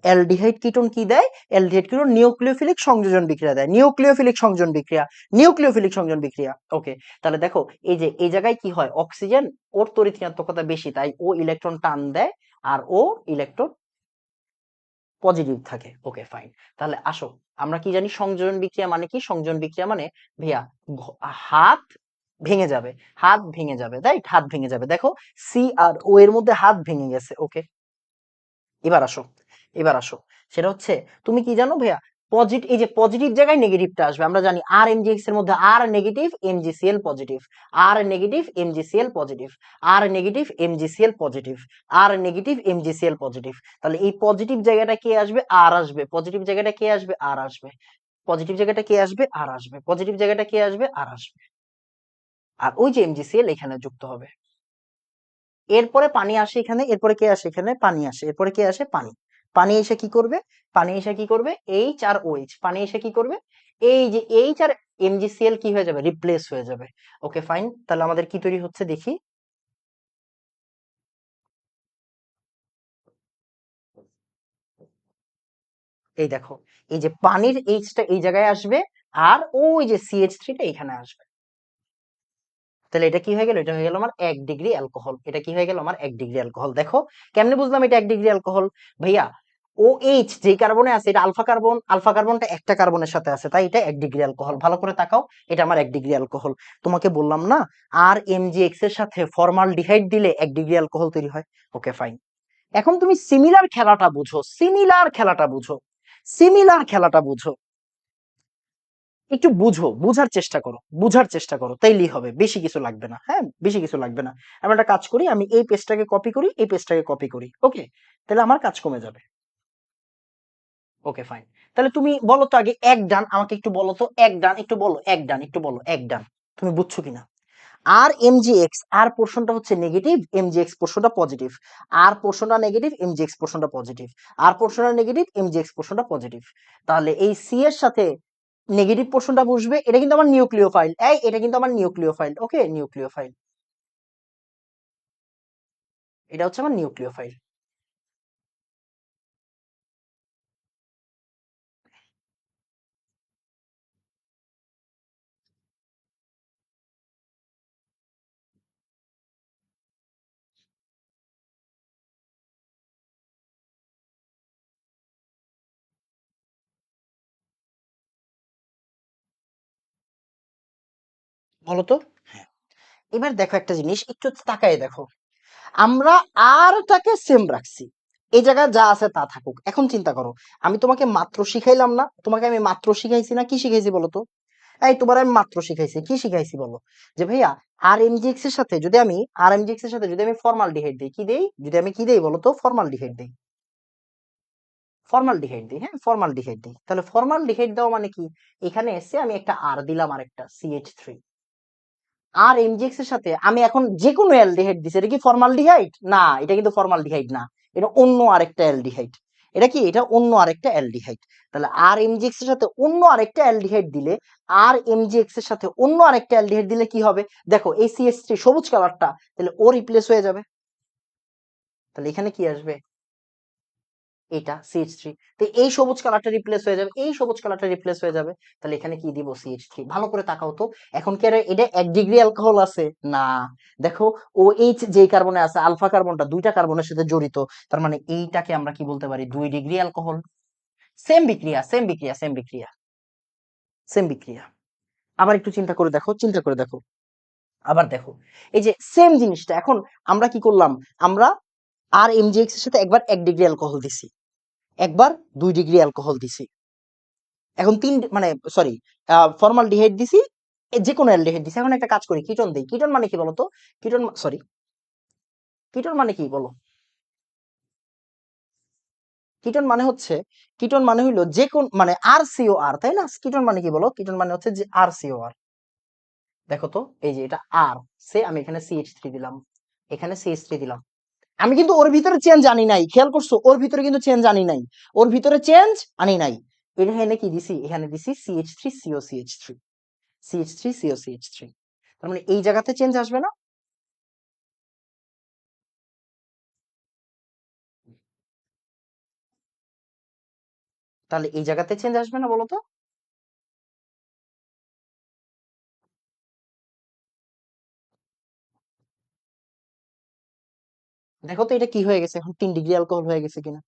অ্যালডিহাইড কিটোন কি দেয়? অ্যালডিহাইড কিটোন নিউক্লিওফিলিক সংযোজন বিক্রিয়া দেয়, নিউক্লিওফিলিক সংযোজন বিক্রিয়া, নিউক্লিওফিলিক সংযোজন বিক্রিয়া। ওকে, তাহলে দেখো এই যে এই জায়গায় কি হয়, অক্সিজেন ওর তড়িৎ ঋণাত্মকতা বেশি, তাই ও ইলেকট্রন টান দেয়, আর ও ইলেকট্রন পজিটিভ থাকে। Okay fine. তাহলে আসো, আমরা কি জানি সংযোজন বিক্রিয়া মানে কি? সংযোজন বিক্রিয়া মানে ভাইয়া হাত ভেঙে যাবে, হাত ভেঙে যাবে, রাইট? হাত ভেঙে যাবে। দেখো সি আর ও এর মধ্যে হাত ভেঙে গেছে। ওকে, এবার আসো, এবার আসো, সেটা হচ্ছে তুমি কি জানো ভাইয়া, পজিটিভ, এই যে পজিটিভ জায়গায় নেগেটিভটা আসবে। আমরা জানি আর এমজিএক্স এর মধ্যে আর নেগেটিভ এমজিসিএল পজিটিভ, আর নেগেটিভ এমজিসিএল পজিটিভ, আর নেগেটিভ এমজিসিএল পজিটিভ, আর নেগেটিভ এমজিসিএল পজিটিভ। তাহলে এই পজিটিভ জায়গাটা কে আসবে? আর আসবে। পজিটিভ জায়গাটা কে আসবে? আর আসবে। পজিটিভ জায়গাটা কে আসবে? আর আসবে। পজিটিভ জায়গাটা কে আসবে? আর আসবে। আর ওই যে এমজিসিএল এখানে যুক্ত হবে। এরপরে পানি আসে এখানে, এরপরে কে আসে এখানে? পানি আসে, এরপরে কে আসে? পানি। পানি এসে কি করবে? পানি এসে কি করবে? H R OH. পানি এসে কি করবে? এই যে এইচ আর এমজিসিএল কি হয়ে যাবে? রিপ্লেস হয়ে যাবে। Okay fine. তাহলে আমাদের কি তৈরি হচ্ছে দেখি। এই দেখো, এই যে পানির এইচটা এই জায়গায় আসবে, আর ওই যে CH3টা এখানে আসবে। তাহলে এটা কি হয়ে গেল? এটা হয়ে গেল আমার 1 ডিগ্রি অ্যালকোহল। এটা কি হয়ে গেল? আমার 1 ডিগ্রি অ্যালকোহল। দেখো কেমনে বুঝলাম এটা 1 ডিগ্রি অ্যালকোহল? ভাইয়া ও এইচ যেই কার্বনে আছে এটা আলফা কার্বন, আলফা কার্বনটা একটা কার্বনের সাথে আছে, তাই এটা 1 ডিগ্রি অ্যালকোহল। ভালো করে তাকাও, এটা আমার 1 ডিগ্রি অ্যালকোহল। তোমাকে বললাম না, আর এমজিএক্স এর সাথে ফর্মালডিহাইড দিলে 1 ডিগ্রি অ্যালকোহল তৈরি হয়। Okay fine. এখন তুমি সিমিলার খেলাটা বুঝো, সিমিলার খেলাটা বুঝো, সিমিলার খেলাটা বুঝো, একটু বুঝো, বুঝার চেষ্টা করো, বুঝার চেষ্টা করো, তাইলেই হবে। বেশি কিছু লাগবে না, হ্যাঁ বেশি কিছু লাগবে না। আমি একটা কাজ করি, আমি এই পেজটাকে কপি করি, এই পেজটাকে কপি করি। ওকে, তাহলে আমার কাজ কমে যাবে। Okay fine. তাহলে তুমি বলো তো আগে এক ডান, আমাকে একটু বলো তো এক ডান, একটু বলো এক ডান, একটু বলো এক ডান, তুমি বুঝছো কিনা? আর এমজিএক্স, আর পোর্শনটা হচ্ছে নেগেটিভ, এমজিএক্স পোর্শনটা পজিটিভ। আর পোর্শনটা নেগেটিভ, এমজিএক্স পোর্শনটা পজিটিভ। আর পোর্শনটা নেগেটিভ, এমজিএক্স পোর্শনটা পজিটিভ। তাহলে এই সি এর সাথে নেগেটিভ পোর্শনটা বসবে, এটা কিন্তু আমার নিউক্লিওফাইল। এই এটা কিন্তু আমার নিউক্লিওফাইল। ওকে, নিউক্লিওফাইল, এটা হচ্ছে আমার নিউক্লিওফাইল। বলো তো। হ্যাঁ, এবার দেখো একটা জিনিস, একটু তাকায় দেখো, আমরা আরটাকে সেম রাখছি, এই জায়গায় যা আছে তা থাকুক। এখন চিন্তা করো, আমি তোমাকে মাত্র শিখাইলাম না? তোমাকে আমি মাত্র শিখাইছি না? কি শিখাইছি বলো তো? এই তোমার আমি মাত্র শিখাইছি, কি শিখাইছি বলো? যে ভাইয়া আর এমজিএক্স এর সাথে যদি আমি, আর এমজিএক্স এর সাথে যদি আমি ফর্মালডিহাইড দিই, কি দেই? যদি আমি কি দেই বলো তো? ফর্মালডিহাইড দেই, ফর্মালডিহাইড দিই, হ্যাঁ ফর্মালডিহাইড দিই। তাহলে ফর্মালডিহাইড দেওয়া মানে কি? এখানে এসে আমি একটা আর দিলাম, আর একটা CH3। আর এমজিএক্স এর সাথে আমি এখন যে কোনো অ্যালডিহাইড দিছি, এটা কি ফর্মালডিহাইড? না, এটা কিন্তু ফর্মালডিহাইড না, এটা অন্য আরেকটা অ্যালডিহাইড। এটা কি? এটা অন্য আরেকটা অ্যালডিহাইড। তাহলে আর এমজিএক্স এর সাথে অন্য আরেকটা অ্যালডিহাইড দিলে, আর এমজিএক্স এর সাথে অন্য আরেকটা অ্যালডিহাইড দিলে কি হবে? দেখো এই CH3 সবুজ কালারটা, তাহলে ও রিপ্লেস হয়ে যাবে। তাহলে এখানে কি আসবে? এটা CH3। তো এই সবুজ কালারটা রিপ্লেস হয়ে যাবে, এই সবুজ কালারটা রিপ্লেস হয়ে যাবে। তাহলে এখানে কি দিব? CH3। ভালো করে তাকাও তো, এখন কি আর এটা 1 ডিগ্রি অ্যালকোহল আছে? না। দেখো OH যে কার্বনে আছে, আলফা কার্বনটা দুইটা কার্বনের সাথে জড়িত, তার মানে এইটাকে আমরা কি বলতে পারি? 2 ডিগ্রি অ্যালকোহল। সেম বিক্রিয়া, সেম বিক্রিয়া, সেম বিক্রিয়া, সেম বিক্রিয়া। আবার একটু চিন্তা করে দেখো, চিন্তা করে দেখো, আবার দেখো, এই যে সেম জিনিসটা এখন আমরা কি করলাম? আমরা আর MgX এর সাথে একবার 1 ডিগ্রি অ্যালকোহল দিছি, একবার 2 ডিগ্রি অ্যালকোহল দিছি, এখন তিন মানে সরি ফর্মালডিহাইড দিছি, যে কোনো অ্যালডিহাইড দিছি। এখন একটা কাজ করি, কিটোন দেই। কিটোন মানে কি বলতো? কিটোন সরি, কিটোন মানে কি বলো? কিটোন মানে হচ্ছে, কিটোন মানে হইলো যে কোন মানে RCOR, তাই না? কিটোন মানে কি বলো? কিটোন মানে হচ্ছে যে RCOR। দেখো তো, এই যে এটা আর সে, আমি এখানে CH3 দিলাম, এখানে CH3 দিলাম। আমি কিন্তু ওর ভিতরে চেঞ্জ আনি নাই, খেয়াল করছো? ওর ভিতরে কিন্তু চেঞ্জ আনি নাই, ওর ভিতরে চেঞ্জ আনি নাই। এখানে কি দিছি? এখানে দিছি CH3CO CH3, CH3CO CH3। তার মানে এই জায়গাতে চেঞ্জ আসবে না? তাহলে এই জায়গাতে চেঞ্জ আসবে না বলো তো? দেখো তো এটা কি হয়ে গেছে, এখন 3 ডিগ্রি অ্যালকোহল হয়ে গেছে কিনা।